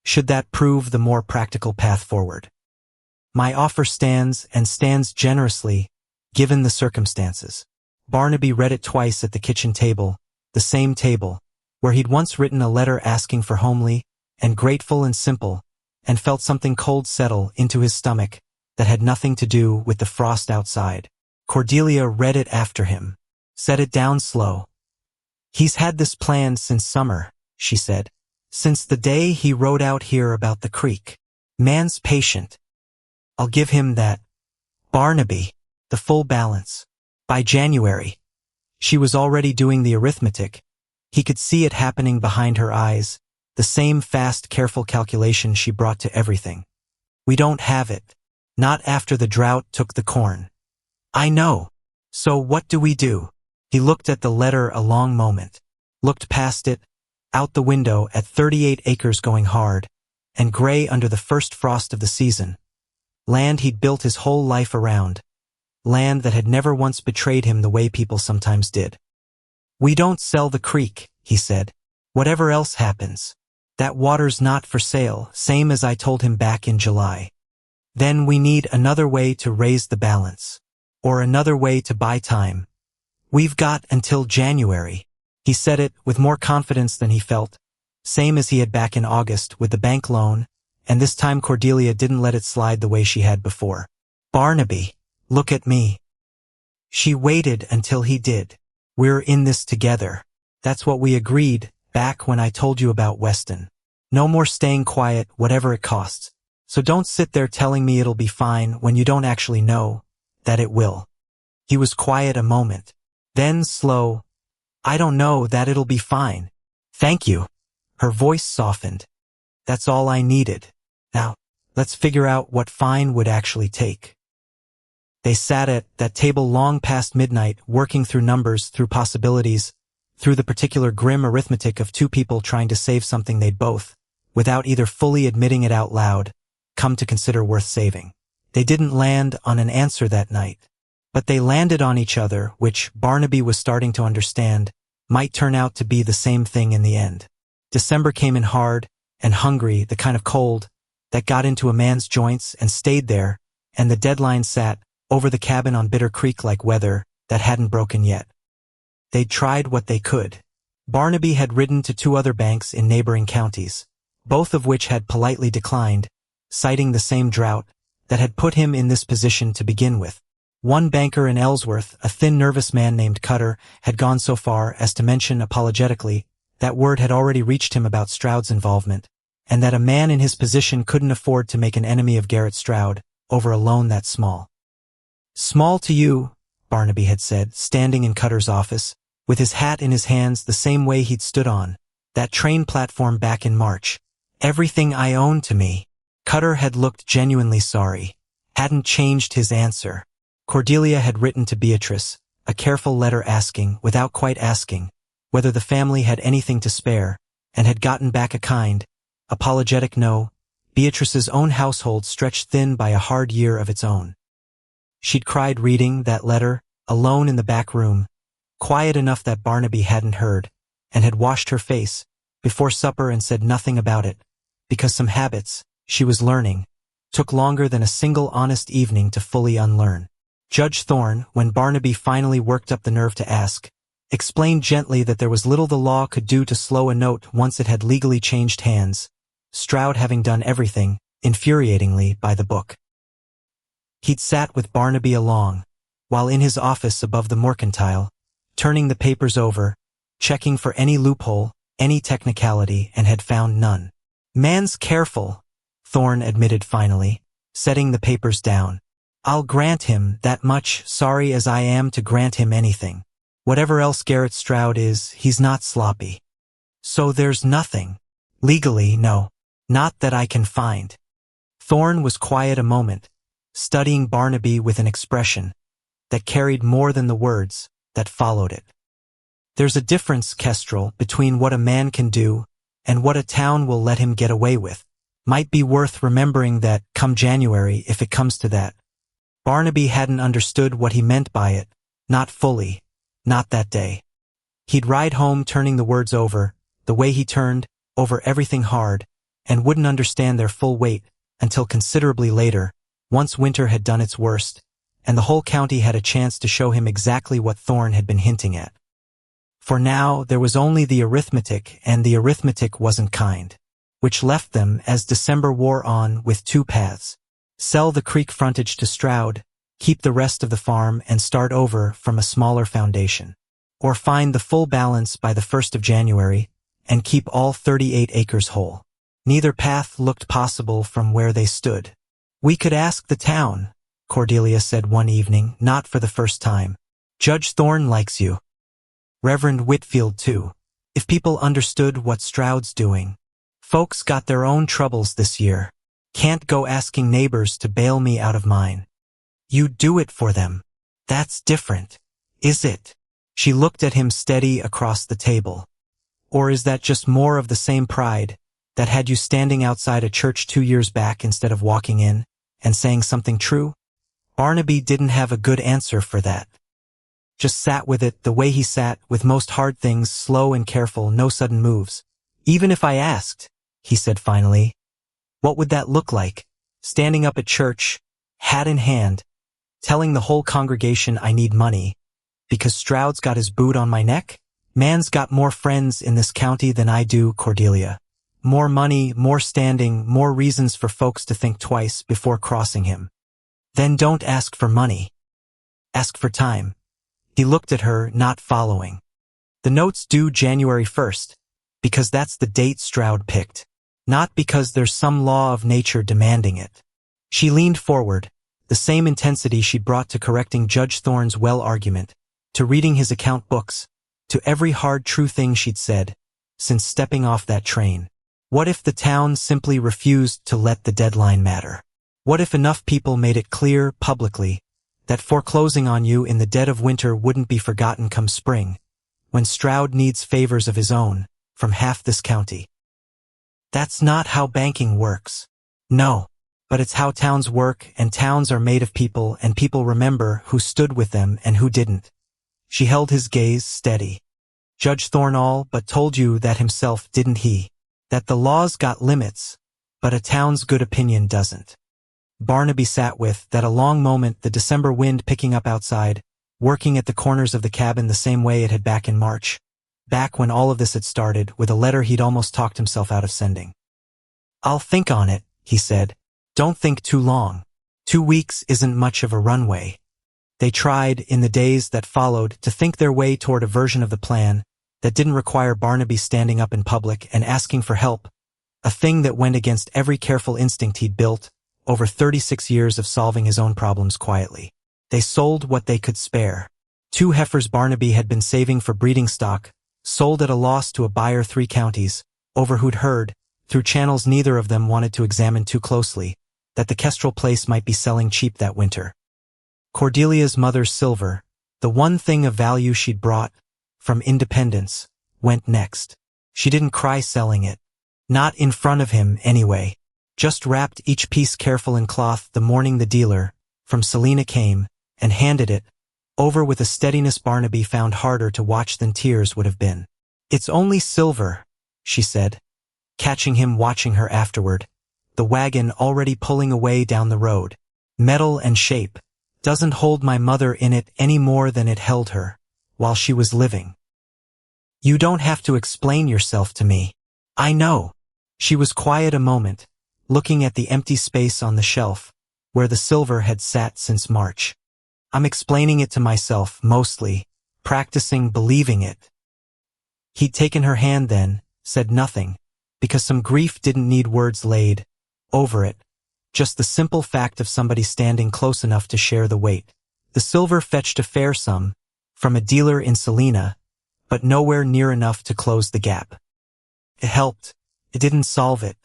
should that prove the more practical path forward. My offer stands, and stands generously, given the circumstances." Barnaby read it twice at the kitchen table, the same table, where he'd once written a letter asking for homely, and grateful and simple, and felt something cold settle into his stomach that had nothing to do with the frost outside. Cordelia read it after him, set it down slow. "He's had this planned since summer," she said. "Since the day he rode out here about the creek. Man's patient. I'll give him that. Barnaby, the full balance. By January." She was already doing the arithmetic. He could see it happening behind her eyes, the same fast, careful calculation she brought to everything. "We don't have it. Not after the drought took the corn." "I know. So what do we do?" He looked at the letter a long moment, looked past it, out the window at 38 acres going hard, and gray under the first frost of the season. Land he'd built his whole life around. Land that had never once betrayed him the way people sometimes did. "We don't sell the creek," he said. "Whatever else happens. That water's not for sale, same as I told him back in July. Then we need another way to raise the balance. Or another way to buy time. We've got until January." He said it with more confidence than he felt, same as he had back in August with the bank loan, and this time Cordelia didn't let it slide the way she had before. "Barnaby, look at me." She waited until he did. "We're in this together. That's what we agreed back when I told you about Weston. No more staying quiet, whatever it costs. So don't sit there telling me it'll be fine when you don't actually know that it will." He was quiet a moment. Then slow, "I don't know that it'll be fine. Thank you." Her voice softened. "That's all I needed. Now, let's figure out what fine would actually take." They sat at that table long past midnight, working through numbers, through possibilities, through the particular grim arithmetic of two people trying to save something they'd both, without either fully admitting it out loud, come to consider worth saving. They didn't land on an answer that night, but they landed on each other, which Barnaby was starting to understand might turn out to be the same thing in the end. December came in hard and hungry, the kind of cold that got into a man's joints and stayed there, and the deadline sat over the cabin on Bitter Creek like weather that hadn't broken yet. They'd tried what they could. Barnaby had ridden to 2 other banks in neighboring counties, both of which had politely declined, citing the same drought that had put him in this position to begin with. One banker in Ellsworth, a thin, nervous man named Cutter, had gone so far as to mention apologetically that word had already reached him about Stroud's involvement, and that a man in his position couldn't afford to make an enemy of Garrett Stroud over a loan that small. "Small to you," Barnaby had said, standing in Cutter's office, with his hat in his hands the same way he'd stood on that train platform back in March. "Everything I own to me." Cutter had looked genuinely sorry, hadn't changed his answer. Cordelia had written to Beatrice, a careful letter asking, without quite asking, whether the family had anything to spare, and had gotten back a kind, apologetic no, Beatrice's own household stretched thin by a hard year of its own. She'd cried reading that letter, alone in the back room, quiet enough that Barnaby hadn't heard, and had washed her face before supper and said nothing about it, because some habits she was learning took longer than a single honest evening to fully unlearn. Judge Thorne, when Barnaby finally worked up the nerve to ask, explained gently that there was little the law could do to slow a note once it had legally changed hands, Stroud having done everything, infuriatingly, by the book. He'd sat with Barnaby along, while in his office above the mercantile, turning the papers over, checking for any loophole, any technicality, and had found none. "Man's careful," Thorne admitted finally, setting the papers down. "I'll grant him that much, sorry as I am to grant him anything. Whatever else Garrett Stroud is, he's not sloppy. So there's nothing. Legally, no. Not that I can find." Thorne was quiet a moment, studying Barnaby with an expression that carried more than the words that followed it. "There's a difference, Kestrel, between what a man can do and what a town will let him get away with. Might be worth remembering that, come January, if it comes to that." Barnaby hadn't understood what he meant by it, not fully, not that day. He'd ride home turning the words over, the way he turned over everything hard, and wouldn't understand their full weight until considerably later, once winter had done its worst, and the whole county had a chance to show him exactly what Thorne had been hinting at. For now, there was only the arithmetic, and the arithmetic wasn't kind, which left them, as December wore on, with two paths: sell the creek frontage to Stroud, keep the rest of the farm and start over from a smaller foundation, or find the full balance by the 1st of January and keep all 38 acres whole. Neither path looked possible from where they stood. "We could ask the town," Cordelia said one evening, not for the first time. "Judge Thorne likes you. Reverend Whitfield too. If people understood what Stroud's doing. Folks got their own troubles this year. Can't go asking neighbors to bail me out of mine. You do it for them. That's different, is it?" She looked at him steady across the table. "Or is that just more of the same pride that had you standing outside a church 2 years back instead of walking in and saying something true?" Barnaby didn't have a good answer for that. Just sat with it the way he sat with most hard things, slow and careful, no sudden moves. "Even if I asked," he said finally, "what would that look like? Standing up at church, hat in hand, telling the whole congregation I need money because Stroud's got his boot on my neck? Man's got more friends in this county than I do, Cordelia. More money, more standing, more reasons for folks to think twice before crossing him. Then don't ask for money. Ask for time." He looked at her, not following. "The note's due January 1st, because that's the date Stroud picked. Not because there's some law of nature demanding it." She leaned forward, the same intensity she'd brought to correcting Judge Thorne's well argument, to reading his account books, to every hard true thing she'd said since stepping off that train. What if the town simply refused to let the deadline matter? What if enough people made it clear, publicly, that foreclosing on you in the dead of winter wouldn't be forgotten come spring, when Stroud needs favors of his own from half this county? That's not how banking works. No, but it's how towns work, and towns are made of people, and people remember who stood with them and who didn't. She held his gaze steady. "Judge Thorne all but told you that himself, didn't he? That the law's got limits, but a town's good opinion doesn't." Barnaby sat with that a long moment, the December wind picking up outside, working at the corners of the cabin the same way it had back in March, back when all of this had started, with a letter he'd almost talked himself out of sending. "I'll think on it," he said. "Don't think too long. 2 weeks isn't much of a runway." They tried, in the days that followed, to think their way toward a version of the plan that didn't require Barnaby standing up in public and asking for help, a thing that went against every careful instinct he'd built over 36 years of solving his own problems quietly. They sold what they could spare. 2 heifers Barnaby had been saving for breeding stock, sold at a loss to a buyer 3 counties, over who'd heard, through channels neither of them wanted to examine too closely, that the Kestrel place might be selling cheap that winter. Cordelia's mother's silver, the one thing of value she'd brought from Independence, went next. She didn't cry selling it. Not in front of him, anyway. Just wrapped each piece careful in cloth the morning the dealer, from Selina came, and handed it, over with a steadiness Barnaby found harder to watch than tears would have been. "It's only silver," she said, catching him watching her afterward, the wagon already pulling away down the road. "Metal and shape. Doesn't hold my mother in it any more than it held her, while she was living. You don't have to explain yourself to me. I know." She was quiet a moment, looking at the empty space on the shelf, where the silver had sat since March. "I'm explaining it to myself, mostly, practicing believing it." He'd taken her hand then, said nothing, because some grief didn't need words laid over it, just the simple fact of somebody standing close enough to share the weight. The silver fetched a fair sum, from a dealer in Selina, but nowhere near enough to close the gap. It helped. It didn't solve it.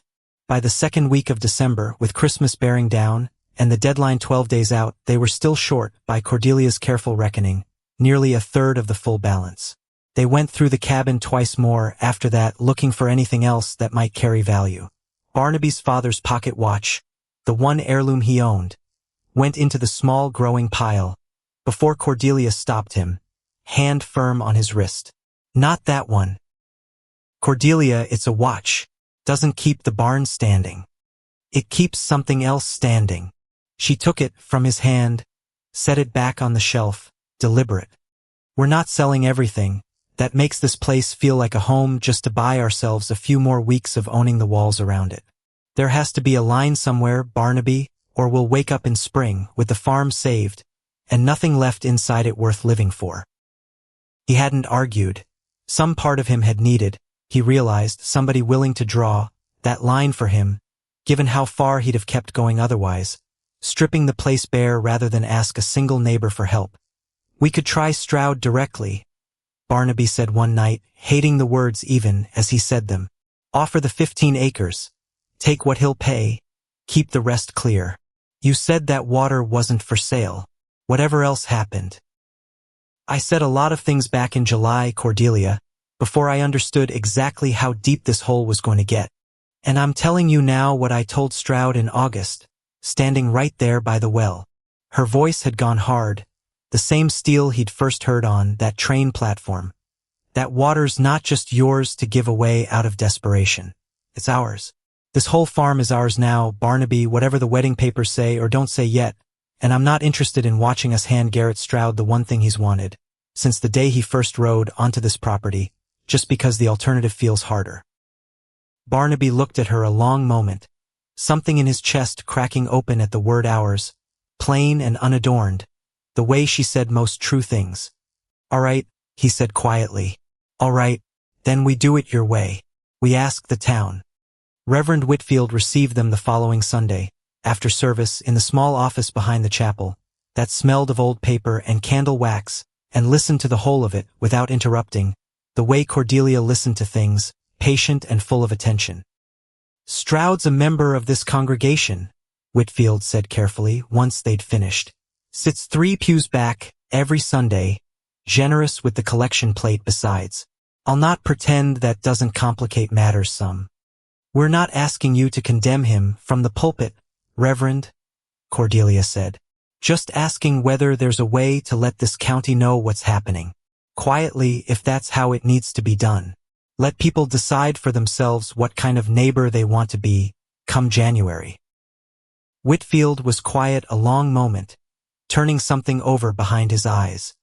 By the second week of December, with Christmas bearing down, and the deadline 12 days out, they were still short, by Cordelia's careful reckoning, nearly a third of the full balance. They went through the cabin twice more after that, looking for anything else that might carry value. Barnaby's father's pocket watch, the one heirloom he owned, went into the small growing pile, before Cordelia stopped him, hand firm on his wrist. "Not that one. Cordelia, it's a watch. Doesn't keep the barn standing. It keeps something else standing." She took it from his hand, set it back on the shelf, deliberate. "We're not selling everything. That makes this place feel like a home, just to buy ourselves a few more weeks of owning the walls around it. There has to be a line somewhere, Barnaby, or we'll wake up in spring with the farm saved, and nothing left inside it worth living for." He hadn't argued. Some part of him had needed, he realized, somebody willing to draw that line for him, given how far he'd have kept going otherwise, stripping the place bare rather than ask a single neighbor for help. "We could try Stroud directly," Barnaby said one night, hating the words even as he said them. "Offer the 15 acres. Take what he'll pay. Keep the rest clear. You said that water wasn't for sale. Whatever else happened." "I said a lot of things back in July, Cordelia, before I understood exactly how deep this hole was going to get. And I'm telling you now what I told Stroud in August, standing right there by the well." Her voice had gone hard, the same steel he'd first heard on that train platform. "That water's not just yours to give away out of desperation. It's ours. This whole farm is ours now, Barnaby, whatever the wedding papers say or don't say yet, and I'm not interested in watching us hand Garrett Stroud the one thing he's wanted, since the day he first rode onto this property, just because the alternative feels harder." Barnaby looked at her a long moment, something in his chest cracking open at the word ours, plain and unadorned, the way she said most true things. "All right," he said quietly. "All right, then we do it your way. We ask the town." Reverend Whitfield received them the following Sunday, after service, in the small office behind the chapel, that smelled of old paper and candle wax, and listened to the whole of it without interrupting, the way Cordelia listened to things, patient and full of attention. "Stroud's a member of this congregation," Whitfield said carefully once they'd finished. "Sits 3 pews back, every Sunday, generous with the collection plate besides. I'll not pretend that doesn't complicate matters some." "We're not asking you to condemn him from the pulpit, Reverend," Cordelia said. "Just asking whether there's a way to let this county know what's happening. Quietly, if that's how it needs to be done. Let people decide for themselves what kind of neighbor they want to be, come January." Whitfield was quiet a long moment, turning something over behind his eyes.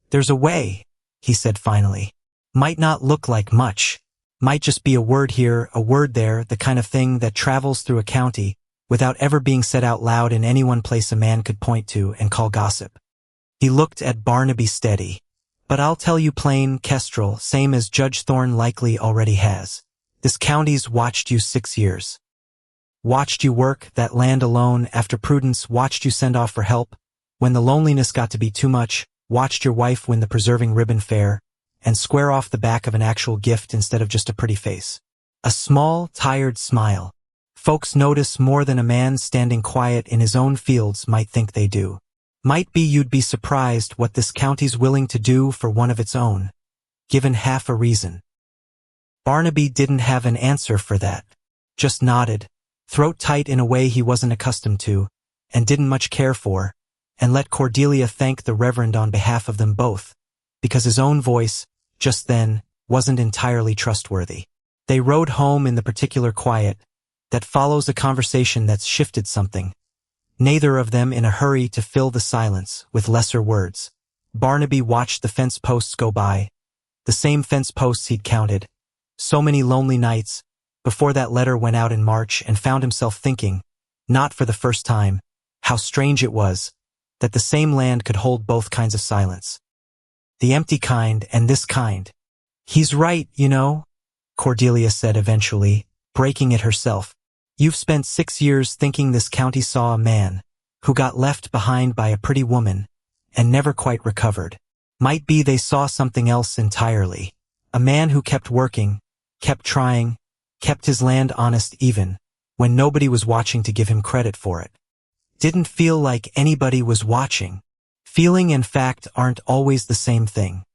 "There's a way," he said finally. "Might not look like much. Might just be a word here, a word there, the kind of thing that travels through a county, without ever being said out loud in any one place a man could point to and call gossip." He looked at Barnaby steady. "But I'll tell you plain, Kestrel, same as Judge Thorne likely already has. This county's watched you 6 years. Watched you work that land alone after Prudence, watched you send off for help when the loneliness got to be too much, watched your wife win the preserving ribbon fair, and square off the back of an actual gift instead of just a pretty face. A small, tired smile. Folks notice more than a man standing quiet in his own fields might think they do. Might be you'd be surprised what this county's willing to do for one of its own, given half a reason." Barnaby didn't have an answer for that, just nodded, throat tight in a way he wasn't accustomed to, and didn't much care for, and let Cordelia thank the Reverend on behalf of them both, because his own voice, just then, wasn't entirely trustworthy. They rode home in the particular quiet that follows a conversation that's shifted something, neither of them in a hurry to fill the silence with lesser words. Barnaby watched the fence posts go by, the same fence posts he'd counted so many lonely nights before that letter went out in March, and found himself thinking, not for the first time, how strange it was that the same land could hold both kinds of silence. The empty kind and this kind. "He's right, you know," Cordelia said eventually, breaking it herself. "You've spent 6 years thinking this county saw a man who got left behind by a pretty woman and never quite recovered. Might be they saw something else entirely. A man who kept working, kept trying, kept his land honest even when nobody was watching to give him credit for it. Didn't feel like anybody was watching. Feeling and fact aren't always the same thing."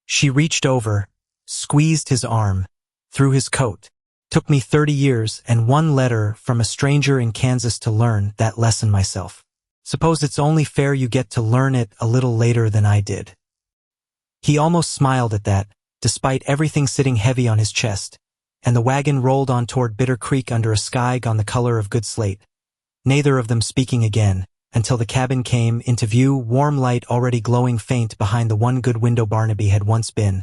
She reached over, squeezed his arm, through his coat. "Took me 30 years and one letter from a stranger in Kansas to learn that lesson myself. Suppose it's only fair you get to learn it a little later than I did." He almost smiled at that, despite everything sitting heavy on his chest, and the wagon rolled on toward Bitter Creek under a sky gone the color of good slate, neither of them speaking again, until the cabin came into view, warm light already glowing faint behind the one good window Barnaby had once been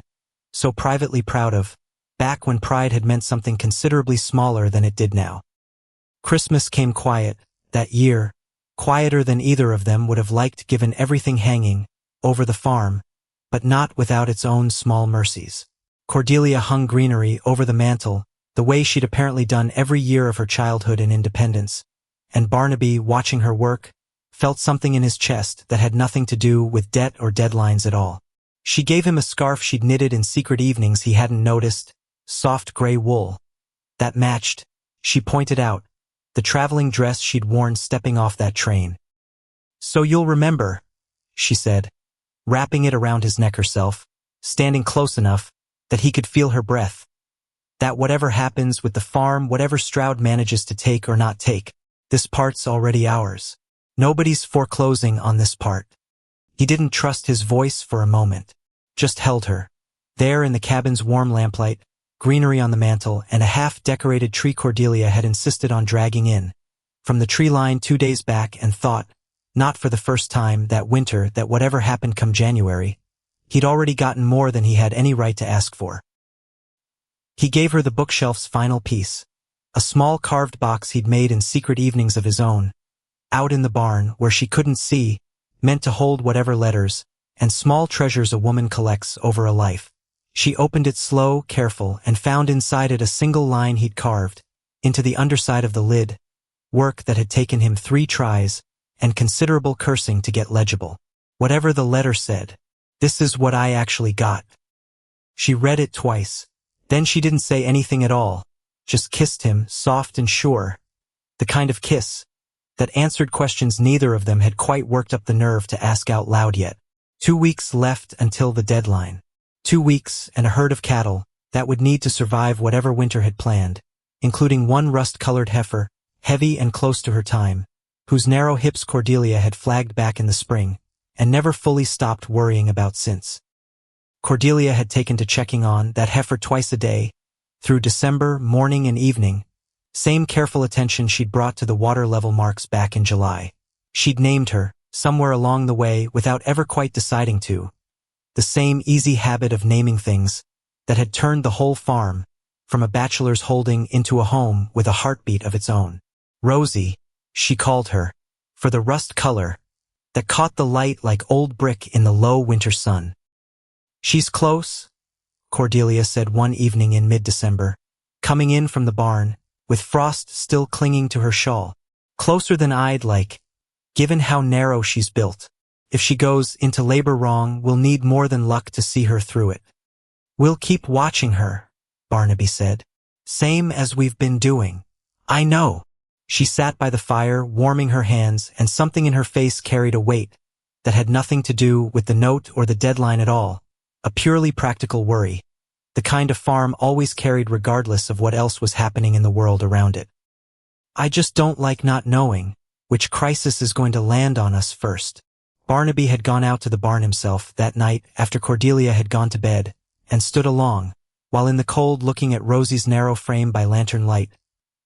so privately proud of, back when pride had meant something considerably smaller than it did now. Christmas came quiet, that year, quieter than either of them would have liked given everything hanging over the farm, but not without its own small mercies. Cordelia hung greenery over the mantel, the way she'd apparently done every year of her childhood and independence, and Barnaby, watching her work, felt something in his chest that had nothing to do with debt or deadlines at all. She gave him a scarf she'd knitted in secret evenings he hadn't noticed, soft gray wool. That matched, she pointed out, the traveling dress she'd worn stepping off that train. "So you'll remember," she said, wrapping it around his neck herself, standing close enough that he could feel her breath, "that whatever happens with the farm, whatever Stroud manages to take or not take, this part's already ours. Nobody's foreclosing on this part." He didn't trust his voice for a moment, just held her, there in the cabin's warm lamplight, greenery on the mantel, and a half-decorated tree Cordelia had insisted on dragging in from the tree line 2 days back, and thought, not for the first time that winter, that whatever happened come January, he'd already gotten more than he had any right to ask for. He gave her the bookshelf's final piece, a small carved box he'd made in secret evenings of his own, out in the barn where she couldn't see, meant to hold whatever letters and small treasures a woman collects over a life. She opened it slow, careful, and found inside it a single line he'd carved into the underside of the lid, work that had taken him 3 tries and considerable cursing to get legible. Whatever the letter said, "This is what I actually got." She read it twice. Then she didn't say anything at all, just kissed him, soft and sure, the kind of kiss that answered questions neither of them had quite worked up the nerve to ask out loud yet. 2 weeks left until the deadline. 2 weeks and a herd of cattle that would need to survive whatever winter had planned, including one rust-colored heifer, heavy and close to her time, whose narrow hips Cordelia had flagged back in the spring, and never fully stopped worrying about since. Cordelia had taken to checking on that heifer twice a day, through December, morning and evening, same careful attention she'd brought to the water level marks back in July. She'd named her, somewhere along the way without ever quite deciding to, the same easy habit of naming things that had turned the whole farm from a bachelor's holding into a home with a heartbeat of its own. Rosie, she called her, for the rust color that caught the light like old brick in the low winter sun. "She's close," Cordelia said one evening in mid-December, coming in from the barn, with frost still clinging to her shawl. "Closer than I'd like, given how narrow she's built. If she goes into labor wrong, we'll need more than luck to see her through it." "We'll keep watching her," Barnaby said. "Same as we've been doing." "I know." She sat by the fire, warming her hands, and something in her face carried a weight that had nothing to do with the note or the deadline at all, a purely practical worry, the kind a farm always carried regardless of what else was happening in the world around it. I just don't like not knowing which crisis is going to land on us first. Barnaby had gone out to the barn himself that night after Cordelia had gone to bed, and stood along, while in the cold looking at Rosie's narrow frame by lantern light,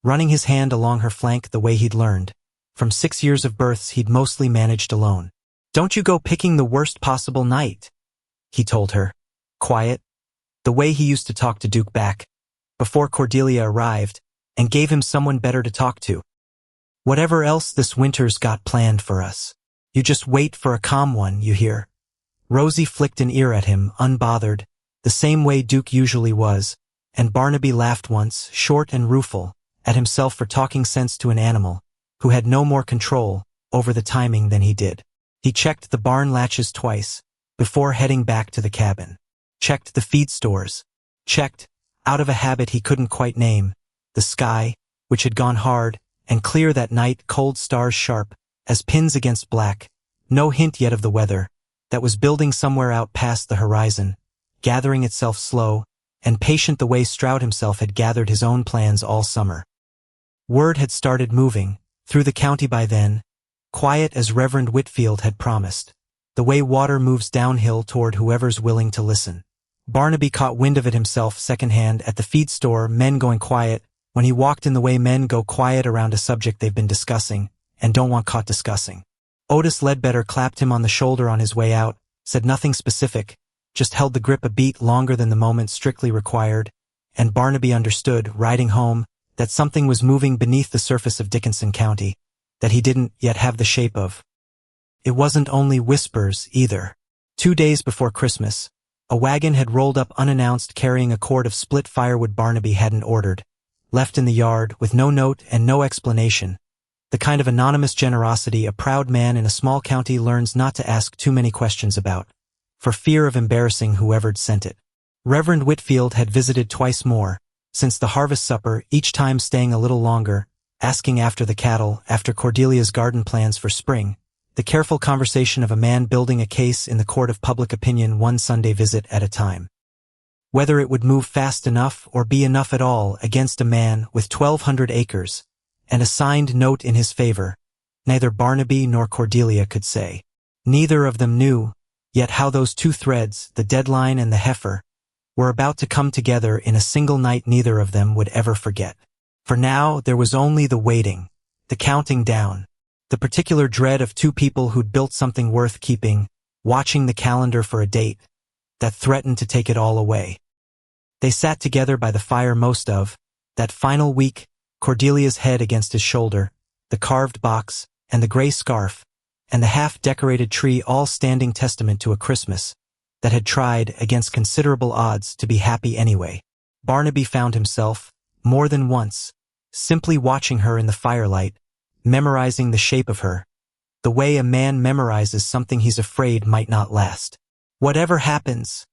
running his hand along her flank the way he'd learned. From 6 years of births he'd mostly managed alone. Don't you go picking the worst possible night, he told her. Quiet, the way he used to talk to Duke back, before Cordelia arrived, and gave him someone better to talk to. Whatever else this winter's got planned for us, you just wait for a calm one, you hear? Rosie flicked an ear at him, unbothered, the same way Duke usually was, and Barnaby laughed once, short and rueful, at himself for talking sense to an animal, who had no more control over the timing than he did. He checked the barn latches twice, before heading back to the cabin. Checked the feed stores. Checked, out of a habit he couldn't quite name, the sky, which had gone hard and clear that night, cold stars sharp as pins against black, no hint yet of the weather, that was building somewhere out past the horizon, gathering itself slow and patient the way Stroud himself had gathered his own plans all summer. Word had started moving through the county by then, quiet as Reverend Whitfield had promised, the way water moves downhill toward whoever's willing to listen. Barnaby caught wind of it himself secondhand at the feed store, men going quiet, when he walked in the way men go quiet around a subject they've been discussing, and don't want caught discussing. Otis Ledbetter clapped him on the shoulder on his way out, said nothing specific, just held the grip a beat longer than the moment strictly required, and Barnaby understood, riding home, that something was moving beneath the surface of Dickinson County, that he didn't yet have the shape of. It wasn't only whispers, either. 2 days before Christmas, a wagon had rolled up unannounced carrying a cord of split firewood Barnaby hadn't ordered, left in the yard with no note and no explanation, the kind of anonymous generosity a proud man in a small county learns not to ask too many questions about, for fear of embarrassing whoever'd sent it. Reverend Whitfield had visited twice more, since the harvest supper, each time staying a little longer, asking after the cattle, after Cordelia's garden plans for spring, the careful conversation of a man building a case in the court of public opinion one Sunday visit at a time. Whether it would move fast enough or be enough at all against a man with 1,200 acres, and a signed note in his favor, neither Barnaby nor Cordelia could say. Neither of them knew, yet how those two threads, the deadline and the heifer, were about to come together in a single night neither of them would ever forget. For now there was only the waiting, the counting down, the particular dread of two people who'd built something worth keeping, watching the calendar for a date that threatened to take it all away. They sat together by the fire most of that final week, Cordelia's head against his shoulder, the carved box, and the gray scarf, and the half-decorated tree all standing testament to a Christmas that had tried, against considerable odds, to be happy anyway. Barnaby found himself, more than once, simply watching her in the firelight, memorizing the shape of her, the way a man memorizes something he's afraid might not last. "Whatever happens,"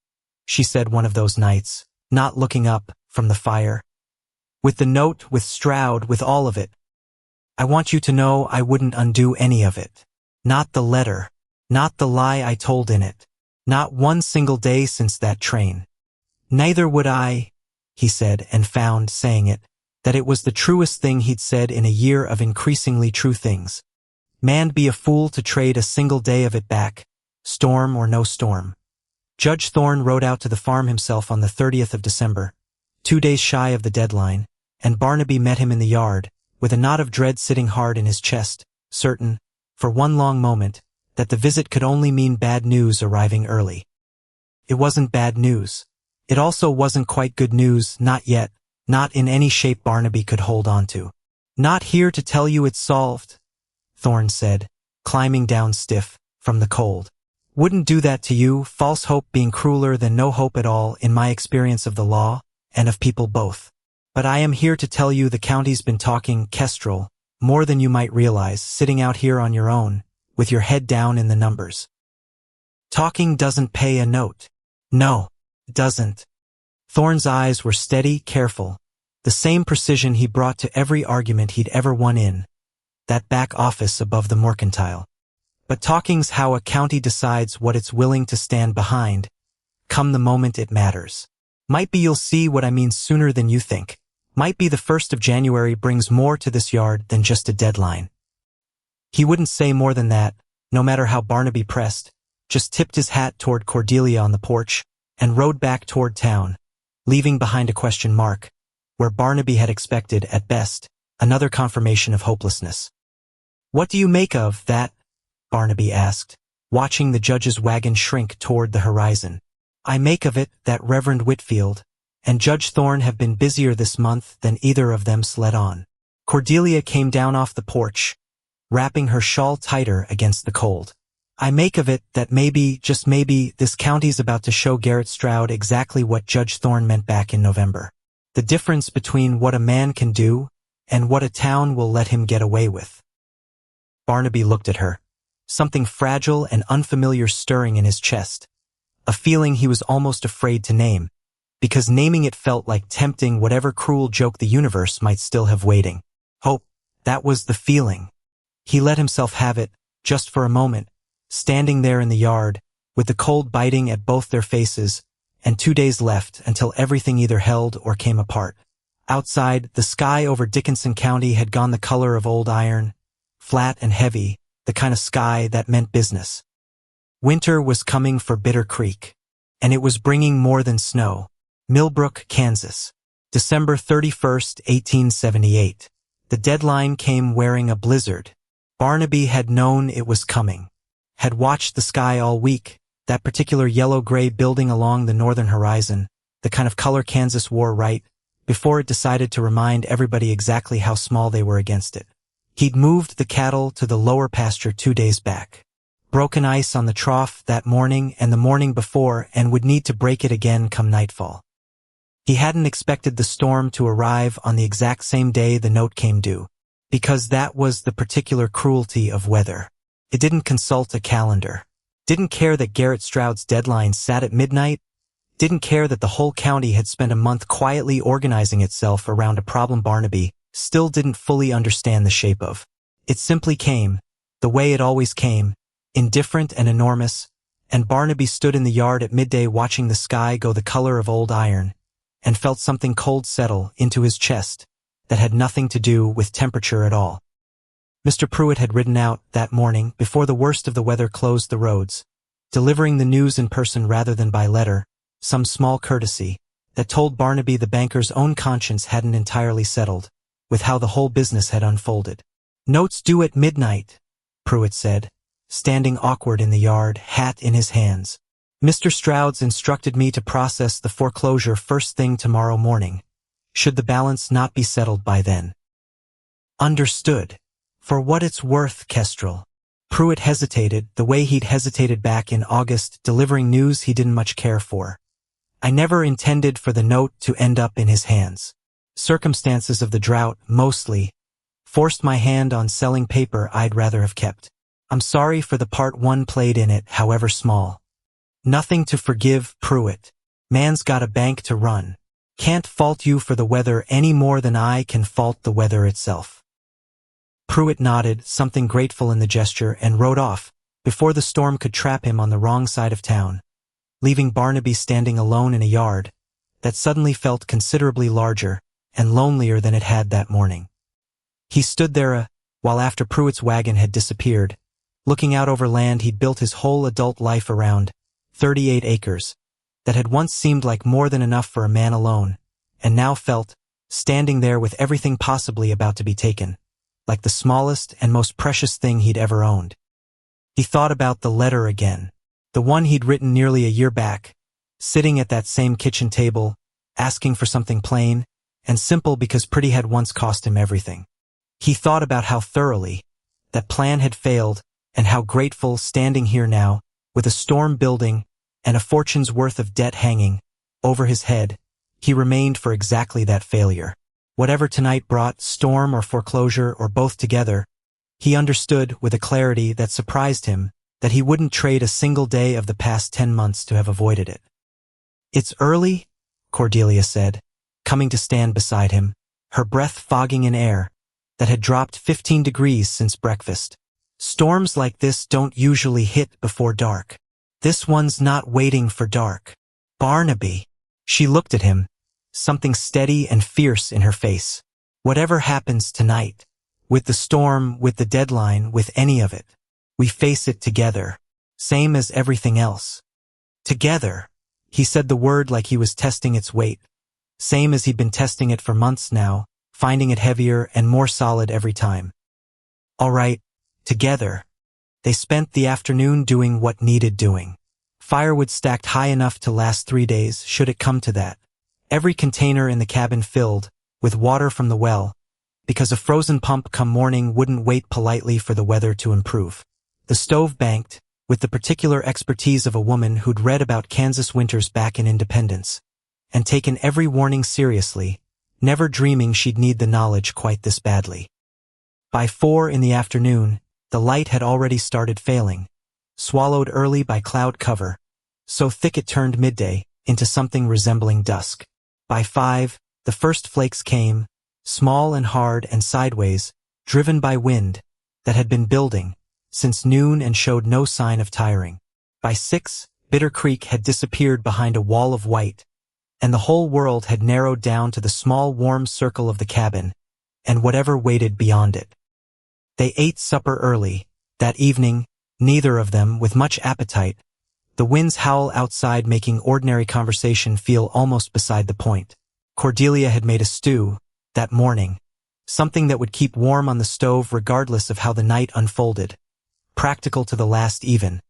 she said one of those nights, not looking up from the fire. "With the note, with Stroud, with all of it, I want you to know I wouldn't undo any of it. Not the letter, not the lie I told in it, not one single day since that train. Neither would I," he said, and found, saying it, that it was the truest thing he'd said in a year of increasingly true things. "Man'd be a fool to trade a single day of it back, storm or no storm." Judge Thorne rode out to the farm himself on the 30th of December, 2 days shy of the deadline, and Barnaby met him in the yard, with a knot of dread sitting hard in his chest, certain, for one long moment, that the visit could only mean bad news arriving early. It wasn't bad news. It also wasn't quite good news, not yet, not in any shape Barnaby could hold on to. "Not here to tell you it's solved," Thorne said, climbing down stiff from the cold. "Wouldn't do that to you, false hope being crueler than no hope at all in my experience of the law, and of people both. But I am here to tell you the county's been talking kestrel, more than you might realize, sitting out here on your own, with your head down in the numbers. Talking doesn't pay a note. No, it doesn't." Thorne's eyes were steady, careful, the same precision he brought to every argument he'd ever won in that back office above the mercantile. "But talking's how a county decides what it's willing to stand behind, come the moment it matters. Might be you'll see what I mean sooner than you think. Might be the 1st of January brings more to this yard than just a deadline. He wouldn't say more than that, no matter how Barnaby pressed, just tipped his hat toward Cordelia on the porch, and rode back toward town, leaving behind a question mark, where Barnaby had expected, at best, another confirmation of hopelessness. "What do you make of that?" Barnaby asked, watching the judge's wagon shrink toward the horizon. "I make of it that Reverend Whitfield and Judge Thorne have been busier this month than either of them sled on." Cordelia came down off the porch, wrapping her shawl tighter against the cold. "I make of it that maybe, just maybe, this county's about to show Garrett Stroud exactly what Judge Thorne meant back in November. The difference between what a man can do and what a town will let him get away with." Barnaby looked at her, something fragile and unfamiliar stirring in his chest, a feeling he was almost afraid to name, because naming it felt like tempting whatever cruel joke the universe might still have waiting. Hope, that was the feeling. He let himself have it, just for a moment, standing there in the yard, with the cold biting at both their faces, and 2 days left until everything either held or came apart. Outside, the sky over Dickinson County had gone the color of old iron, flat and heavy, the kind of sky that meant business. Winter was coming for Bitter Creek, and it was bringing more than snow. Millbrook, Kansas, December 31st, 1878. The deadline came wearing a blizzard. Barnaby had known it was coming, had watched the sky all week, that particular yellow-gray building along the northern horizon, the kind of color Kansas wore right before it decided to remind everybody exactly how small they were against it. He'd moved the cattle to the lower pasture 2 days back. Broken ice on the trough that morning and the morning before, and would need to break it again come nightfall. He hadn't expected the storm to arrive on the exact same day the note came due, because that was the particular cruelty of weather. It didn't consult a calendar. Didn't care that Garrett Stroud's deadline sat at midnight. Didn't care that the whole county had spent a month quietly organizing itself around a problem Barnaby still didn't fully understand the shape of. It simply came, the way it always came, indifferent and enormous, and Barnaby stood in the yard at midday watching the sky go the color of old iron, and felt something cold settle into his chest that had nothing to do with temperature at all. Mr. Pruitt had ridden out that morning before the worst of the weather closed the roads, delivering the news in person rather than by letter, some small courtesy that told Barnaby the banker's own conscience hadn't entirely settled with how the whole business had unfolded. "Notes due at midnight," Pruitt said, standing awkward in the yard, hat in his hands. "Mr. Stroud's instructed me to process the foreclosure first thing tomorrow morning, should the balance not be settled by then." "Understood. For what it's worth, Kestrel." Pruitt hesitated, the way he'd hesitated back in August, delivering news he didn't much care for. "I never intended for the note to end up in his hands. Circumstances of the drought, mostly, forced my hand on selling paper I'd rather have kept. I'm sorry for the part one played in it, however small." "Nothing to forgive, Pruitt. Man's got a bank to run. Can't fault you for the weather any more than I can fault the weather itself." Pruitt nodded, something grateful in the gesture, and rode off, before the storm could trap him on the wrong side of town, leaving Barnaby standing alone in a yard that suddenly felt considerably larger and lonelier than it had that morning. He stood there while after Pruitt's wagon had disappeared, looking out over land he'd built his whole adult life around, 38 acres, that had once seemed like more than enough for a man alone, and now felt, standing there with everything possibly about to be taken, like the smallest and most precious thing he'd ever owned. He thought about the letter again, the one he'd written nearly a year back, sitting at that same kitchen table, asking for something plain and simple because pretty had once cost him everything. He thought about how thoroughly that plan had failed, and how grateful, standing here now, with a storm building and a fortune's worth of debt hanging over his head, he remained for exactly that failure. Whatever tonight brought, storm or foreclosure or both together, he understood with a clarity that surprised him that he wouldn't trade a single day of the past 10 months to have avoided it. "It's early," Cordelia said, coming to stand beside him, her breath fogging in air that had dropped 15 degrees since breakfast. "Storms like this don't usually hit before dark. This one's not waiting for dark." "Barnaby." She looked at him, something steady and fierce in her face. Whatever happens tonight, with the storm, with the deadline, with any of it, we face it together, same as everything else. Together. He said the word like he was testing its weight, same as he'd been testing it for months now, finding it heavier and more solid every time. All right, together. They spent the afternoon doing what needed doing. Firewood stacked high enough to last 3 days, should it come to that. Every container in the cabin filled, with water from the well, because a frozen pump come morning wouldn't wait politely for the weather to improve. The stove banked, with the particular expertise of a woman who'd read about Kansas winters back in Independence, and taken every warning seriously, never dreaming she'd need the knowledge quite this badly. By 4 in the afternoon, the light had already started failing, swallowed early by cloud cover, so thick it turned midday into something resembling dusk. By 5, the first flakes came, small and hard and sideways, driven by wind, that had been building since noon and showed no sign of tiring. By 6, Bitter Creek had disappeared behind a wall of white, and the whole world had narrowed down to the small warm circle of the cabin, and whatever waited beyond it. They ate supper early, that evening, neither of them with much appetite, the wind's howl outside making ordinary conversation feel almost beside the point. Cordelia had made a stew, that morning, something that would keep warm on the stove regardless of how the night unfolded, practical to the last even,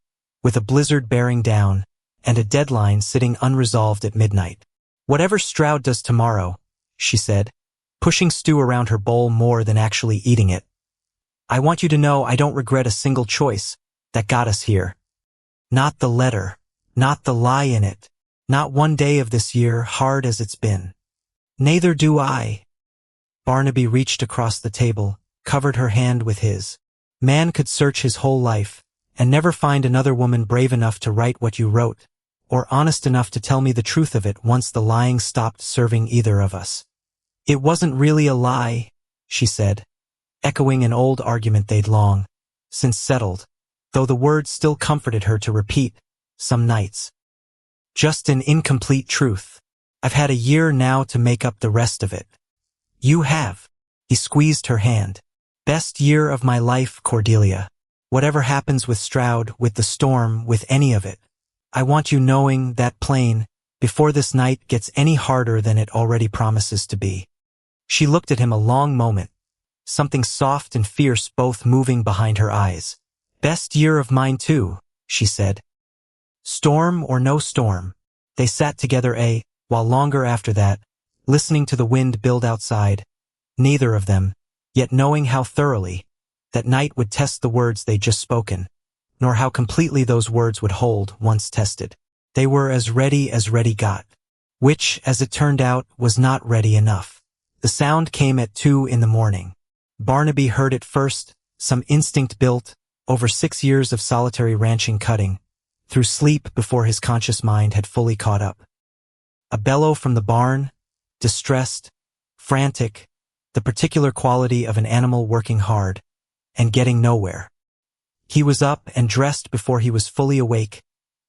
with a blizzard bearing down, and a deadline sitting unresolved at midnight. Whatever Stroud does tomorrow, she said, pushing stew around her bowl more than actually eating it. I want you to know I don't regret a single choice that got us here. Not the letter, not the lie in it, not one day of this year, hard as it's been. Neither do I. Barnaby reached across the table, covered her hand with his. Man could search his whole life, and never find another woman brave enough to write what you wrote, or honest enough to tell me the truth of it once the lying stopped serving either of us. It wasn't really a lie, she said, echoing an old argument they'd long since settled, though the words still comforted her to repeat, some nights. Just an incomplete truth. I've had a year now to make up the rest of it. You have. He squeezed her hand. Best year of my life, Cordelia. Whatever happens with Stroud, with the storm, with any of it. I want you knowing that plain, before this night gets any harder than it already promises to be. She looked at him a long moment, something soft and fierce both moving behind her eyes. Best year of mine too, she said. Storm or no storm. They sat together while longer after that, listening to the wind build outside, neither of them, yet knowing how thoroughly, that night would test the words they'd just spoken, nor how completely those words would hold once tested. They were as ready got. Which, as it turned out, was not ready enough. The sound came at 2 in the morning. Barnaby heard it first, some instinct built, over 6 years of solitary ranching cutting, through sleep before his conscious mind had fully caught up. A bellow from the barn, distressed, frantic, the particular quality of an animal working hard, and getting nowhere. He was up and dressed before he was fully awake,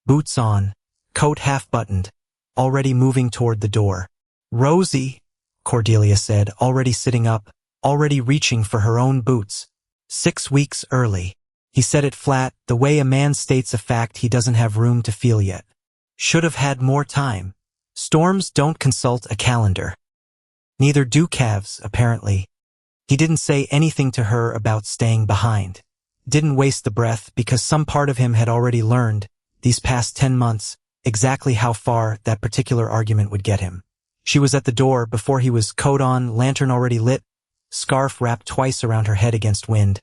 boots on, coat half-buttoned, already moving toward the door. Rosie, Cordelia said, already sitting up, already reaching for her own boots. 6 weeks early. He said it flat, the way a man states a fact he doesn't have room to feel yet. Should have had more time. Storms don't consult a calendar. Neither do calves, apparently. He didn't say anything to her about staying behind. Didn't waste the breath because some part of him had already learned, these past 10 months, exactly how far that particular argument would get him. She was at the door before he was, coat on, lantern already lit, scarf wrapped twice around her head against wind.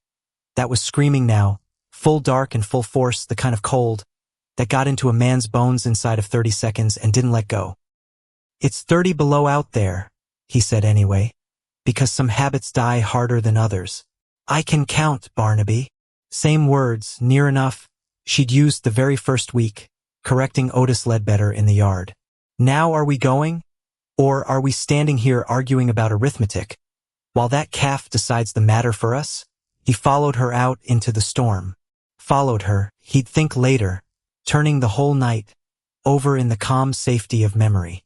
That was screaming now, full dark and full force, the kind of cold that got into a man's bones inside of 30 seconds and didn't let go. It's 30 below out there, he said anyway, because some habits die harder than others. I can count, Barnaby. Same words, near enough, she'd used the very first week, correcting Otis Ledbetter in the yard. Now are we going? Or are we standing here arguing about arithmetic, while that calf decides the matter for us? He followed her out into the storm. Followed her, he'd think later, turning the whole night over in the calm safety of memory.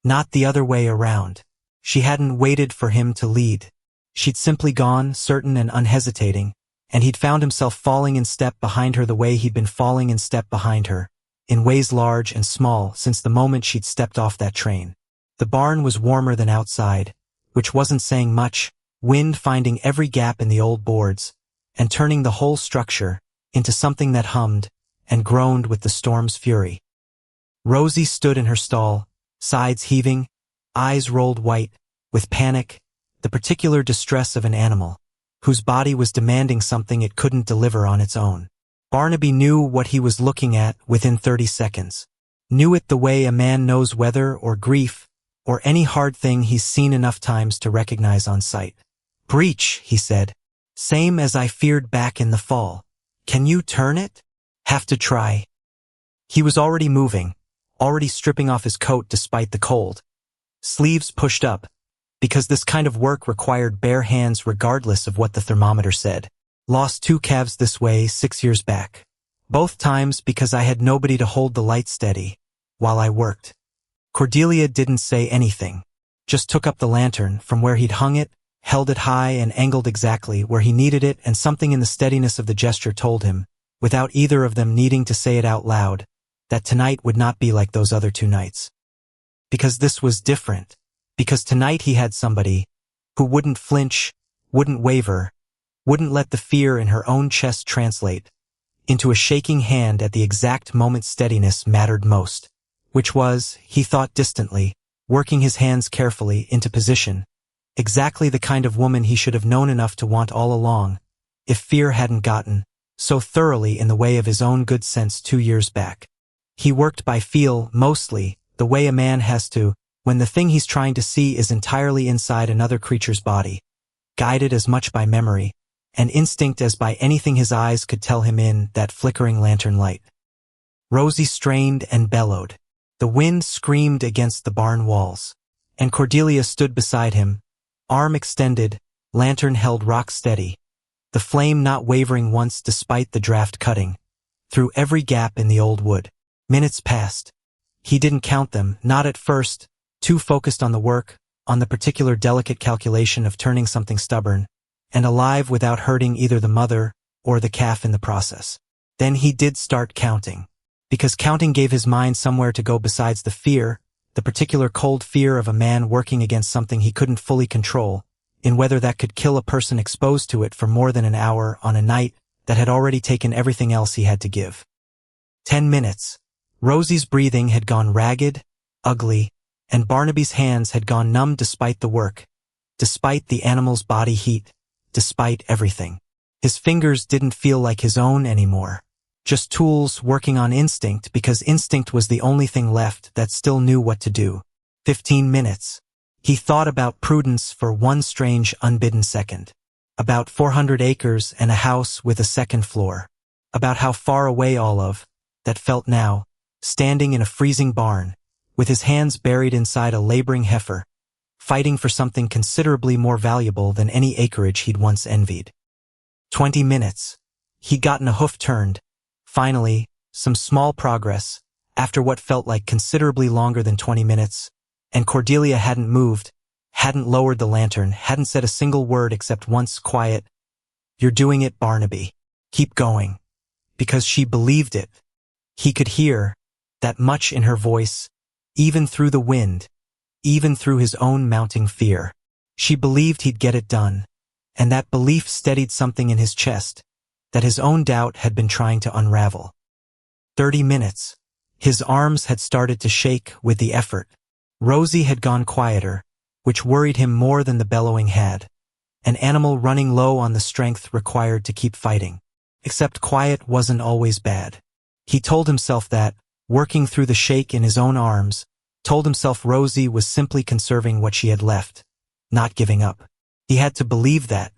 Not the other way around. She hadn't waited for him to lead. She'd simply gone, certain and unhesitating, and he'd found himself falling in step behind her the way he'd been falling in step behind her, in ways large and small since the moment she'd stepped off that train. The barn was warmer than outside, which wasn't saying much, wind finding every gap in the old boards, and turning the whole structure into something that hummed and groaned with the storm's fury. Rosie stood in her stall, sides heaving, eyes rolled white, with panic, the particular distress of an animal, whose body was demanding something it couldn't deliver on its own. Barnaby knew what he was looking at within 30 seconds. Knew it the way a man knows weather or grief, or any hard thing he's seen enough times to recognize on sight. "Breach," he said. "Same as I feared back in the fall. Can you turn it?" "Have to try." He was already moving, already stripping off his coat despite the cold. Sleeves pushed up, because this kind of work required bare hands regardless of what the thermometer said. Lost 2 calves this way 6 years back. Both times because I had nobody to hold the light steady while I worked. Cordelia didn't say anything, just took up the lantern from where he'd hung it, held it high and angled exactly where he needed it, and something in the steadiness of the gesture told him, without either of them needing to say it out loud, that tonight would not be like those other 2 nights. Because this was different. Because tonight he had somebody who wouldn't flinch, wouldn't waver, wouldn't let the fear in her own chest translate into a shaking hand at the exact moment steadiness mattered most, which was, he thought distantly, working his hands carefully into position, exactly the kind of woman he should have known enough to want all along, if fear hadn't gotten so thoroughly in the way of his own good sense 2 years back. He worked by feel, mostly, the way a man has to, when the thing he's trying to see is entirely inside another creature's body, guided as much by memory and instinct as by anything his eyes could tell him in that flickering lantern light. Rosie strained and bellowed. The wind screamed against the barn walls, and Cordelia stood beside him, arm extended, lantern held rock steady, the flame not wavering once despite the draft cutting through every gap in the old wood. Minutes passed. He didn't count them, not at first, too focused on the work, on the particular delicate calculation of turning something stubborn and alive without hurting either the mother or the calf in the process. Then he did start counting, because counting gave his mind somewhere to go besides the fear, the particular cold fear of a man working against something he couldn't fully control, in whether that could kill a person exposed to it for more than an hour on a night that had already taken everything else he had to give. 10 minutes. Rosie's breathing had gone ragged, ugly, and Barnaby's hands had gone numb despite the work, despite the animal's body heat, despite everything. His fingers didn't feel like his own anymore. Just tools working on instinct because instinct was the only thing left that still knew what to do. 15 minutes. He thought about prudence for one strange unbidden second. About 400 acres and a house with a second floor. About how far away all of that felt now, standing in a freezing barn, with his hands buried inside a laboring heifer, fighting for something considerably more valuable than any acreage he'd once envied. 20 minutes. He'd gotten a hoof turned. Finally, some small progress, after what felt like considerably longer than 20 minutes, and Cordelia hadn't moved, hadn't lowered the lantern, hadn't said a single word except once quiet, "You're doing it, Barnaby. Keep going." Because she believed it. He could hear that much in her voice, even through the wind, even through his own mounting fear. She believed he'd get it done, and that belief steadied something in his chest that his own doubt had been trying to unravel. 30 minutes. His arms had started to shake with the effort. Rosie had gone quieter, which worried him more than the bellowing had. An animal running low on the strength required to keep fighting. Except quiet wasn't always bad. He told himself that, working through the shake in his own arms, told himself Rosie was simply conserving what she had left, not giving up. He had to believe that,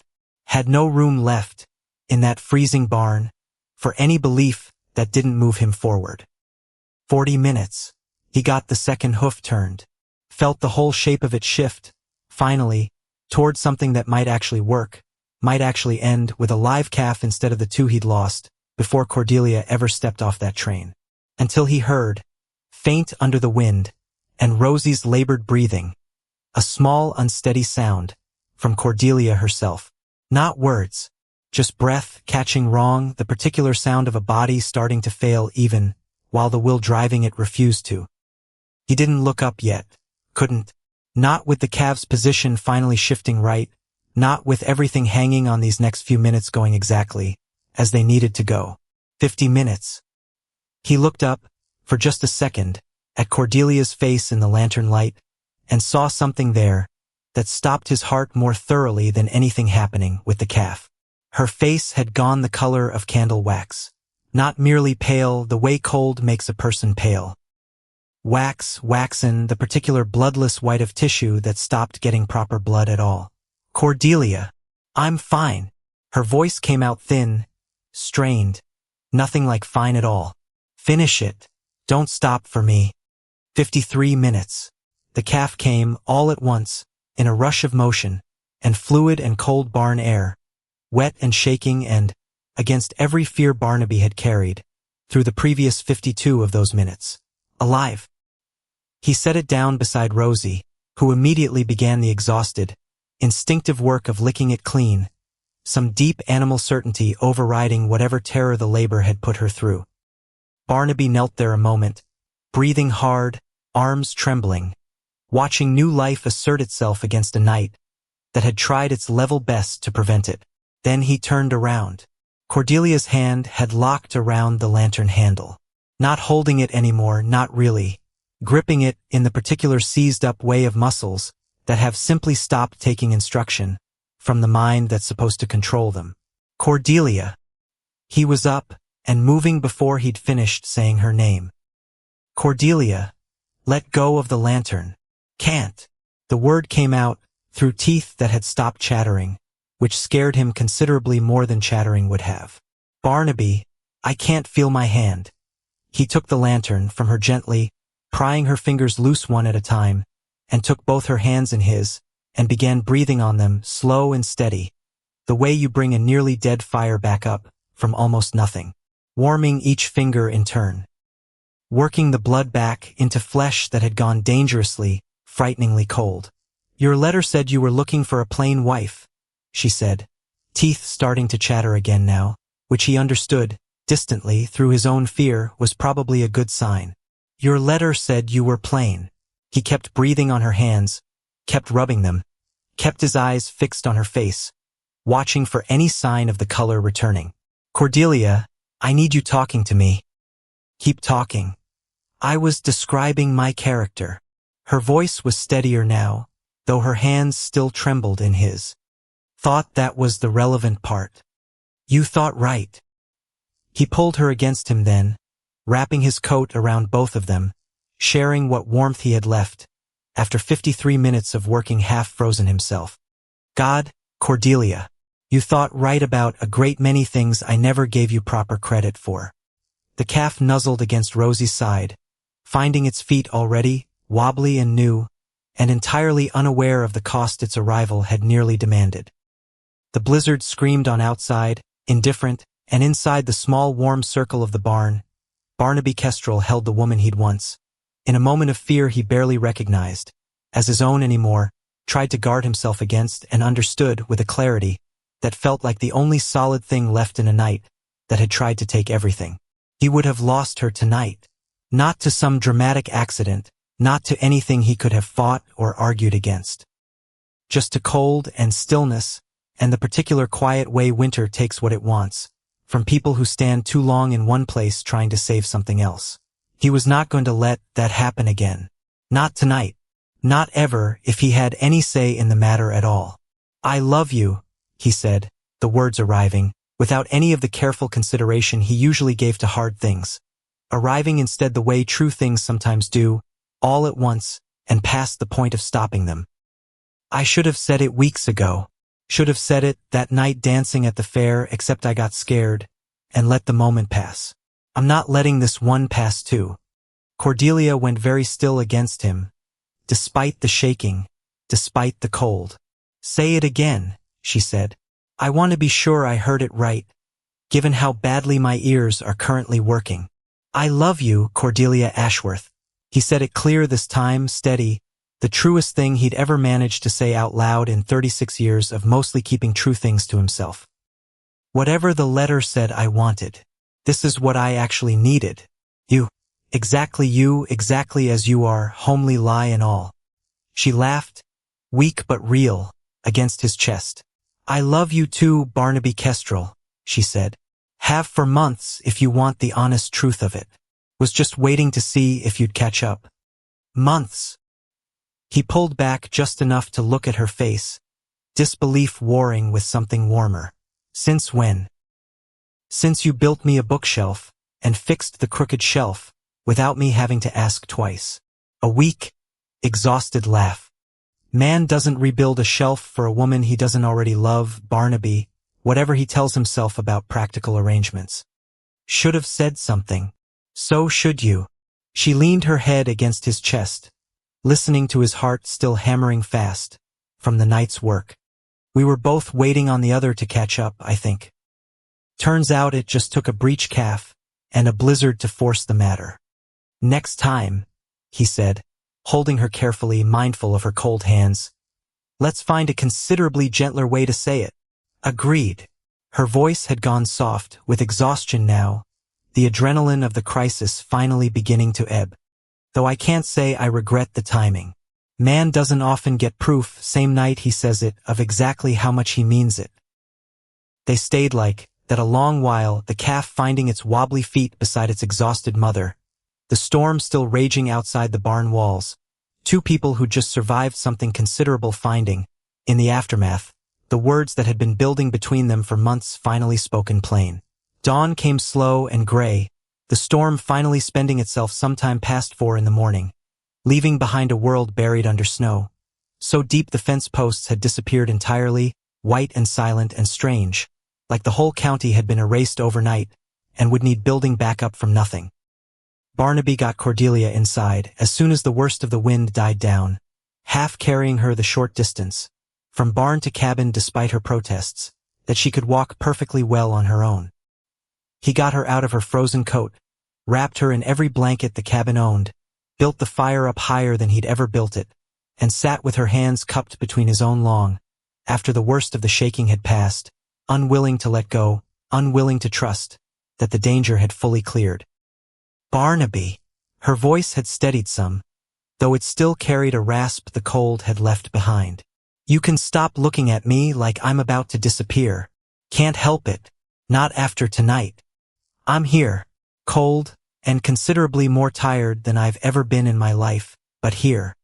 had no room left, in that freezing barn, for any belief that didn't move him forward. 40 minutes. He got the second hoof turned, felt the whole shape of it shift, finally, toward something that might actually work, might actually end with a live calf instead of the 2 he'd lost, before Cordelia ever stepped off that train. Until he heard, faint under the wind, and Rosie's labored breathing. A small, unsteady sound from Cordelia herself. Not words, just breath catching wrong, the particular sound of a body starting to fail even while the will driving it refused to. He didn't look up yet. Couldn't. Not with the calf's position finally shifting right, not with everything hanging on these next few minutes going exactly as they needed to go. 50 minutes. He looked up, for just a second, at Cordelia's face in the lantern light, and saw something there that stopped his heart more thoroughly than anything happening with the calf. Her face had gone the color of candle wax. Not merely pale the way cold makes a person pale. Waxen, the particular bloodless white of tissue that stopped getting proper blood at all. Cordelia, I'm fine. Her voice came out thin, strained, nothing like fine at all. Finish it. Don't stop for me. 53 minutes. The calf came, all at once, in a rush of motion, and fluid and cold barn air, wet and shaking and, against every fear Barnaby had carried, through the previous 52 of those minutes. Alive. He set it down beside Rosie, who immediately began the exhausted, instinctive work of licking it clean, some deep animal certainty overriding whatever terror the labor had put her through. Barnaby knelt there a moment, breathing hard, arms trembling, watching new life assert itself against a night that had tried its level best to prevent it. Then he turned around. Cordelia's hand had locked around the lantern handle. Not holding it anymore, not really, gripping it in the particular seized-up way of muscles that have simply stopped taking instruction from the mind that's supposed to control them. Cordelia. He was up and moving before he'd finished saying her name. Cordelia, let go of the lantern. Can't. The word came out through teeth that had stopped chattering, which scared him considerably more than chattering would have. Barnaby, I can't feel my hand. He took the lantern from her gently, prying her fingers loose one at a time, and took both her hands in his, and began breathing on them, slow and steady, the way you bring a nearly dead fire back up from almost nothing, warming each finger in turn, working the blood back into flesh that had gone dangerously, frighteningly cold. Your letter said you were looking for a plain wife, she said, teeth starting to chatter again now, which he understood, distantly, through his own fear, was probably a good sign. Your letter said you were plain. He kept breathing on her hands, kept rubbing them, kept his eyes fixed on her face, watching for any sign of the color returning. Cordelia, I need you talking to me. Keep talking. I was describing my character. Her voice was steadier now, though her hands still trembled in his. Thought that was the relevant part. You thought right. He pulled her against him then, wrapping his coat around both of them, sharing what warmth he had left, after 53 minutes of working half-frozen himself. God, Cordelia, you thought right about a great many things I never gave you proper credit for. The calf nuzzled against Rosie's side, finding its feet already, wobbly and new, and entirely unaware of the cost its arrival had nearly demanded. The blizzard screamed on outside, indifferent, and inside the small warm circle of the barn, Barnaby Kestrel held the woman he'd once, in a moment of fear he barely recognized, as his own anymore, tried to guard himself against and understood with a clarity that felt like the only solid thing left in a night that had tried to take everything. He would have lost her tonight, not to some dramatic accident, not to anything he could have fought or argued against. Just to cold and stillness, and the particular quiet way winter takes what it wants, from people who stand too long in one place trying to save something else. He was not going to let that happen again. Not tonight. Not ever, if he had any say in the matter at all. I love you, he said, the words arriving, without any of the careful consideration he usually gave to hard things, arriving instead the way true things sometimes do, all at once, and past the point of stopping them. I should have said it weeks ago. Should have said it that night dancing at the fair, except I got scared, and let the moment pass. I'm not letting this one pass too. Cordelia went very still against him, despite the shaking, despite the cold. Say it again, she said. I want to be sure I heard it right, given how badly my ears are currently working. I love you, Cordelia Ashworth. He said it clear this time, steady, the truest thing he'd ever managed to say out loud in 36 years of mostly keeping true things to himself. Whatever the letter said I wanted. This is what I actually needed. You exactly as you are, homely lie and all. She laughed, weak but real, against his chest. I love you too, Barnaby Kestrel, she said. Have for months if you want the honest truth of it. Was just waiting to see if you'd catch up. Months. He pulled back just enough to look at her face, disbelief warring with something warmer. Since when? Since you built me a bookshelf and fixed the crooked shelf without me having to ask twice. A weak, exhausted laugh. Man doesn't rebuild a shelf for a woman he doesn't already love, Barnaby, whatever he tells himself about practical arrangements. Should have said something. So should you. She leaned her head against his chest, listening to his heart still hammering fast from the night's work. We were both waiting on the other to catch up, I think. Turns out it just took a breech calf and a blizzard to force the matter. Next time, he said, holding her carefully, mindful of her cold hands. Let's find a considerably gentler way to say it. Agreed. Her voice had gone soft, with exhaustion now, the adrenaline of the crisis finally beginning to ebb. Though I can't say I regret the timing. Man doesn't often get proof, same night he says it, of exactly how much he means it. They stayed like that a long while, the calf finding its wobbly feet beside its exhausted mother. The storm still raging outside the barn walls. Two people who'd just survived something considerable finding, in the aftermath, the words that had been building between them for months finally spoken plain. Dawn came slow and gray, the storm finally spending itself sometime past 4 in the morning, leaving behind a world buried under snow. So deep the fence posts had disappeared entirely, white and silent and strange, like the whole county had been erased overnight, and would need building back up from nothing. Barnaby got Cordelia inside as soon as the worst of the wind died down, half carrying her the short distance, from barn to cabin despite her protests, that she could walk perfectly well on her own. He got her out of her frozen coat, wrapped her in every blanket the cabin owned, built the fire up higher than he'd ever built it, and sat with her hands cupped between his own long, after the worst of the shaking had passed, unwilling to let go, unwilling to trust, that the danger had fully cleared. Barnaby! Her voice had steadied some, though it still carried a rasp the cold had left behind. You can stop looking at me like I'm about to disappear. Can't help it. Not after tonight. I'm here, cold, and considerably more tired than I've ever been in my life, but here.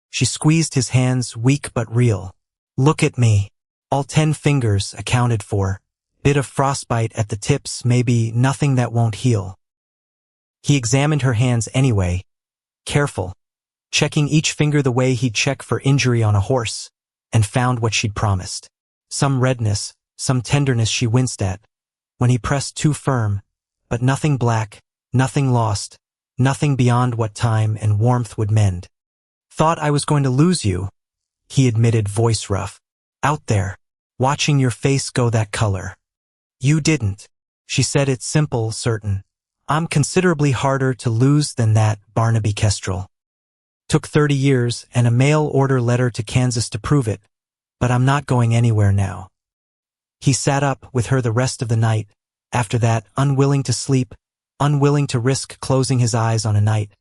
She squeezed his hands, weak but real. Look at me. All 10 fingers accounted for. Bit of frostbite at the tips, maybe nothing that won't heal. He examined her hands anyway, careful, checking each finger the way he'd check for injury on a horse, and found what she'd promised. Some redness, some tenderness she winced at, when he pressed too firm, but nothing black, nothing lost, nothing beyond what time and warmth would mend. Thought I was going to lose you, he admitted, voice rough. Out there, watching your face go that color. You didn't. She said it simple, certain. I'm considerably harder to lose than that, Barnaby Kestrel. Took 30 years and a mail order letter to Kansas to prove it, but I'm not going anywhere now. He sat up with her the rest of the night, after that, unwilling to sleep, unwilling to risk closing his eyes on a night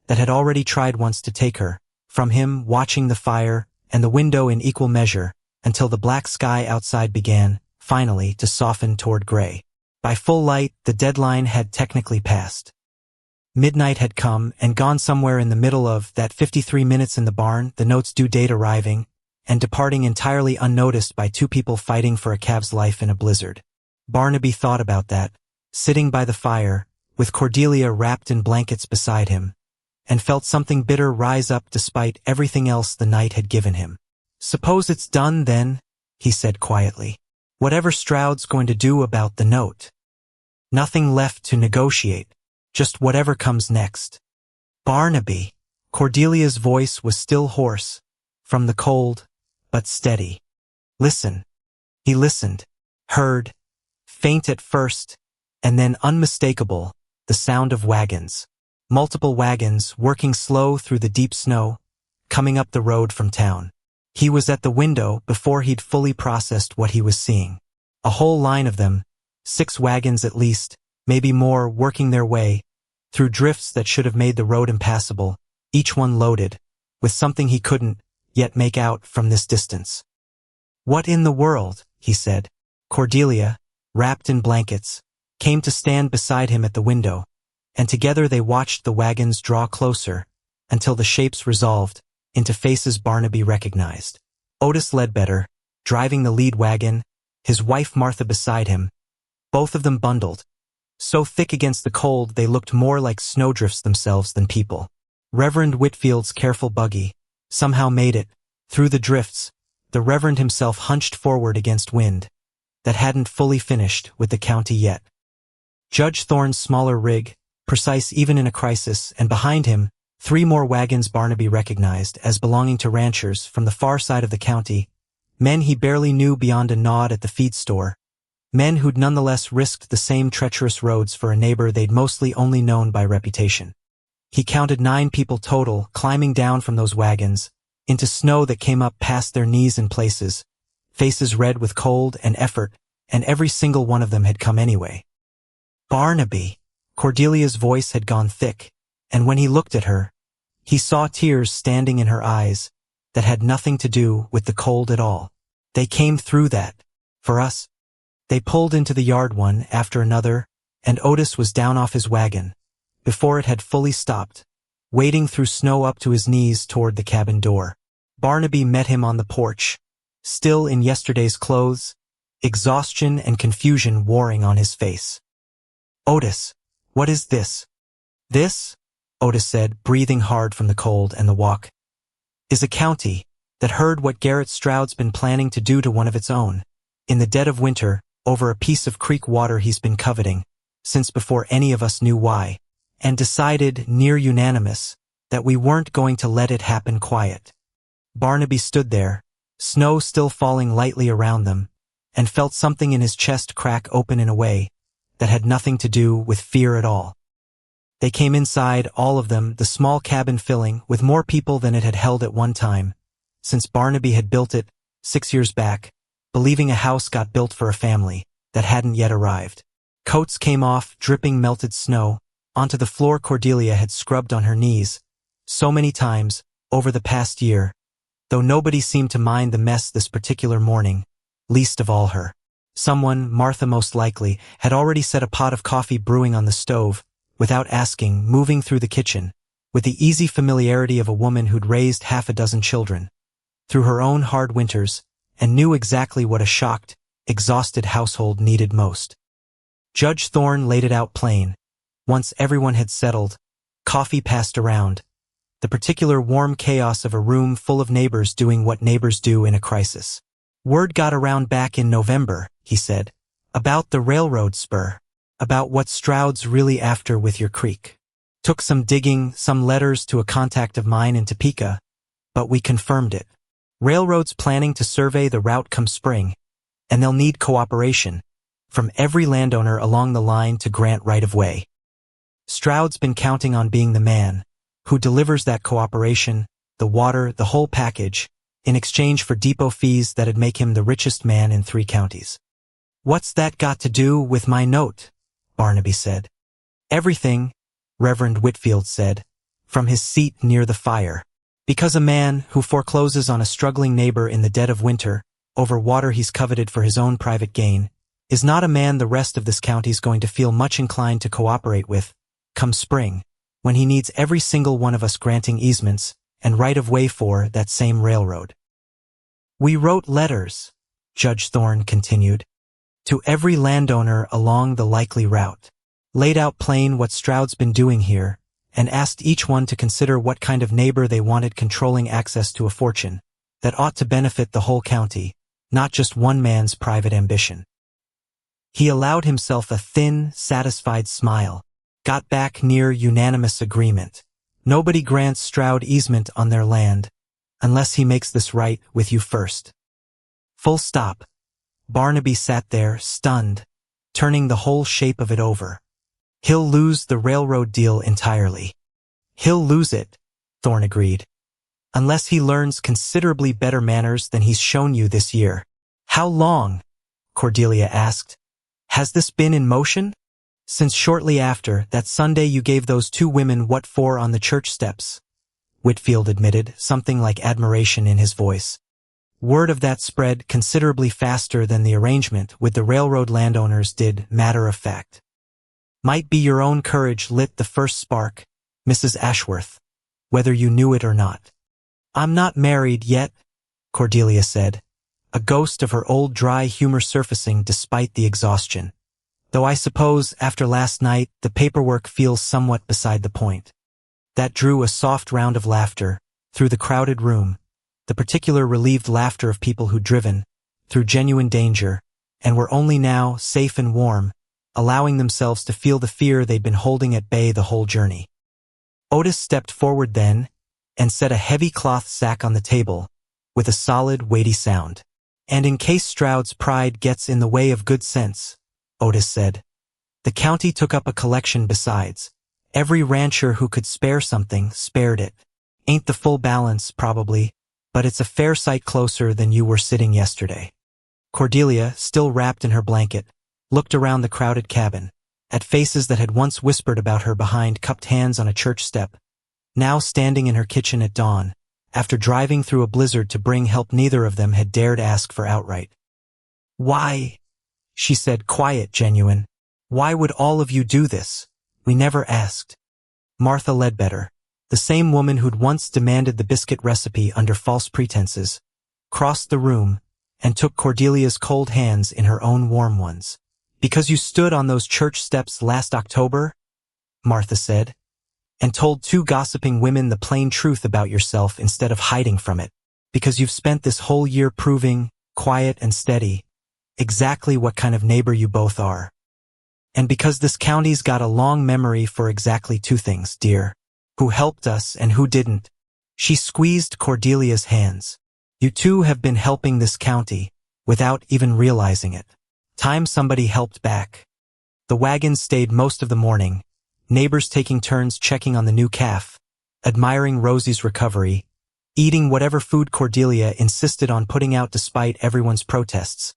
that had already tried once to take her from him, watching the fire and the window in equal measure until the black sky outside began, finally, to soften toward gray. By full light, the deadline had technically passed. Midnight had come and gone somewhere in the middle of that 53 minutes in the barn, the note's due date arriving, and departing entirely unnoticed by 2 people fighting for a calf's life in a blizzard. Barnaby thought about that, sitting by the fire, with Cordelia wrapped in blankets beside him, and felt something bitter rise up despite everything else the night had given him. Suppose it's done then, he said quietly. Whatever Stroud's going to do about the note. Nothing left to negotiate, just whatever comes next. Barnaby. Cordelia's voice was still hoarse, from the cold, but steady. Listen. He listened, heard, faint at first, and then unmistakable, the sound of wagons. multiple wagons working slow through the deep snow, coming up the road from town. He was at the window before he'd fully processed what he was seeing. A whole line of them, 6 wagons at least, maybe more, working their way through drifts that should have made the road impassable, each one loaded with something he couldn't yet make out from this distance. "What in the world?" he said. Cordelia, wrapped in blankets, came to stand beside him at the window, and together they watched the wagons draw closer until the shapes resolved into faces Barnaby recognized. Otis Ledbetter, driving the lead wagon, his wife Martha beside him, both of them bundled, so thick against the cold they looked more like snowdrifts themselves than people. Reverend Whitfield's careful buggy somehow made it through the drifts, the Reverend himself hunched forward against wind that hadn't fully finished with the county yet. Judge Thorne's smaller rig, precise even in a crisis, and behind him, 3 more wagons Barnaby recognized as belonging to ranchers from the far side of the county, men he barely knew beyond a nod at the feed store, men who'd nonetheless risked the same treacherous roads for a neighbor they'd mostly only known by reputation. He counted 9 people total climbing down from those wagons into snow that came up past their knees in places, faces red with cold and effort, and every single one of them had come anyway. "Barnaby!" Cordelia's voice had gone thick, and when he looked at her, he saw tears standing in her eyes that had nothing to do with the cold at all. "They came through that. For us." They pulled into the yard one after another, and Otis was down off his wagon before it had fully stopped, wading through snow up to his knees toward the cabin door. Barnaby met him on the porch, still in yesterday's clothes, exhaustion and confusion warring on his face. "Otis, what is this?" "This," Otis said, breathing hard from the cold and the walk, "is a county that heard what Garrett Stroud's been planning to do to one of its own, in the dead of winter, over a piece of creek water he's been coveting, since before any of us knew why, and decided, near unanimous, that we weren't going to let it happen quiet." Barnaby stood there, snow still falling lightly around them, and felt something in his chest crack open in a way that had nothing to do with fear at all. They came inside, all of them, the small cabin filling with more people than it had held at one time, since Barnaby had built it 6 years back, believing a house got built for a family that hadn't yet arrived. Coats came off, dripping melted snow, onto the floor Cordelia had scrubbed on her knees so many times over the past year, though nobody seemed to mind the mess this particular morning, least of all her. Someone, Martha most likely, had already set a pot of coffee brewing on the stove, without asking, moving through the kitchen, with the easy familiarity of a woman who'd raised 6 children, through her own hard winters, and knew exactly what a shocked, exhausted household needed most. Judge Thorne laid it out plain. Once everyone had settled, coffee passed around, the particular warm chaos of a room full of neighbors doing what neighbors do in a crisis. "Word got around back in November," he said, "about the railroad spur, about what Stroud's really after with your creek. Took some digging, some letters to a contact of mine in Topeka, but we confirmed it. Railroad's planning to survey the route come spring, and they'll need cooperation from every landowner along the line to grant right-of-way. Stroud's been counting on being the man who delivers that cooperation, the water, the whole package, in exchange for depot fees that'd make him the richest man in 3 counties. "What's that got to do with my note?" Barnaby said. "Everything," Reverend Whitfield said, from his seat near the fire. "Because a man who forecloses on a struggling neighbor in the dead of winter, over water he's coveted for his own private gain, is not a man the rest of this county's going to feel much inclined to cooperate with, come spring, when he needs every single one of us granting easements and right-of-way for that same railroad." "We wrote letters," Judge Thorne continued, "to every landowner along the likely route, laid out plain what Stroud's been doing here, and asked each one to consider what kind of neighbor they wanted controlling access to a fortune that ought to benefit the whole county, not just one man's private ambition." He allowed himself a thin, satisfied smile, got back near unanimous agreement. "Nobody grants Stroud easement on their land, unless he makes this right with you first. Full stop." Barnaby sat there, stunned, turning the whole shape of it over. "He'll lose the railroad deal entirely." He'll lose it, Thorne agreed. Unless he learns considerably better manners than he's shown you this year. How long? Cordelia asked. Has this been in motion? Since shortly after that Sunday you gave those two women what for on the church steps, Whitfield admitted, something like admiration in his voice. Word of that spread considerably faster than the arrangement with the railroad landowners did, matter of fact. Might be your own courage lit the first spark, Mrs. Ashworth, whether you knew it or not. I'm not married yet, Cordelia said, a ghost of her old dry humor surfacing despite the exhaustion. Though I suppose, after last night, the paperwork feels somewhat beside the point. That drew a soft round of laughter through the crowded room, the particular relieved laughter of people who'd driven through genuine danger and were only now safe and warm, allowing themselves to feel the fear they'd been holding at bay the whole journey. Otis stepped forward then and set a heavy cloth sack on the table with a solid, weighty sound. And in case Stroud's pride gets in the way of good sense, Otis said, the county took up a collection besides. Every rancher who could spare something spared it. Ain't the full balance, probably, but it's a fair sight closer than you were sitting yesterday. Cordelia, still wrapped in her blanket, looked around the crowded cabin, at faces that had once whispered about her behind cupped hands on a church step, now standing in her kitchen at dawn, after driving through a blizzard to bring help neither of them had dared ask for outright. Why? She said, quiet, genuine. Why would all of you do this? We never asked. Martha Ledbetter, the same woman who'd once demanded the biscuit recipe under false pretenses, crossed the room and took Cordelia's cold hands in her own warm ones. Because you stood on those church steps last October, Martha said, and told two gossiping women the plain truth about yourself instead of hiding from it. Because you've spent this whole year proving, quiet and steady, exactly what kind of neighbor you both are. And because this county's got a long memory for exactly two things, dear. Who helped us and who didn't. She squeezed Cordelia's hands. You two have been helping this county, without even realizing it. Time somebody helped back. The wagons stayed most of the morning, neighbors taking turns checking on the new calf, admiring Rosie's recovery, eating whatever food Cordelia insisted on putting out despite everyone's protests,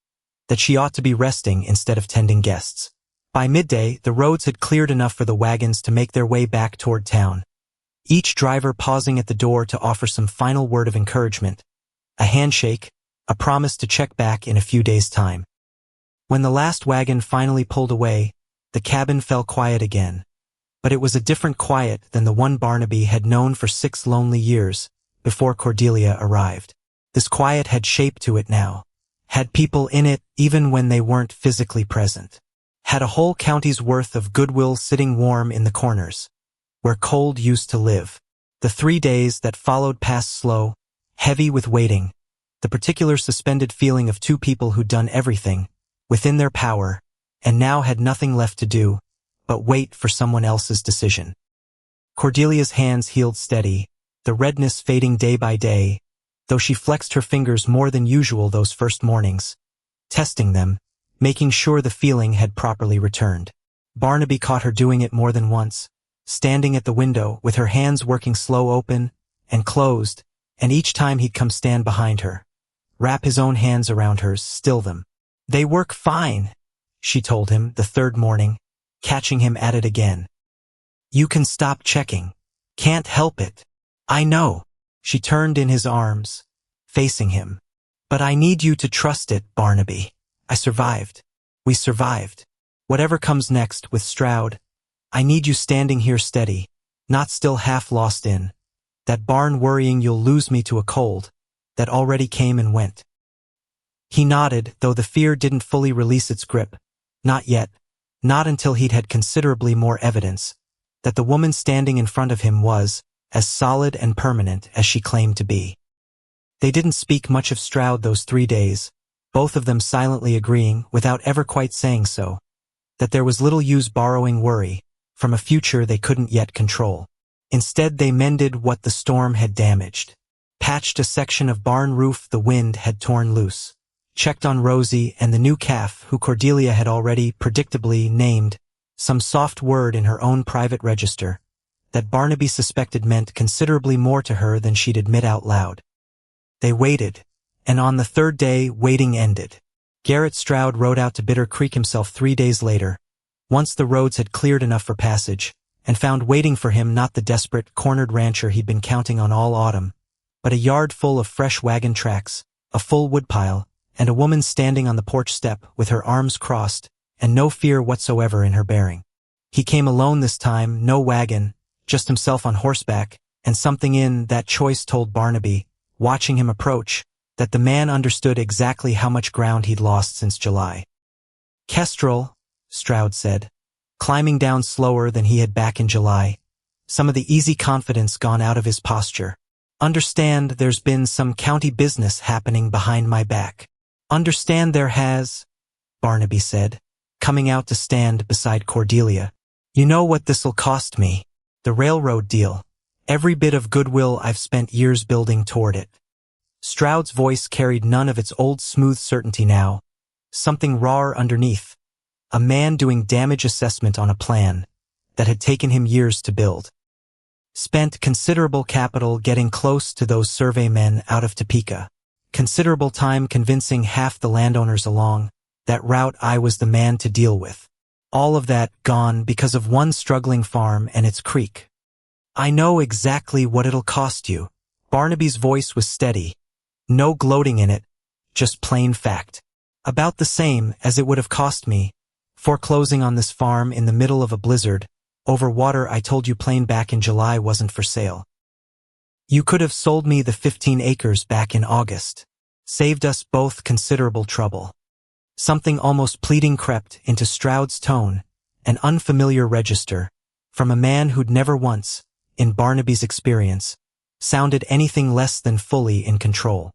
that she ought to be resting instead of tending guests. By midday, the roads had cleared enough for the wagons to make their way back toward town, each driver pausing at the door to offer some final word of encouragement, a handshake, a promise to check back in a few days' time. When the last wagon finally pulled away, the cabin fell quiet again, but it was a different quiet than the one Barnaby had known for 6 lonely years before Cordelia arrived. This quiet had shape to it now, had people in it even when they weren't physically present. Had a whole county's worth of goodwill sitting warm in the corners, where cold used to live. The 3 days that followed passed slow, heavy with waiting, the particular suspended feeling of two people who'd done everything, within their power, and now had nothing left to do, but wait for someone else's decision. Cordelia's hands healed steady, the redness fading day by day, though she flexed her fingers more than usual those first mornings, testing them, making sure the feeling had properly returned. Barnaby caught her doing it more than once, standing at the window with her hands working slow open and closed, and each time he'd come stand behind her, wrap his own hands around hers, still them. They work fine, she told him the third morning, catching him at it again. You can stop checking. Can't help it. I know. She turned in his arms, facing him. But I need you to trust it, Barnaby. I survived. We survived. Whatever comes next with Stroud, I need you standing here steady, not still half lost in that barn worrying you'll lose me to a cold that already came and went. He nodded, though the fear didn't fully release its grip. Not yet. Not until he'd had considerably more evidence that the woman standing in front of him was as solid and permanent as she claimed to be. They didn't speak much of Stroud those 3 days, both of them silently agreeing, without ever quite saying so, that there was little use borrowing worry from a future they couldn't yet control. Instead, they mended what the storm had damaged, patched a section of barn roof the wind had torn loose, checked on Rosie and the new calf who Cordelia had already predictably named some soft word in her own private register, that Barnaby suspected meant considerably more to her than she'd admit out loud. They waited, and on the third day, waiting ended. Garrett Stroud rode out to Bitter Creek himself 3 days later, once the roads had cleared enough for passage, and found waiting for him not the desperate, cornered rancher he'd been counting on all autumn, but a yard full of fresh wagon tracks, a full woodpile, and a woman standing on the porch step with her arms crossed, and no fear whatsoever in her bearing. He came alone this time, no wagon, just himself on horseback, and something in that choice told Barnaby, watching him approach, that the man understood exactly how much ground he'd lost since July. "Kestrel," Stroud said, climbing down slower than he had back in July, some of the easy confidence gone out of his posture. "Understand there's been some county business happening behind my back." "Understand there has," Barnaby said, coming out to stand beside Cordelia. "You know what this'll cost me. The railroad deal. Every bit of goodwill I've spent years building toward it." Stroud's voice carried none of its old smooth certainty now, something rawer underneath, a man doing damage assessment on a plan that had taken him years to build. "Spent considerable capital getting close to those survey men out of Topeka. Considerable time convincing half the landowners along that route I was the man to deal with. All of that gone because of one struggling farm and its creek. I know exactly what it'll cost you." Barnaby's voice was steady, no gloating in it, just plain fact. "About the same as it would have cost me, foreclosing on this farm in the middle of a blizzard, over water I told you plain back in July wasn't for sale. You could have sold me the 15 acres back in August. Saved us both considerable trouble." Something almost pleading crept into Stroud's tone, an unfamiliar register, from a man who'd never once, in Barnaby's experience, sounded anything less than fully in control.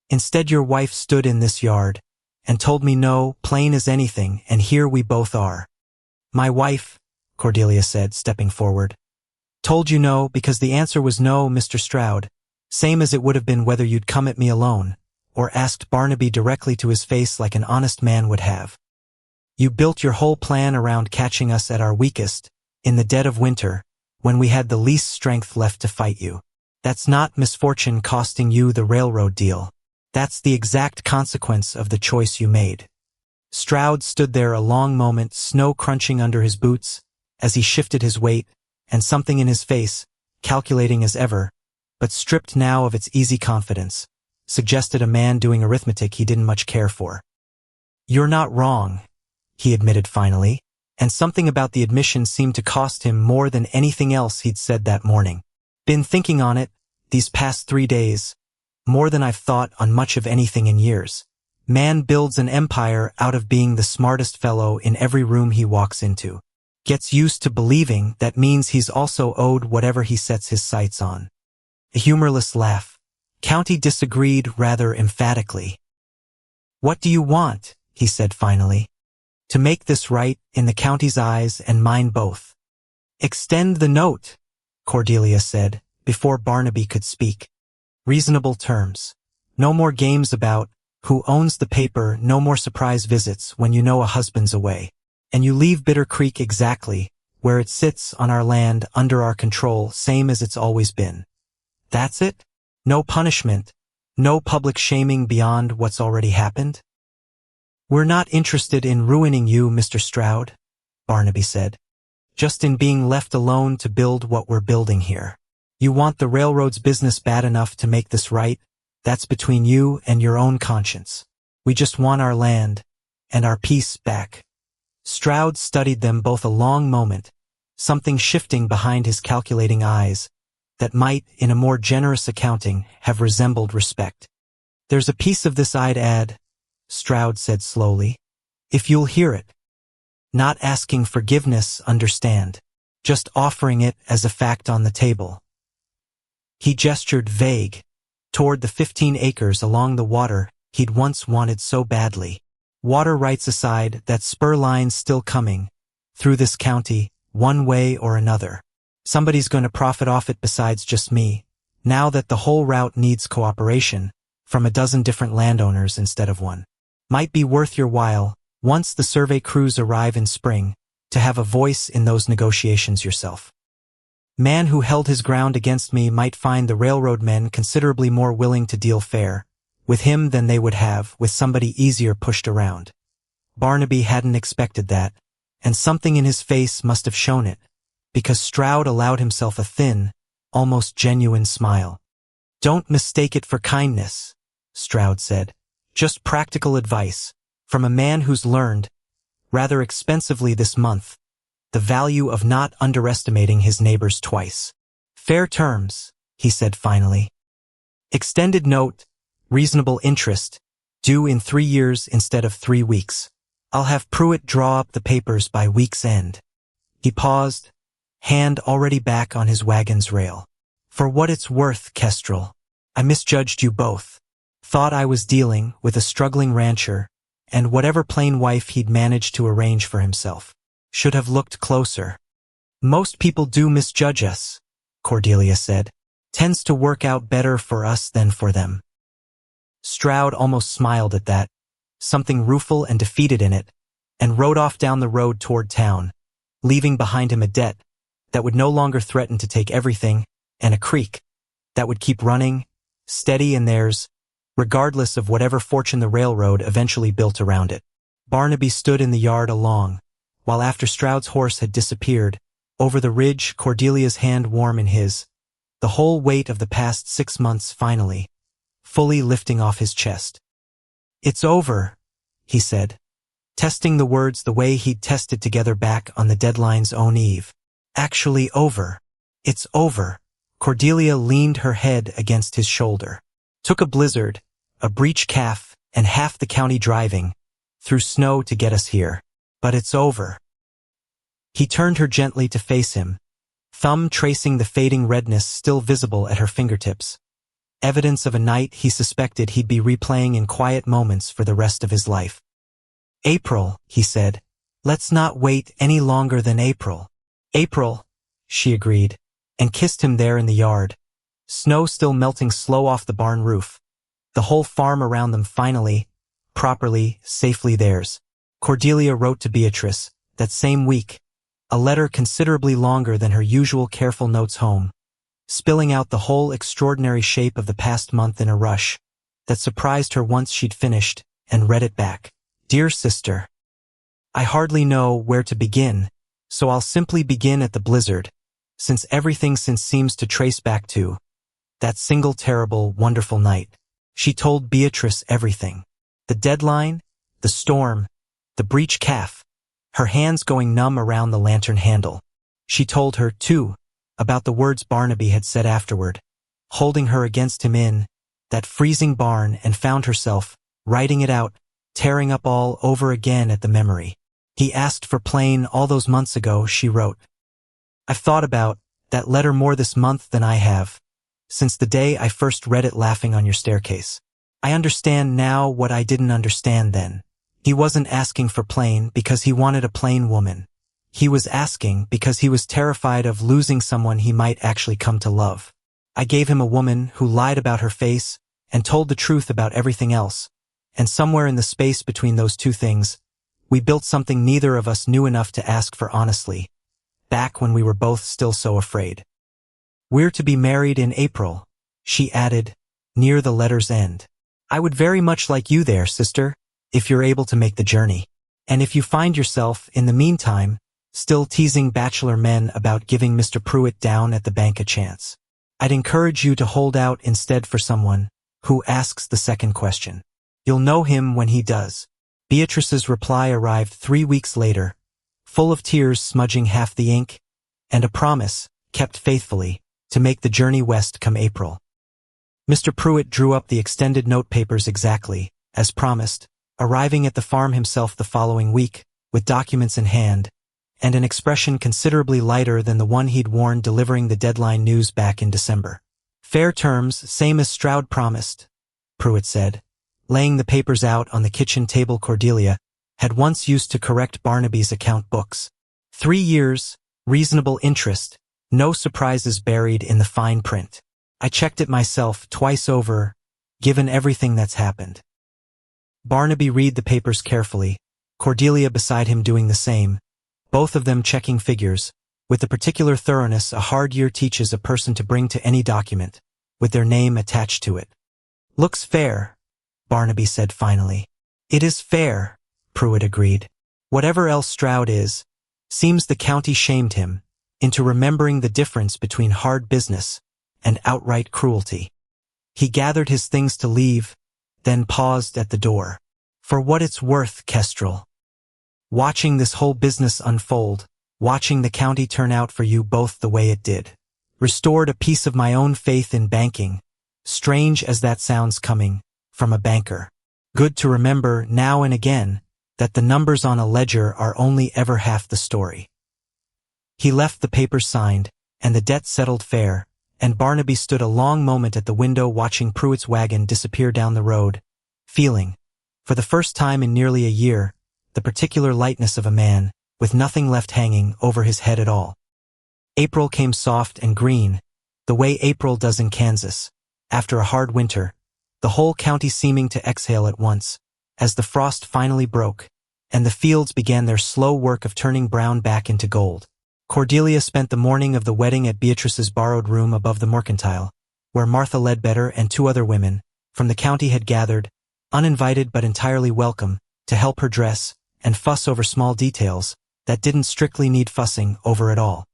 "Instead, your wife stood in this yard, and told me no, plain as anything, and here we both are." "My wife," Cordelia said, stepping forward, "told you no because the answer was no, Mr. Stroud, same as it would have been whether you'd come at me alone, or asked Barnaby directly to his face like an honest man would have. You built your whole plan around catching us at our weakest, in the dead of winter, when we had the least strength left to fight you. That's not misfortune costing you the railroad deal. That's the exact consequence of the choice you made." Stroud stood there a long moment, snow crunching under his boots, as he shifted his weight, and something in his face, calculating as ever, but stripped now of its easy confidence, suggested a man doing arithmetic he didn't much care for. "You're not wrong," he admitted finally, and something about the admission seemed to cost him more than anything else he'd said that morning. "Been thinking on it, these past 3 days, more than I've thought on much of anything in years. Man builds an empire out of being the smartest fellow in every room he walks into. Gets used to believing that means he's also owed whatever he sets his sights on." A humorless laugh. County disagreed rather emphatically. "What do you want?" he said finally. "To make this right in the county's eyes and mine both." "Extend the note," Cordelia said, before Barnaby could speak. "Reasonable terms. No more games about who owns the paper, no more surprise visits when you know a husband's away. And you leave Bitter Creek exactly where it sits on our land under our control, same as it's always been. That's it? No punishment, no public shaming beyond what's already happened?" "We're not interested in ruining you, Mr. Stroud," Barnaby said. "Just in being left alone to build what we're building here. You want the railroad's business bad enough to make this right? That's between you and your own conscience. We just want our land and our peace back." Stroud studied them both a long moment, something shifting behind his calculating eyes that might, in a more generous accounting, have resembled respect. "There's a piece of this I'd add," Stroud said slowly, "if you'll hear it. Not asking forgiveness, understand. Just offering it as a fact on the table." He gestured vague, toward the 15 acres along the water he'd once wanted so badly. "Water rights aside, that spur line's still coming, through this county, one way or another. Somebody's going to profit off it besides just me, now that the whole route needs cooperation, from a dozen different landowners instead of one. Might be worth your while, once the survey crews arrive in spring, to have a voice in those negotiations yourself." Man who held his ground against me might find the railroad men considerably more willing to deal fair with him than they would have with somebody easier pushed around. Barnaby hadn't expected that, and something in his face must have shown it, because Stroud allowed himself a thin, almost genuine smile. "Don't mistake it for kindness," Stroud said. "Just practical advice, from a man who's learned, rather expensively this month, the value of not underestimating his neighbors twice." "Fair terms," he said finally. "Extended note, reasonable interest, due in 3 years instead of 3 weeks. I'll have Pruitt draw up the papers by week's end." He paused, hand already back on his wagon's rail. "For what it's worth, Kestrel, I misjudged you both. Thought I was dealing with a struggling rancher and whatever plain wife he'd managed to arrange for himself. Should have looked closer." "Most people do misjudge us," Cordelia said. "Tends to work out better for us than for them." Stroud almost smiled at that, something rueful and defeated in it, and rode off down the road toward town, leaving behind him a debt that would no longer threaten to take everything, and a creek that would keep running, steady in theirs, regardless of whatever fortune the railroad eventually built around it. Barnaby stood in the yard along, while after Stroud's horse had disappeared, over the ridge, Cordelia's hand warm in his, the whole weight of the past 6 months finally, fully lifting off his chest. "It's over," he said, testing the words the way he'd tested together back on the deadline's own eve. "Actually over. It's over." Cordelia leaned her head against his shoulder. "Took a blizzard, a breech calf, and half the county driving through snow to get us here. But it's over." He turned her gently to face him, thumb tracing the fading redness still visible at her fingertips, evidence of a night he suspected he'd be replaying in quiet moments for the rest of his life. "April," he said. "Let's not wait any longer than April." "April," she agreed, and kissed him there in the yard, snow still melting slow off the barn roof, the whole farm around them finally, properly, safely theirs. Cordelia wrote to Beatrice, that same week, a letter considerably longer than her usual careful notes home, spilling out the whole extraordinary shape of the past month in a rush that surprised her once she'd finished and read it back. "Dear sister, I hardly know where to begin, so I'll simply begin at the blizzard, since everything since seems to trace back to that single terrible, wonderful night." She told Beatrice everything. The deadline, the storm, the breech calf, her hands going numb around the lantern handle. She told her, too, about the words Barnaby had said afterward, holding her against him in that freezing barn, and found herself writing it out, tearing up all over again at the memory. "He asked for Plain all those months ago," she wrote. "I've thought about that letter more this month than I have since the day I first read it laughing on your staircase. I understand now what I didn't understand then. He wasn't asking for Plain because he wanted a plain woman. He was asking because he was terrified of losing someone he might actually come to love. I gave him a woman who lied about her face and told the truth about everything else, and somewhere in the space between those two things, we built something neither of us knew enough to ask for honestly, back when we were both still so afraid. We're to be married in April," she added, near the letter's end. "I would very much like you there, sister, if you're able to make the journey. And if you find yourself, in the meantime, still teasing bachelor men about giving Mr. Pruitt down at the bank a chance, I'd encourage you to hold out instead for someone who asks the second question. You'll know him when he does." Beatrice's reply arrived 3 weeks later, full of tears smudging half the ink, and a promise, kept faithfully, to make the journey west come April. Mr. Pruitt drew up the extended note papers exactly, as promised, arriving at the farm himself the following week, with documents in hand, and an expression considerably lighter than the one he'd worn delivering the deadline news back in December. "Fair terms, same as Stroud promised," Pruitt said, laying the papers out on the kitchen table Cordelia had once used to correct Barnaby's account books. 3 years, reasonable interest, no surprises buried in the fine print. I checked it myself twice over, given everything that's happened. Barnaby read the papers carefully, Cordelia beside him doing the same, both of them checking figures, with the particular thoroughness a hard year teaches a person to bring to any document, with their name attached to it. "Looks fair," Barnaby said finally. "It is fair," Pruitt agreed. "Whatever else Stroud is, seems the county shamed him into remembering the difference between hard business and outright cruelty." He gathered his things to leave, then paused at the door. "For what it's worth, Kestrel. Watching this whole business unfold, watching the county turn out for you both the way it did, restored a piece of my own faith in banking, strange as that sounds coming from a banker. Good to remember now and again that the numbers on a ledger are only ever half the story." He left the papers signed, and the debt settled fair, and Barnaby stood a long moment at the window watching Pruitt's wagon disappear down the road, feeling, for the first time in nearly a year, the particular lightness of a man, with nothing left hanging over his head at all. April came soft and green, the way April does in Kansas, after a hard winter, the whole county seeming to exhale at once, as the frost finally broke, and the fields began their slow work of turning brown back into gold. Cordelia spent the morning of the wedding at Beatrice's borrowed room above the Mercantile, where Martha Ledbetter and 2 other women from the county had gathered, uninvited but entirely welcome, to help her dress and fuss over small details that didn't strictly need fussing over at all.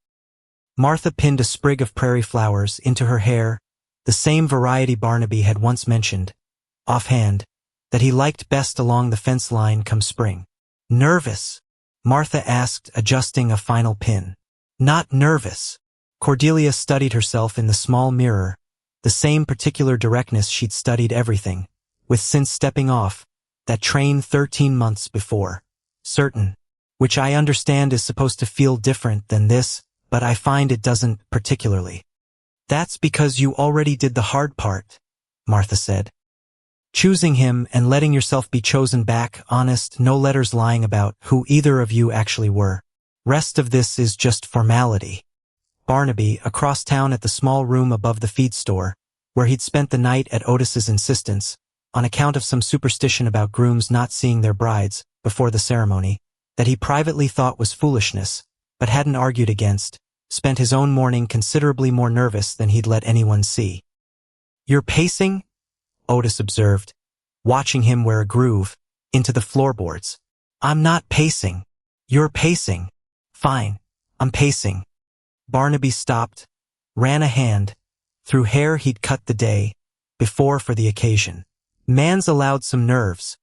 Martha pinned a sprig of prairie flowers into her hair, the same variety Barnaby had once mentioned, offhand, that he liked best along the fence line come spring. "Nervous?" Martha asked, adjusting a final pin. "Not nervous." Cordelia studied herself in the small mirror, the same particular directness she'd studied everything, with since stepping off that train 13 months before. "Certain. Which I understand is supposed to feel different than this, but I find it doesn't particularly." "That's because you already did the hard part," Martha said. "Choosing him and letting yourself be chosen back, honest, no letters lying about who either of you actually were. Rest of this is just formality." Barnaby, across town at the small room above the feed store, where he'd spent the night at Otis's insistence, on account of some superstition about grooms not seeing their brides before the ceremony, that he privately thought was foolishness, but hadn't argued against, spent his own morning considerably more nervous than he'd let anyone see. "You're pacing?" Otis observed, watching him wear a groove into the floorboards. "I'm not pacing. You're pacing." "Fine, I'm pacing." Barnaby stopped, ran a hand through hair he'd cut the day before for the occasion. "Man's allowed some nerves,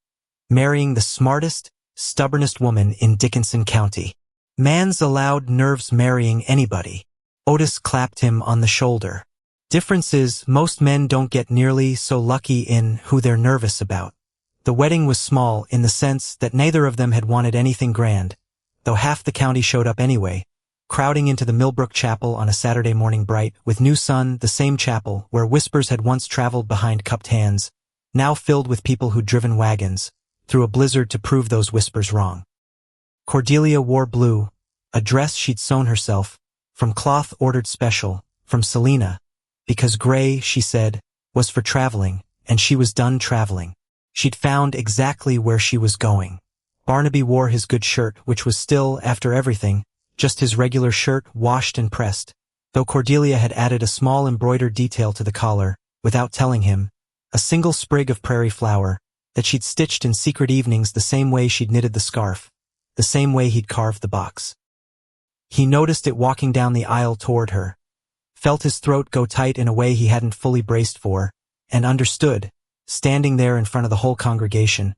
marrying the smartest, stubbornest woman in Dickinson County. Man's allowed nerves marrying anybody." Otis clapped him on the shoulder. "Difference is, most men don't get nearly so lucky in who they're nervous about." The wedding was small in the sense that neither of them had wanted anything grand, though half the county showed up anyway, crowding into the Millbrook Chapel on a Saturday morning bright, with new sun, the same chapel where whispers had once traveled behind cupped hands, now filled with people who'd driven wagons through a blizzard to prove those whispers wrong. Cordelia wore blue, a dress she'd sewn herself, from cloth ordered special, from Selena, because gray, she said, was for traveling, and she was done traveling. She'd found exactly where she was going. Barnaby wore his good shirt, which was still, after everything, just his regular shirt washed and pressed, though Cordelia had added a small embroidered detail to the collar, without telling him, a single sprig of prairie flower, that she'd stitched in secret evenings the same way she'd knitted the scarf, the same way he'd carved the box. He noticed it walking down the aisle toward her, felt his throat go tight in a way he hadn't fully braced for, and understood, standing there in front of the whole congregation,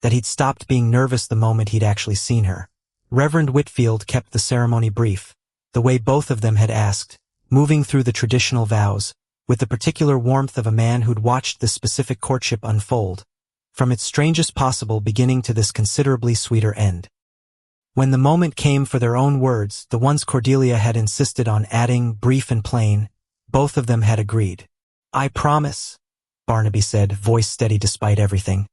that he'd stopped being nervous the moment he'd actually seen her. Reverend Whitfield kept the ceremony brief, the way both of them had asked, moving through the traditional vows, with the particular warmth of a man who'd watched this specific courtship unfold, from its strangest possible beginning to this considerably sweeter end. When the moment came for their own words, the ones Cordelia had insisted on adding, brief and plain, both of them had agreed. "I promise," Barnaby said, voice steady despite everything,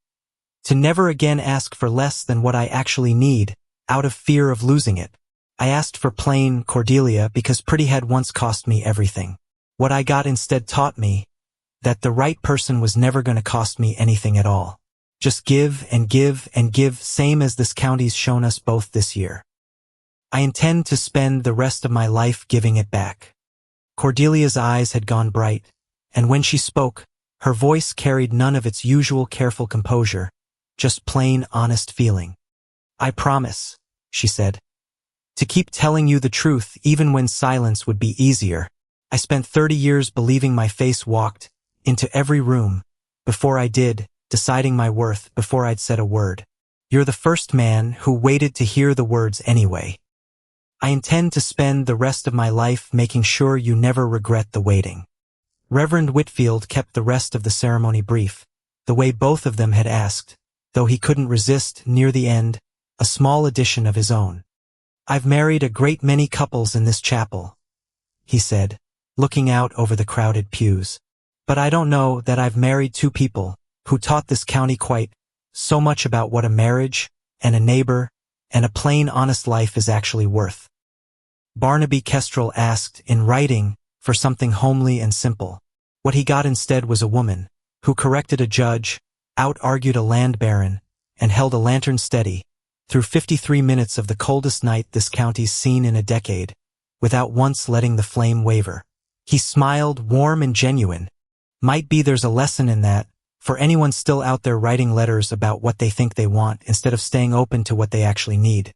"to never again ask for less than what I actually need, out of fear of losing it. I asked for plain, Cordelia, because pretty had once cost me everything. What I got instead taught me that the right person was never going to cost me anything at all. Just give and give and give, same as this county's shown us both this year." I intend to spend the rest of my life giving it back. Cordelia's eyes had gone bright, and when she spoke, her voice carried none of its usual careful composure, just plain, honest feeling. I promise, she said, to keep telling you the truth even when silence would be easier. I spent 30 years believing my face walked into every room, before I did, deciding my worth before I'd said a word. You're the first man who waited to hear the words anyway. I intend to spend the rest of my life making sure you never regret the waiting. Reverend Whitfield kept the rest of the ceremony brief, the way both of them had asked, though he couldn't resist, near the end, a small addition of his own. I've married a great many couples in this chapel, he said, looking out over the crowded pews. But I don't know that I've married two people who taught this county quite so much about what a marriage and a neighbor and a plain, honest life is actually worth. Barnaby Kestrel asked, in writing, for something homely and simple. What he got instead was a woman who corrected a judge, out-argued a land baron, and held a lantern steady through 53 minutes of the coldest night this county's seen in a decade, without once letting the flame waver. He smiled, warm and genuine. Might be there's a lesson in that, for anyone still out there writing letters about what they think they want instead of staying open to what they actually need.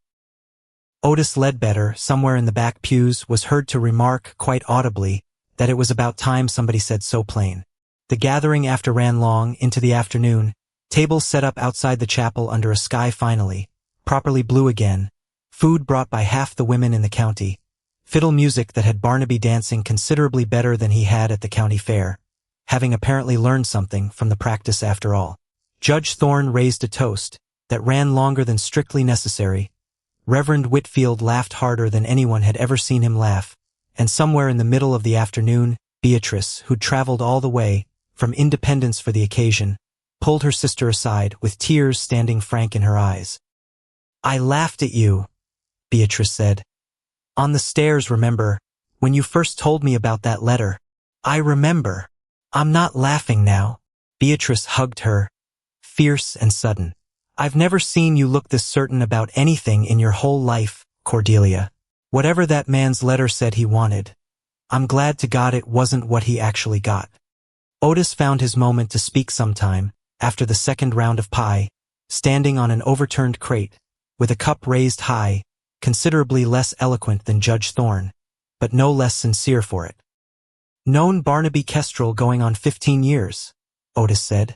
Otis Ledbetter, somewhere in the back pews, was heard to remark, quite audibly, that it was about time somebody said so plain. The gathering after ran long into the afternoon, tables set up outside the chapel under a sky finally, properly blue again, food brought by half the women in the county, fiddle music that had Barnaby dancing considerably better than he had at the county fair, having apparently learned something from the practice after all. Judge Thorne raised a toast that ran longer than strictly necessary. Reverend Whitfield laughed harder than anyone had ever seen him laugh, and somewhere in the middle of the afternoon, Beatrice, who'd traveled all the way from Independence for the occasion, pulled her sister aside with tears standing frank in her eyes. I laughed at you, Beatrice said. On the stairs, remember, when you first told me about that letter. I remember. I'm not laughing now. Beatrice hugged her, fierce and sudden. I've never seen you look this certain about anything in your whole life, Cordelia. Whatever that man's letter said he wanted, I'm glad to God it wasn't what he actually got. Otis found his moment to speak sometime, after the second round of pie, standing on an overturned crate, with a cup raised high, considerably less eloquent than Judge Thorne, but no less sincere for it. Known Barnaby Kestrel going on 15 years, Otis said,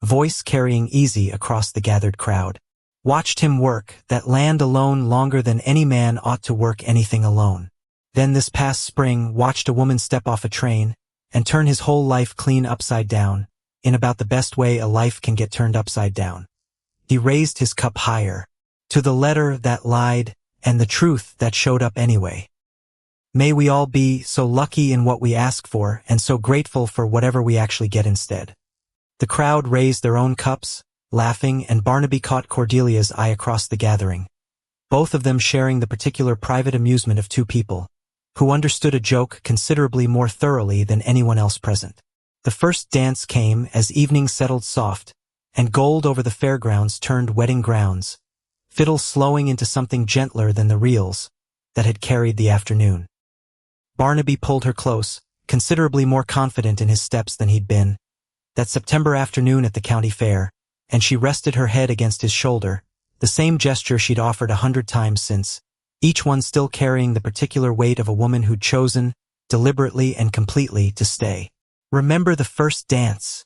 voice carrying easy across the gathered crowd. Watched him work that land alone longer than any man ought to work anything alone. Then this past spring watched a woman step off a train and turn his whole life clean upside down, in about the best way a life can get turned upside down. He raised his cup higher, to the letter that lied and the truth that showed up anyway. May we all be so lucky in what we ask for and so grateful for whatever we actually get instead. The crowd raised their own cups, laughing, and Barnaby caught Cordelia's eye across the gathering, both of them sharing the particular private amusement of two people who understood a joke considerably more thoroughly than anyone else present. The first dance came as evening settled soft, and gold over the fairgrounds turned wedding grounds, fiddle slowing into something gentler than the reels that had carried the afternoon. Barnaby pulled her close, considerably more confident in his steps than he'd been, that September afternoon at the county fair, and she rested her head against his shoulder, the same gesture she'd offered 100 times since, each one still carrying the particular weight of a woman who'd chosen, deliberately and completely, to stay. Remember the first dance,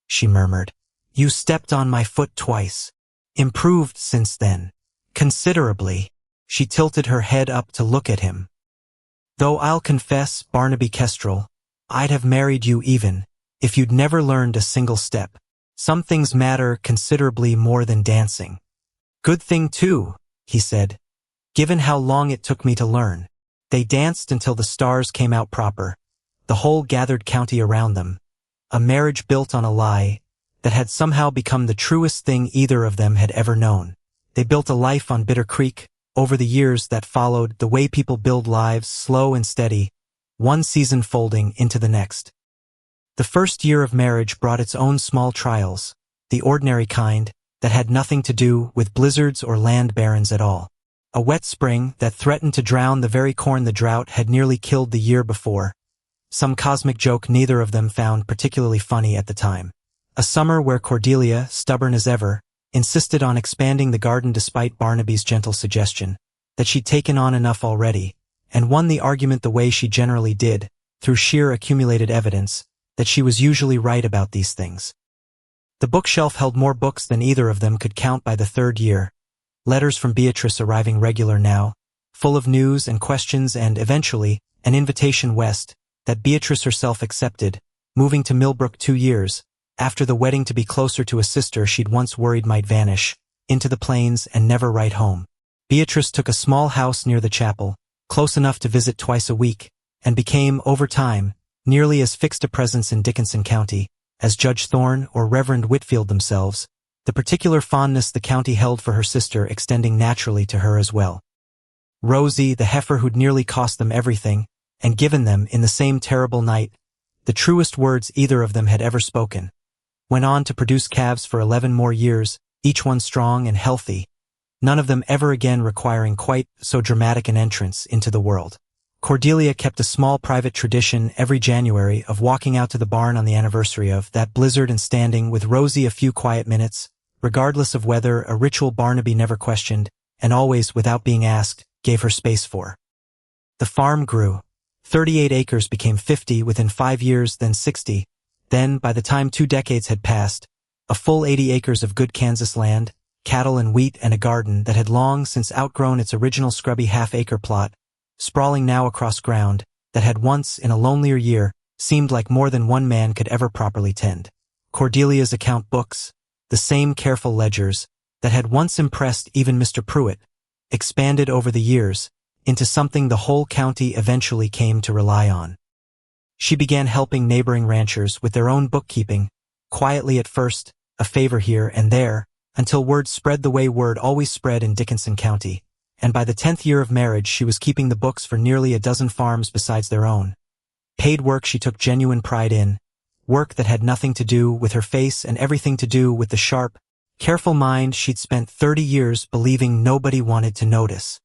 she murmured. You stepped on my foot twice. Improved since then. Considerably. She tilted her head up to look at him. Though I'll confess, Barnaby Kestrel, I'd have married you even if you'd never learned a single step. Some things matter considerably more than dancing. Good thing too, he said, given how long it took me to learn. They danced until the stars came out proper, the whole gathered county around them, a marriage built on a lie that had somehow become the truest thing either of them had ever known. They built a life on Bitter Creek, over the years that followed, the way people build lives, slow and steady, one season folding into the next. The first year of marriage brought its own small trials, the ordinary kind, that had nothing to do with blizzards or land barons at all. A wet spring that threatened to drown the very corn the drought had nearly killed the year before. Some cosmic joke neither of them found particularly funny at the time. A summer where Cordelia, stubborn as ever, insisted on expanding the garden despite Barnaby's gentle suggestion that she'd taken on enough already, and won the argument the way she generally did, through sheer accumulated evidence, that she was usually right about these things. The bookshelf held more books than either of them could count by the third year, letters from Beatrice arriving regular now, full of news and questions and, eventually, an invitation west, that Beatrice herself accepted, moving to Millbrook 2 years, after the wedding to be closer to a sister she'd once worried might vanish, into the plains and never write home. Beatrice took a small house near the chapel, close enough to visit twice a week, and became, over time, nearly as fixed a presence in Dickinson County as Judge Thorne or Reverend Whitfield themselves, the particular fondness the county held for her sister extending naturally to her as well. Rosie, the heifer who'd nearly cost them everything, and given them, in the same terrible night, the truest words either of them had ever spoken, went on to produce calves for 11 more years, each one strong and healthy, none of them ever again requiring quite so dramatic an entrance into the world. Cordelia kept a small private tradition every January of walking out to the barn on the anniversary of that blizzard and standing with Rosie a few quiet minutes, regardless of weather, a ritual Barnaby never questioned, and always, without being asked, gave her space for. The farm grew. 38 acres became 50 within 5 years, then 60. Then, by the time 2 decades had passed, a full 80 acres of good Kansas land, cattle and wheat and a garden that had long since outgrown its original scrubby half-acre plot, sprawling now across ground that had once, in a lonelier year, seemed like more than one man could ever properly tend. Cordelia's account books, the same careful ledgers that had once impressed even Mr. Pruitt, expanded over the years into something the whole county eventually came to rely on. She began helping neighboring ranchers with their own bookkeeping, quietly at first, a favor here and there, until word spread the way word always spread in Dickinson County, and by the 10th year of marriage she was keeping the books for nearly a dozen farms besides their own. Paid work she took genuine pride in, work that had nothing to do with her face and everything to do with the sharp, careful mind she'd spent 30 years believing nobody wanted to notice.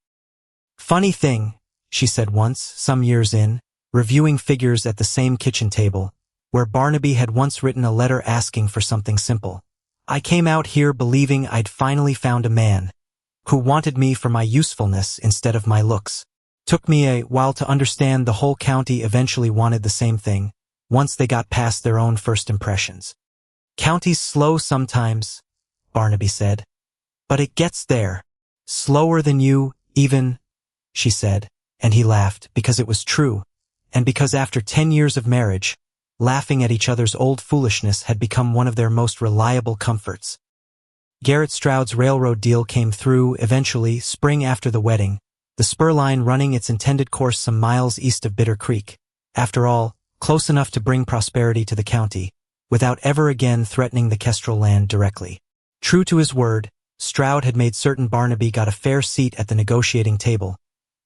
"Funny thing," she said once, some years in, reviewing figures at the same kitchen table, where Barnaby had once written a letter asking for something simple. "I came out here believing I'd finally found a man who wanted me for my usefulness instead of my looks. Took me a while to understand the whole county eventually wanted the same thing, once they got past their own first impressions. County's slow sometimes," Barnaby said. "But it gets there. Slower than you, even," she said, and he laughed, because it was true, and because after 10 years of marriage, laughing at each other's old foolishness had become one of their most reliable comforts. Garrett Stroud's railroad deal came through eventually, spring after the wedding, the spur line running its intended course some miles east of Bitter Creek, after all, close enough to bring prosperity to the county, without ever again threatening the Kestrel land directly. True to his word, Stroud had made certain Barnaby got a fair seat at the negotiating table.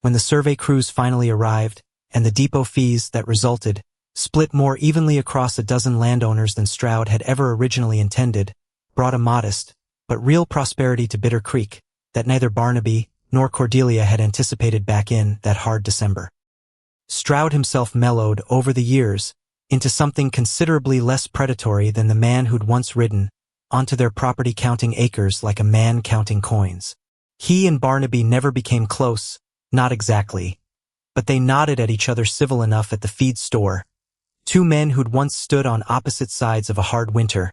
When the survey crews finally arrived, and the depot fees that resulted, split more evenly across a dozen landowners than Stroud had ever originally intended, brought a modest, but real prosperity to Bitter Creek, that neither Barnaby nor Cordelia had anticipated back in that hard December. Stroud himself mellowed, over the years, into something considerably less predatory than the man who'd once ridden onto their property counting acres like a man counting coins. He and Barnaby never became close, not exactly, but they nodded at each other civil enough at the feed store, 2 men who'd once stood on opposite sides of a hard winter,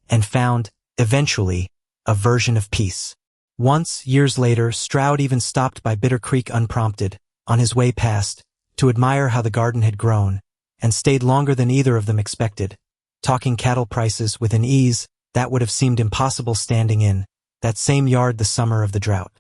and found, eventually, a version of peace. Once, years later, Stroud even stopped by Bitter Creek unprompted, on his way past, to admire how the garden had grown, and stayed longer than either of them expected, talking cattle prices with an ease that would have seemed impossible standing in that same yard the summer of the drought.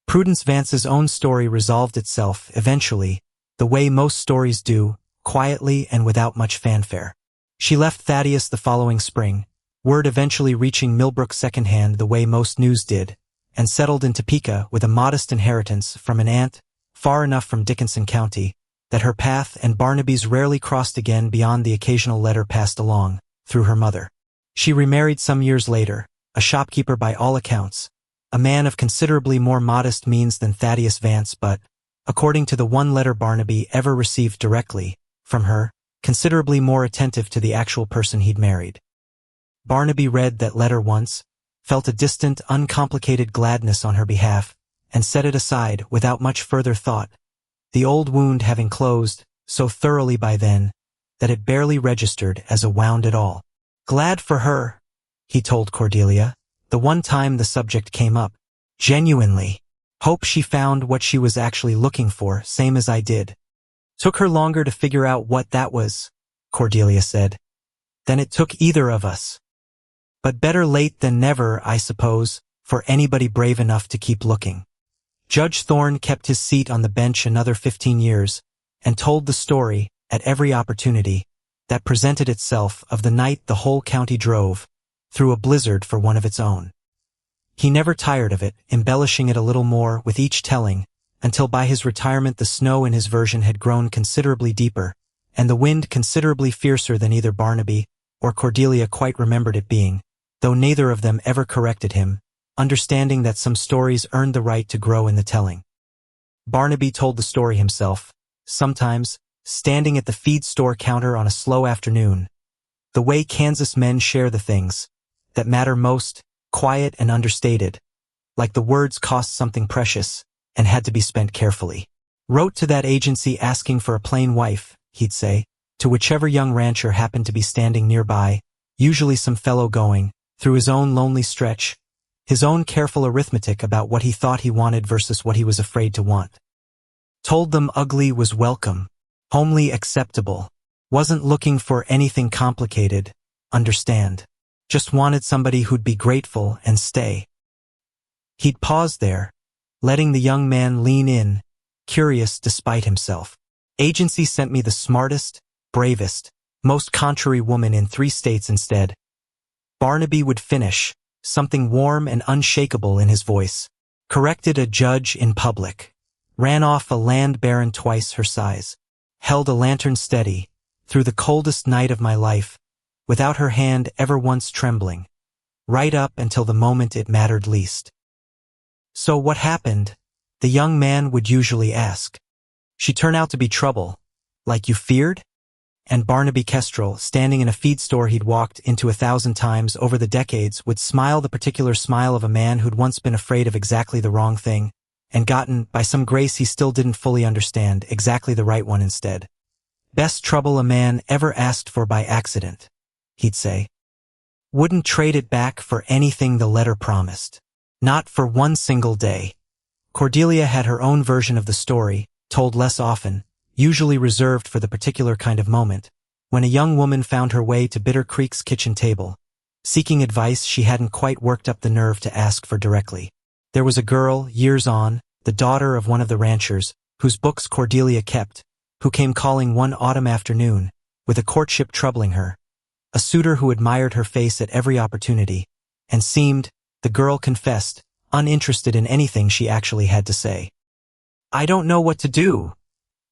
Prudence Vance's own story resolved itself, eventually, the way most stories do, quietly and without much fanfare. She left Thaddeus the following spring, word eventually reaching Millbrook secondhand the way most news did, and settled in Topeka with a modest inheritance from an aunt, far enough from Dickinson County, that her path and Barnaby's rarely crossed again beyond the occasional letter passed along, through her mother. She remarried some years later, a shopkeeper by all accounts, a man of considerably more modest means than Thaddeus Vance, but, according to the one letter Barnaby ever received directly from her, considerably more attentive to the actual person he'd married. Barnaby read that letter once, felt a distant, uncomplicated gladness on her behalf, and set it aside without much further thought, the old wound having closed so thoroughly by then that it barely registered as a wound at all. Glad for her, he told Cordelia, the one time the subject came up. Genuinely. Hope she found what she was actually looking for, same as I did. Took her longer to figure out what that was, Cordelia said, than it took either of us. But better late than never, I suppose, for anybody brave enough to keep looking. Judge Thorne kept his seat on the bench another 15 years, and told the story, at every opportunity, that presented itself of the night the whole county drove, through a blizzard for one of its own. He never tired of it, embellishing it a little more with each telling, until by his retirement the snow in his version had grown considerably deeper, and the wind considerably fiercer than either Barnaby or Cordelia quite remembered it being, though neither of them ever corrected him, understanding that some stories earned the right to grow in the telling. Barnaby told the story himself, sometimes, standing at the feed store counter on a slow afternoon, the way Kansas men share the things that matter most, quiet and understated, like the words cost something precious and had to be spent carefully. Wrote to that agency asking for a plain wife, he'd say, to whichever young rancher happened to be standing nearby, usually some fellow going through his own lonely stretch, his own careful arithmetic about what he thought he wanted versus what he was afraid to want. Told them ugly was welcome, homely acceptable, wasn't looking for anything complicated, understand, just wanted somebody who'd be grateful and stay. He'd pause there, letting the young man lean in, curious despite himself. Agency sent me the smartest, bravest, most contrary woman in 3 states instead. Barnaby would finish, something warm and unshakable in his voice, corrected a judge in public, ran off a land baron twice her size, held a lantern steady, through the coldest night of my life, without her hand ever once trembling, right up until the moment it mattered least. So what happened? The young man would usually ask. She turned out to be trouble, like you feared? And Barnaby Kestrel, standing in a feed store he'd walked into 1,000 times over the decades, would smile the particular smile of a man who'd once been afraid of exactly the wrong thing, and gotten, by some grace he still didn't fully understand, exactly the right one instead. Best trouble a man ever asked for by accident, he'd say. Wouldn't trade it back for anything the letter promised. Not for one single day. Cordelia had her own version of the story, told less often, usually reserved for the particular kind of moment, when a young woman found her way to Bitter Creek's kitchen table, seeking advice she hadn't quite worked up the nerve to ask for directly. There was a girl, years on, the daughter of one of the ranchers, whose books Cordelia kept, who came calling one autumn afternoon, with a courtship troubling her, a suitor who admired her face at every opportunity, and seemed, the girl confessed, uninterested in anything she actually had to say. I don't know what to do,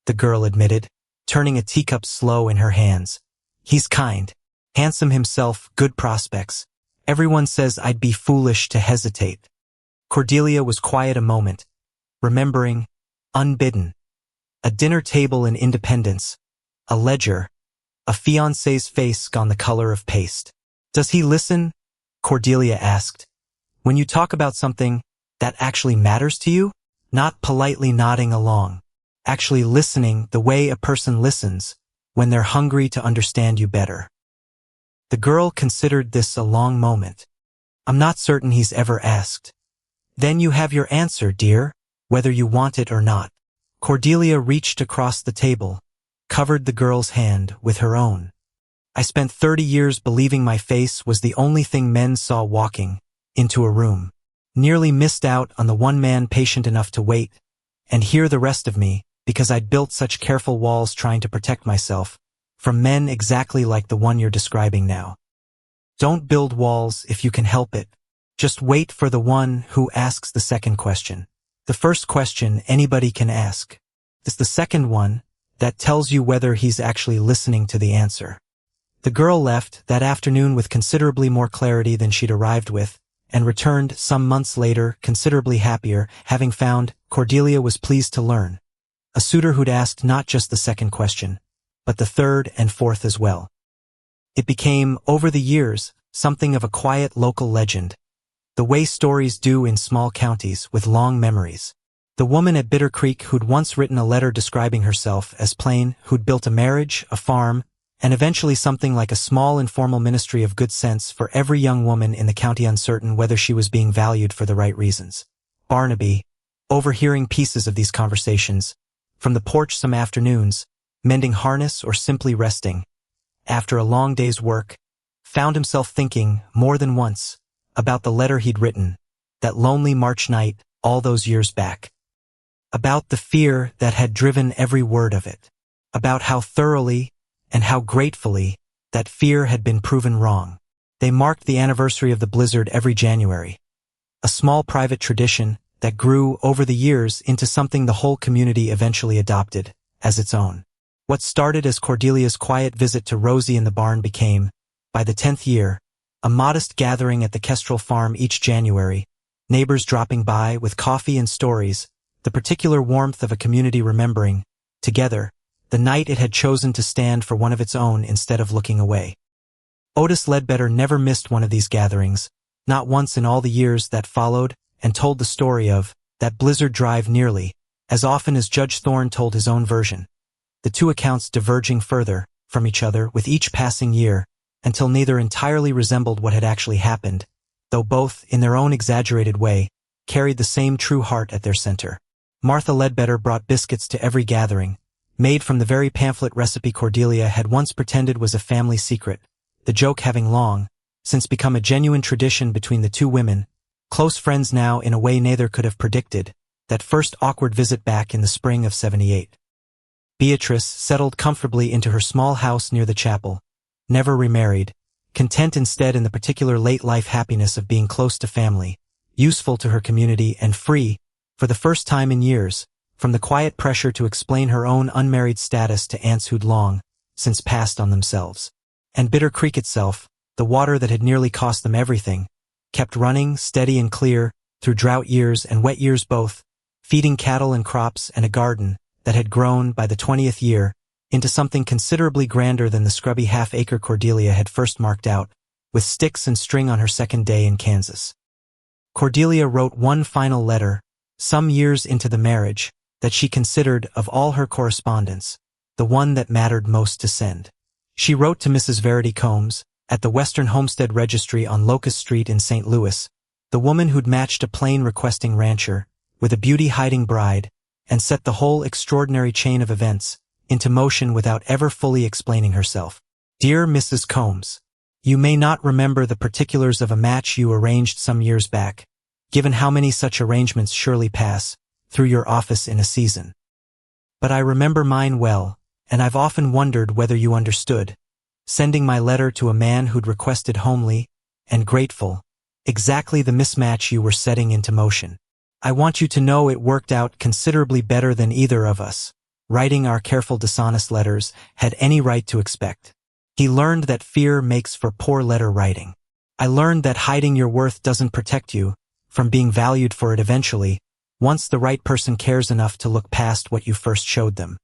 the girl admitted, turning a teacup slow in her hands. He's kind, handsome himself, good prospects. Everyone says I'd be foolish to hesitate. Cordelia was quiet a moment, remembering, unbidden, a dinner table in Independence, a ledger, a fiancé's face gone the color of paste. Does he listen? Cordelia asked. When you talk about something that actually matters to you, not politely nodding along, actually listening the way a person listens when they're hungry to understand you better. The girl considered this a long moment. I'm not certain he's ever asked. Then you have your answer, dear, whether you want it or not. Cordelia reached across the table, covered the girl's hand with her own. I spent 30 years believing my face was the only thing men saw walking into a room. Nearly missed out on the one man patient enough to wait and hear the rest of me because I'd built such careful walls trying to protect myself from men exactly like the one you're describing now. Don't build walls if you can help it. Just wait for the one who asks the second question. The first question anybody can ask. It's the second one that tells you whether he's actually listening to the answer. The girl left that afternoon with considerably more clarity than she'd arrived with, and returned some months later, considerably happier, having found, Cordelia was pleased to learn, a suitor who'd asked not just the second question, but the third and fourth as well. It became, over the years, something of a quiet local legend, the way stories do in small counties with long memories. The woman at Bitter Creek who'd once written a letter describing herself as plain, who'd built a marriage, a farm, and eventually something like a small informal ministry of good sense for every young woman in the county, uncertain whether she was being valued for the right reasons. Barnaby, overhearing pieces of these conversations, from the porch some afternoons, mending harness or simply resting, after a long day's work, found himself thinking, more than once, about the letter he'd written, that lonely March night, all those years back. About the fear that had driven every word of it. About how thoroughly, and how gratefully, that fear had been proven wrong. They marked the anniversary of the blizzard every January. A small private tradition that grew over the years into something the whole community eventually adopted as its own. What started as Cordelia's quiet visit to Rosie in the barn became, by the 10th year, a modest gathering at the Kestrel farm each January, neighbors dropping by with coffee and stories, the particular warmth of a community remembering, together, the night it had chosen to stand for one of its own instead of looking away. Otis Ledbetter never missed one of these gatherings, not once in all the years that followed, and told the story of that blizzard drive nearly, as often as Judge Thorne told his own version, the two accounts diverging further from each other with each passing year, until neither entirely resembled what had actually happened, though both, in their own exaggerated way, carried the same true heart at their center. Martha Ledbetter brought biscuits to every gathering, made from the very pamphlet recipe Cordelia had once pretended was a family secret, the joke having long since become a genuine tradition between the two women, close friends now in a way neither could have predicted, that first awkward visit back in the spring of '78. Beatrice settled comfortably into her small house near the chapel, never remarried, content instead in the particular late-life happiness of being close to family, useful to her community and free, for the first time in years, from the quiet pressure to explain her own unmarried status to aunts who'd long since passed on themselves. And Bitter Creek itself, the water that had nearly cost them everything, kept running, steady and clear, through drought years and wet years both, feeding cattle and crops and a garden that had grown, by the 20th year, into something considerably grander than the scrubby half-acre Cordelia had first marked out, with sticks and string on her second day in Kansas. Cordelia wrote one final letter, some years into the marriage, that she considered, of all her correspondence, the one that mattered most to send. She wrote to Mrs. Verity Combs, at the Western Homestead Registry on Locust Street in St. Louis, the woman who'd matched a plain requesting rancher, with a beauty-hiding bride, and set the whole extraordinary chain of events into motion without ever fully explaining herself. Dear Mrs. Combs, you may not remember the particulars of a match you arranged some years back, given how many such arrangements surely pass through your office in a season. But I remember mine well, and I've often wondered whether you understood, sending my letter to a man who'd requested homely and grateful, exactly the mismatch you were setting into motion. I want you to know it worked out considerably better than either of us, writing our careful dishonest letters, had any right to expect. He learned that fear makes for poor letter writing. I learned that hiding your worth doesn't protect you from being valued for it eventually, once the right person cares enough to look past what you first showed them.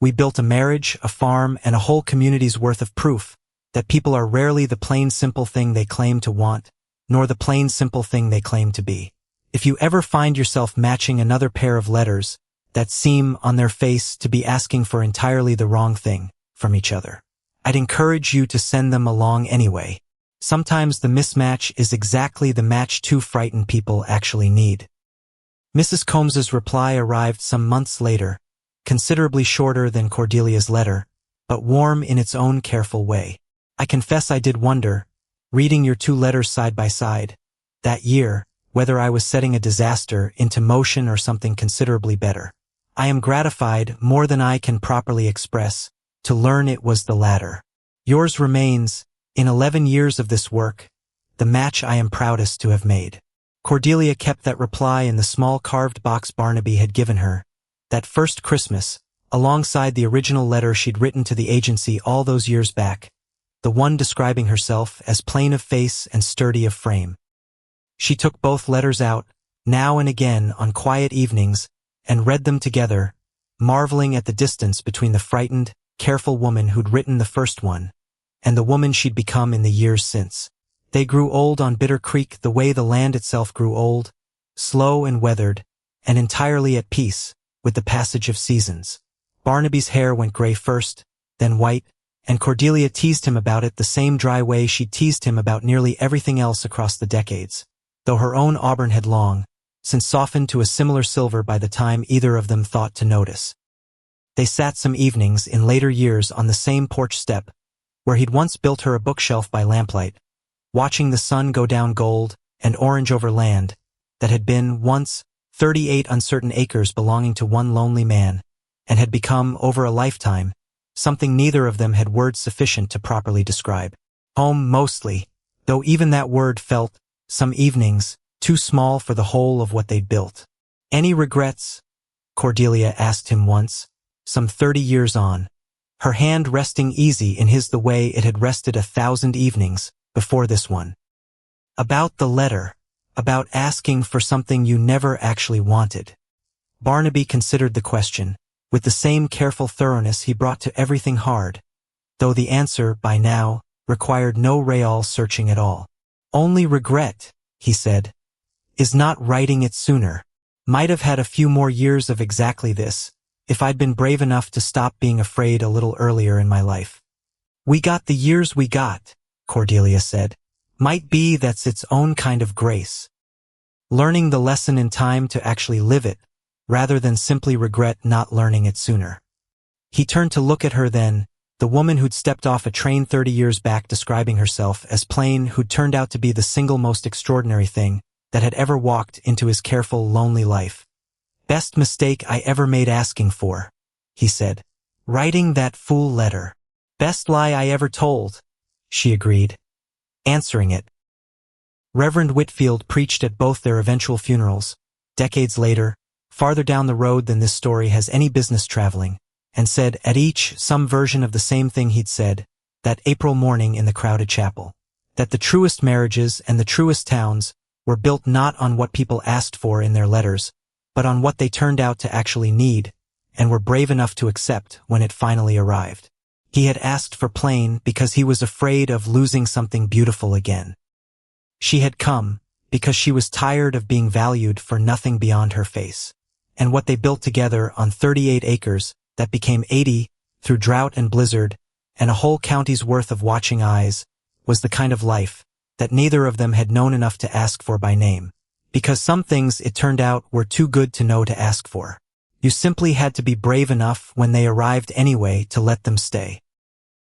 We built a marriage, a farm, and a whole community's worth of proof that people are rarely the plain simple thing they claim to want, nor the plain simple thing they claim to be. If you ever find yourself matching another pair of letters that seem, on their face, to be asking for entirely the wrong thing from each other, I'd encourage you to send them along anyway. Sometimes the mismatch is exactly the match two frightened people actually need. Mrs. Combs's reply arrived some months later, considerably shorter than Cordelia's letter, but warm in its own careful way. I confess I did wonder, reading your two letters side by side, that year, whether I was setting a disaster into motion or something considerably better. I am gratified, more than I can properly express, to learn it was the latter. Yours remains, in 11 years of this work, the match I am proudest to have made. Cordelia kept that reply in the small carved box Barnaby had given her, that first Christmas, alongside the original letter she'd written to the agency all those years back, the one describing herself as plain of face and sturdy of frame. She took both letters out, now and again on quiet evenings, and read them together, marveling at the distance between the frightened, careful woman who'd written the first one, and the woman she'd become in the years since. They grew old on Bitter Creek the way the land itself grew old, slow and weathered, and entirely at peace with the passage of seasons. Barnaby's hair went gray first, then white, and Cordelia teased him about it the same dry way she'd teased him about nearly everything else across the decades, though her own auburn had long since softened to a similar silver by the time either of them thought to notice. They sat some evenings in later years on the same porch step, where he'd once built her a bookshelf by lamplight, watching the sun go down gold and orange over land that had been once 38 uncertain acres belonging to one lonely man, and had become, over a lifetime, something neither of them had words sufficient to properly describe. Home mostly, though even that word felt, some evenings, too small for the whole of what they'd built. "Any regrets?" Cordelia asked him once, some 30 years on, her hand resting easy in his the way it had rested 1,000 evenings before this one. "About the letter, about asking for something you never actually wanted." Barnaby considered the question, with the same careful thoroughness he brought to everything hard, though the answer, by now, required no real searching at all. "Only regret," he said, "is not writing it sooner. Might have had a few more years of exactly this, if I'd been brave enough to stop being afraid a little earlier in my life." "We got the years we got," Cordelia said. "Might be that's its own kind of grace. Learning the lesson in time to actually live it, rather than simply regret not learning it sooner." He turned to look at her then, the woman who'd stepped off a train 30 years back describing herself as plain, who'd turned out to be the single most extraordinary thing that had ever walked into his careful, lonely life. "Best mistake I ever made asking for," he said. "Writing that fool letter." "Best lie I ever told," she agreed, answering it. Reverend Whitfield preached at both their eventual funerals, decades later, farther down the road than this story has any business traveling, and said at each some version of the same thing he'd said that April morning in the crowded chapel, that the truest marriages and the truest towns were built not on what people asked for in their letters, but on what they turned out to actually need, and were brave enough to accept when it finally arrived. He had asked for plain because he was afraid of losing something beautiful again. She had come because she was tired of being valued for nothing beyond her face. And what they built together on 38 acres that became 80 through drought and blizzard, and a whole county's worth of watching eyes, was the kind of life that neither of them had known enough to ask for by name. Because some things, it turned out, were too good to know to ask for. You simply had to be brave enough when they arrived anyway to let them stay.